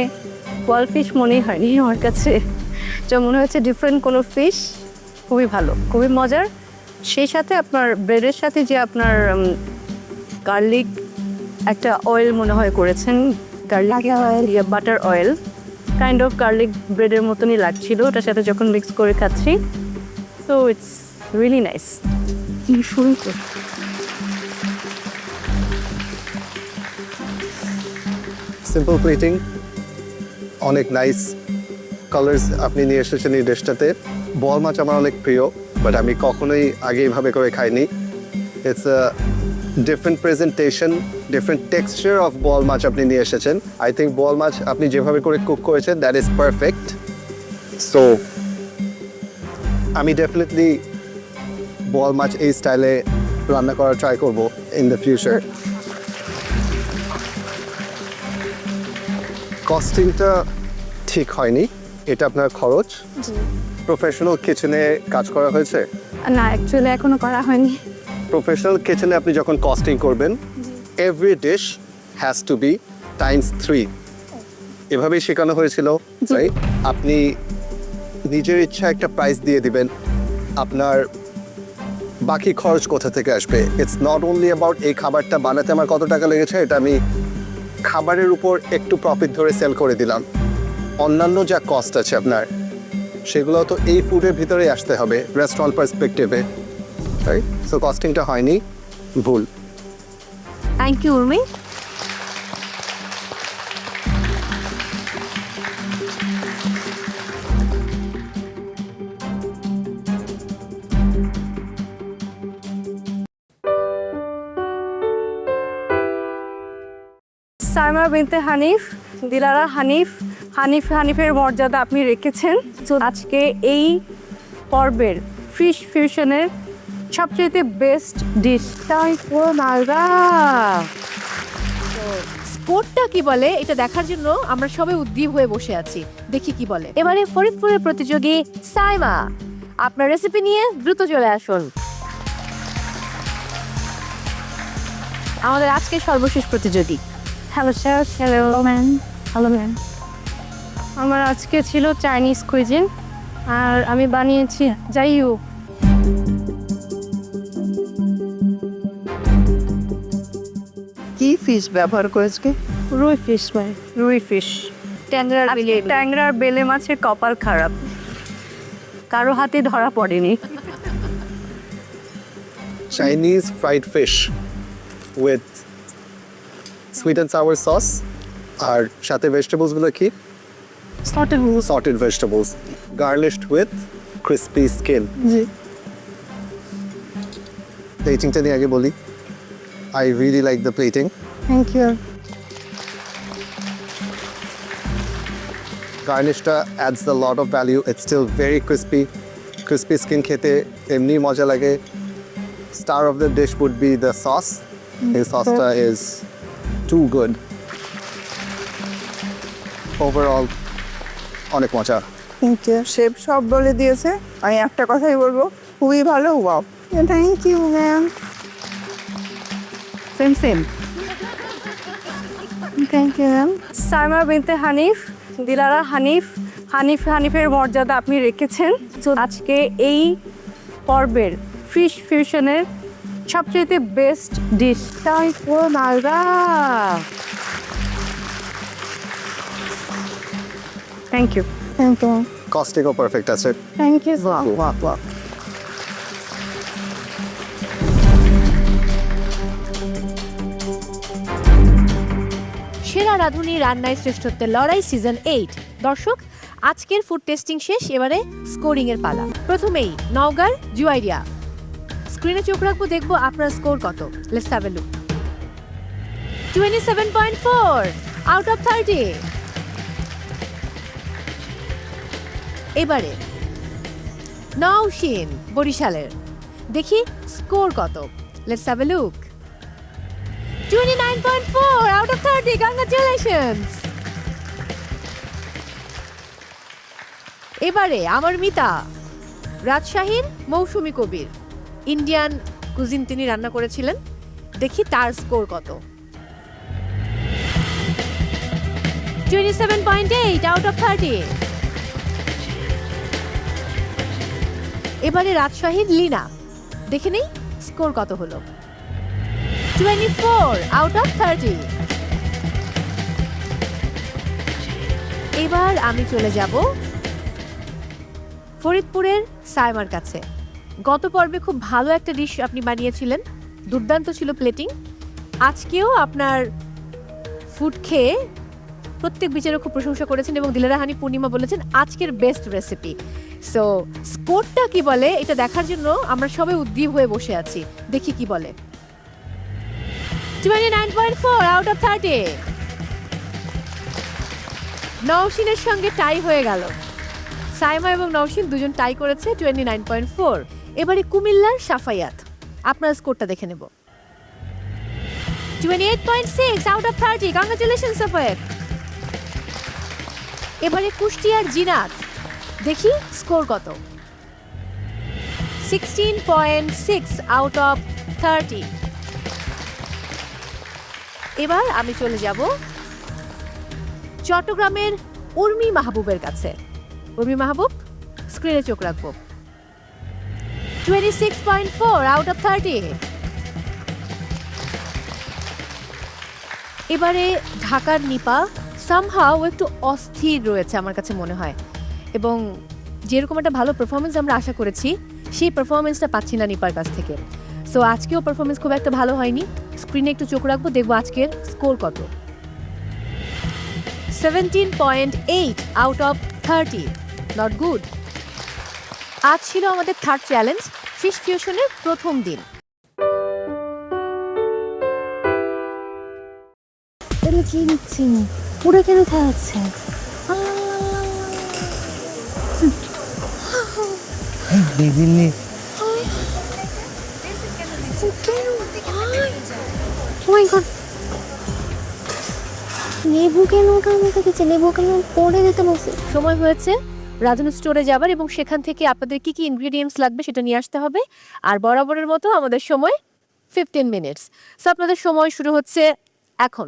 বোয়াল ফিশ মনেই হয়নি আমার কাছে, যা মনে হচ্ছে ডিফারেন্ট কোনো ফিশ। খুবই ভালো, খুবই মজার। সেই সাথে আপনার ব্রেডের সাথে যে আপনার গার্লিক একটা অয়েল মনে হয় করেছেন, garlic oil, butter oil, kind of garlic ব্রেডের মতনই লাগছিল ওটার সাথে যখন মিক্স করে খাচ্ছি। So it's really nice. শুরু করি।
সিম্পল প্লেটিং, অনেক নাইস কালার্স আপনি নিয়ে এসেছেন এই ডিশটাতে। বোয়াল মাছ আমার অনেক প্রিয়, বাট আমি কখনোই আগে এইভাবে করে খাইনি। It's a different presentation, different texture of বোয়াল মাছ আপনি নিয়ে এসেছেন। আই থিঙ্ক বোয়াল মাছ আপনি যেভাবে করে কুক করেছেন দ্যাট ইজ পারফেক্ট। সো আমি ডেফিনেটলি বোয়াল মাছ এই স্টাইলে রান্না করার ট্রাই করবো ইন দ্য ফিউচার। কস্টিংটা ঠিক হয়নি, এটা আপনার খরচ। প্রফেশনাল কিচেনে কাজ করা হয়েছে?
না, অ্যাকচুয়ালি এখনো করা হয়নি।
প্রফেশনাল কিচেনে আপনি যখন কস্টিং করবেন, every dish has to be ×3। এভাবেই শেখানো হয়েছিল, রাইট? আপনি নিজের ইচ্ছা একটা প্রাইস দিয়ে দিবেন, আপনার বাকি খরচ কোথা থেকে আসবে। ইটস নট অনলি অ্যাবাউট এই খাবারটা বানাতে আমার কত টাকা লেগেছে, এটা আমি খাবারের উপর একটু প্রফিট ধরে সেল করে দিলাম। অন্যান্য যা কস্ট আছে আপনার, সেগুলো তো এই ফুডের ভিতরেই আসতে হবে রেস্টুরেন্ট পার্সপেক্টিভে, রাইট? সো কস্টিংটা হয়নি, ভুল।
Thank you Urmi.
সাইমা বিনতে হানিফ, দিলারা হানিফ, হানিফের মর্যাদা আপনি রেখেছেন। তো আজকে এই পর্বের ফিশ ফিউশনের সবচেয়ে বেস্ট ডিশ।
স্পোর্টটা কি বলে এটা দেখার জন্য আমরা সবাই উদ্গ্রীব হয়ে বসে আছি, দেখি কি বলে। এবারে ফরিদপুরের প্রতিযোগী সাইমা, আপনার রেসিপি নিয়ে দ্রুত চলে আসুন। আমাদের আজকের সর্বশেষ প্রতিযোগী।
Hello sir. Hello ma'am. Hello ma'am. আমার আজকে ছিল চাইনিজ কুইজিন, আর আমি বানিয়েছি জাইউ।
কি ফিশ ব্যবহার করেছে?
রুই ফিশ ম্যাম।
রুই ফিশ।
ট্যাংরার বেলে মাছের কপাল খারাপ, কারো হাতে ধরা পড়েনি।
Chinese fried fish with sweet and sour sauce, আর সাথে ভেজিটেবলসগুলো কি? Sauteed vegetables garnished with crispy skin.
জি।
প্লেটিংটা নিয়ে আগে বলি, I really like the plating.
Thank you.
গার্নিশটা adds the lot of value. It's still very crispy skin খেতে এমনি মজা লাগে। Star of the dish would be the sauce. এই সসটা ইজ টু গুড। ওভারঅল অনেক মজা।
Thank you. শেফ সব বলে দিয়েছে, আমি একটা কথাই বলবো, খুবই ভালো। Wow, thank you ma'am. Same same. Thank you ma'am. Saima Binte Hanif, Dilara Hanif. হানিফের মর্যাদা আপনি রেখেছেন। তো আজকে এই পর্বের ফিশ ফিউশনের সবচেয়ে best dish Malda. Thank you. Thank you.
কস্টিংও পারফেক্ট আছে।
Thank you. ওয়াহ।
সেরা রাঁধুনি রান্নায় শ্রেষ্ঠত্বের লড়াই সিজন 8। দর্শক, আজকের ফুড টেস্টিং শেষ, এবারে স্কোরিং এর পালা। প্রথমেই নওগাঁর জুয়াইরিয়া। স্ক্রিনে চোখ রাখবো, দেখবো আপনার স্কোর কত। Let's have a look. 27.4 out of 30। এবারে নওশিন বরিশালের, দেখি স্কোর কত। Let's have a look. 29.4 out of 30. Congratulations. এবারে আমার মিতা রাজশাহীর মৌসুমী কবির, ইন্ডিয়ান কুজিন তিনি রান্না করেছিলেন, দেখি তার স্কোর কত। 27.8 out of 30. এবারে রাজশাহীর লীনা, দেখে নেই স্কোর কত হলো। 24 out of 30. এবার আমি চলে যাব ফরিদপুরের সাইমার কাছে। গত পর্বে খুব ভালো একটা ডিশ আপনি বানিয়েছিলেন, দুর্দান্ত ছিল প্লেটিং। আজকেও আপনার ফুড খেয়ে প্রত্যেক বিচারক খুব প্রশংসা করেছেন এবং দিলারা হানি পূর্ণিমা বলেছেন আজকের বেস্ট রেসিপি। সো স্কোরটা কি বলে এটা দেখার জন্য আমরা সবাই উদ্গ্রীব হয়ে বসে আছি, দেখি কি বলে। 29.4 out of 30. নওশিনের সঙ্গে টাই হয়ে গেল। সাইমা এবং নওশিন দুজন টাই করেছে 29.4। এবারে কুমিল্লার সাফায়াত, আপনার স্কোরটা দেখে নেব। 28.6 out of 30. Congratulations সাফায়াত। এবারে কুষ্টিয়ার জিনাত, দেখি স্কোর কত। 16.6 out of 30. এবার আমি চলে যাব চট্টগ্রামের উর্মি মাহবুবের কাছে। উর্মি মাহবুব, স্ক্রিনে চোখ রাখবো। 26.4 out of 30. এবারে ঢাকার নিপা, সামহাও একটু অস্থির রয়েছে আমার কাছে মনে হয়, এবং যেরকম একটা ভালো পারফরমেন্স আমরা আশা করেছি সেই পারফরমেন্সটা পাচ্ছি না নিপার কাছ থেকে। সো আজকেও পারফরমেন্স খুব একটা ভালো হয়নি। স্ক্রিনে একটু চোখ রাখবো, দেখবো আজকের স্কোর কত। 17.8 out of 30. Not good. আজ ছিল আমাদের থার্ড চ্যালেঞ্জ, ফিশ ফিউশনের প্রথম দিন।
এটা কি দিচ্ছি, পুরো কেন খাওয়াচ্ছে? লেবু কেন কামড়ে দিচ্ছে? লেবু কেন পড়ে যেতে বলছে?
সময় হয়েছে রাধুনী স্টোরে যাবার এবং সেখান থেকে আপনাদের কি কি ইনগ্রেডিয়েন্টস লাগবে সেটা নিয়ে আসতে হবে। আর বরাবরের মতো আমাদের সময় 15 মিনিটস। সো আপনাদের সময় শুরু হচ্ছে এখন।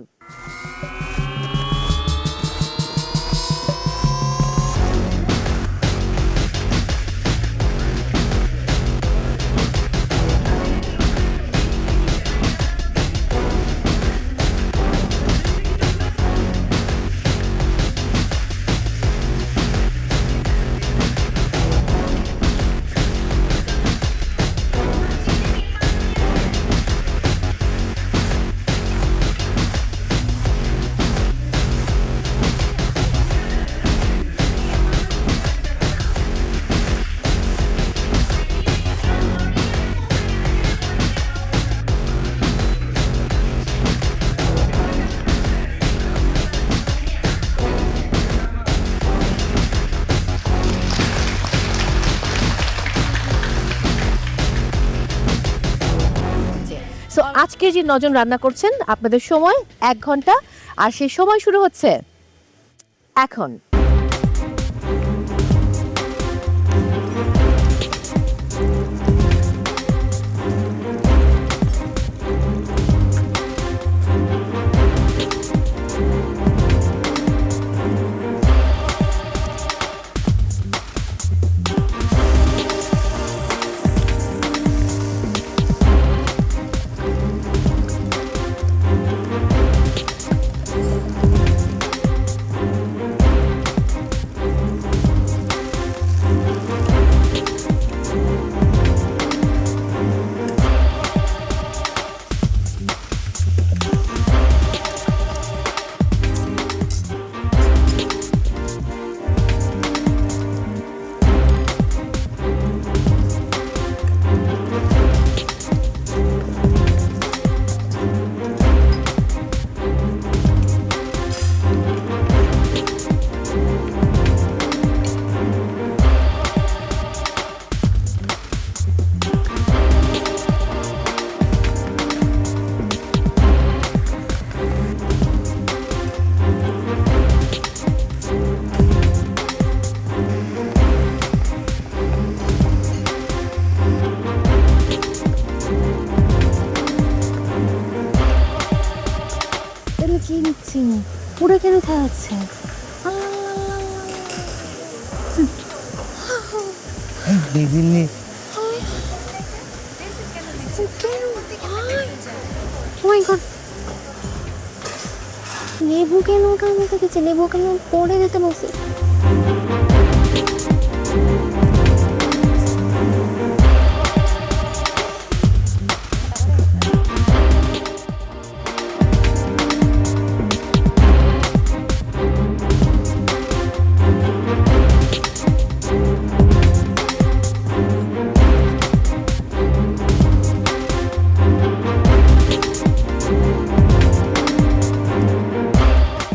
আজকে যে 9 জন রান্না করছেন আপনাদের সময় 1 ঘন্টা আর সেই সময় শুরু হচ্ছে এখন। কি নিচ্ছি পুরো কেন খাওয়াচ্ছে লেবু কেন কামড়ে দিচ্ছে লেবু কেন পড়ে যেতে বলছে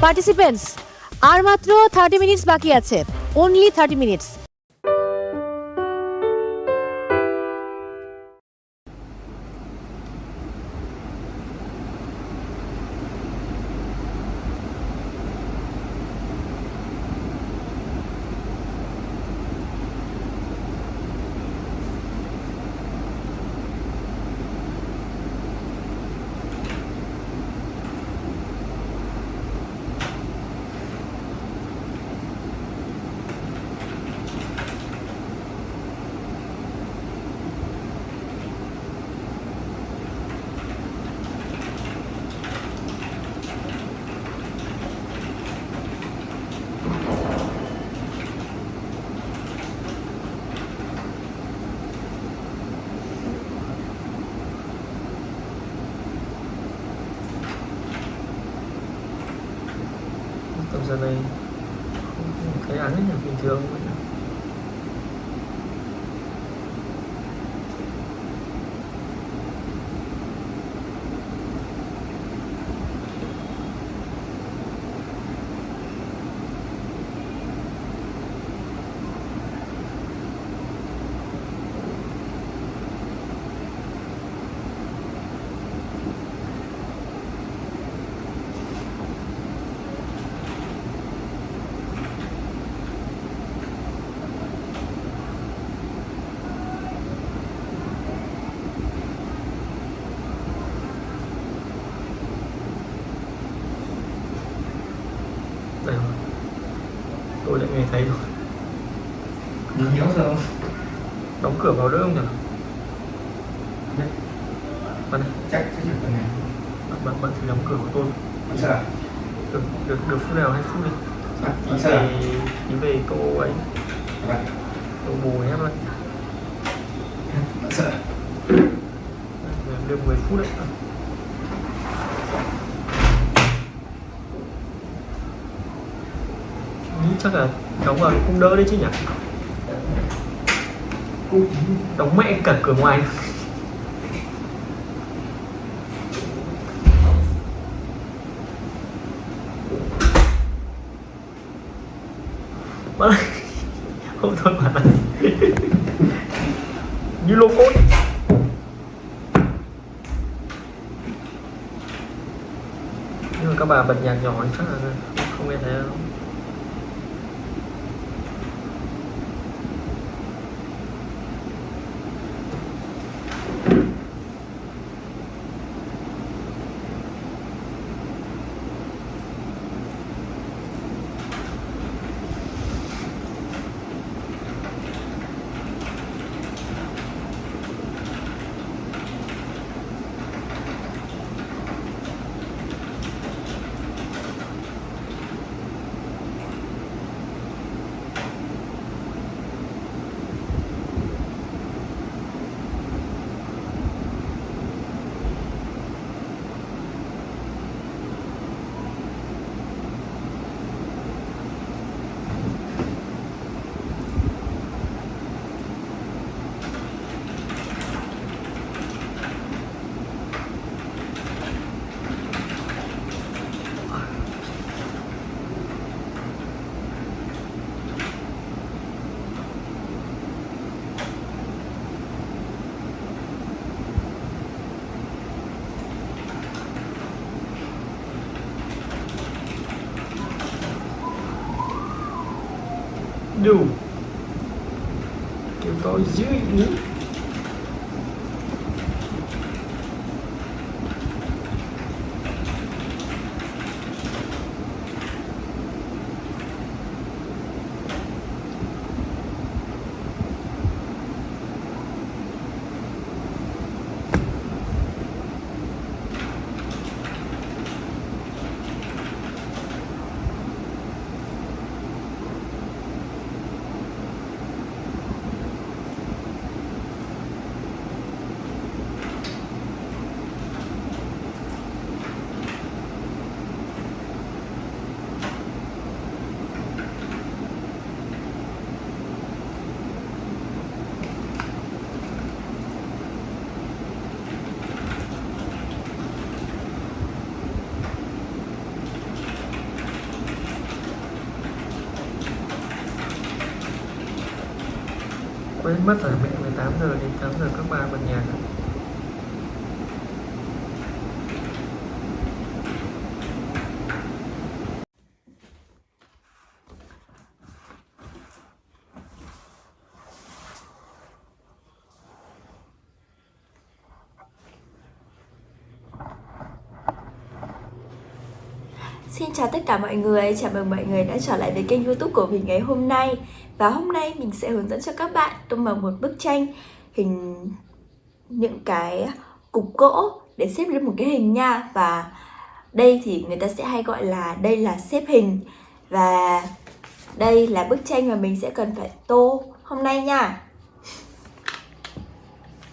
পার্টিসিপেন্টস আর মাত্র 30 মিনিটস বাকি আছে only 30 minutes
Giờ này cái ăn là bình thường vậy. Đây rồi. Tôi lại nghe thấy rồi. Nó nhớ sao? Đóng cửa vào đỡ không nhỉ? Đấy. Bạn này. Chắc được cái này. Bạn thử đóng cửa của tôi. Sao? Được phút nào hay phút đi. Đi về tô ấy. Tô bù em ơi. Sao? Được 10 phút đấy. Chắc là đóng vào cũng đỡ đấy chứ nhỉ? Đóng mẹ cả cửa ngoài. Không thôi mà như lô cốt. các bà bật nhạc nhỏ chắc là không nghe thấy đâu. Đủ kêu tôi dưới nữa. Quên mất là mẹ 18 giờ đến 8 giờ các bà bật nhạc.
Xin chào tất cả mọi người, chào mừng mọi người đã trở lại với kênh YouTube của mình ngày hôm nay. Và hôm nay mình sẽ hướng dẫn cho các bạn tô màu một bức tranh hình những cái cục gỗ để xếp lên một cái hình nha. Và đây thì người ta sẽ hay gọi là đây là xếp hình. Và đây là bức tranh mà mình sẽ cần phải tô hôm nay nha.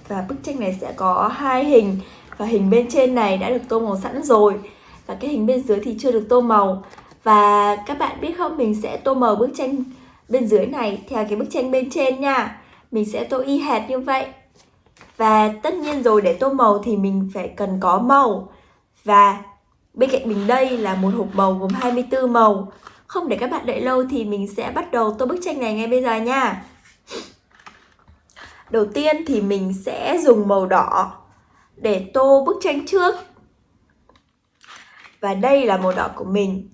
Và bức tranh này sẽ có hai hình. Và hình bên trên này đã được tô màu sẵn rồi. Và cái hình bên dưới thì chưa được tô màu. Và các bạn biết không, mình sẽ tô màu bức tranh bên dưới này theo cái bức tranh bên trên nha. Mình sẽ tô y hệt như vậy. Và tất nhiên rồi, để tô màu thì mình phải cần có màu. Và bên cạnh mình đây là một hộp màu gồm 24 màu. Không để các bạn đợi lâu thì mình sẽ bắt đầu tô bức tranh này ngay bây giờ nha. Đầu tiên thì mình sẽ dùng màu đỏ để tô bức tranh trước. Và đây là màu đỏ của mình.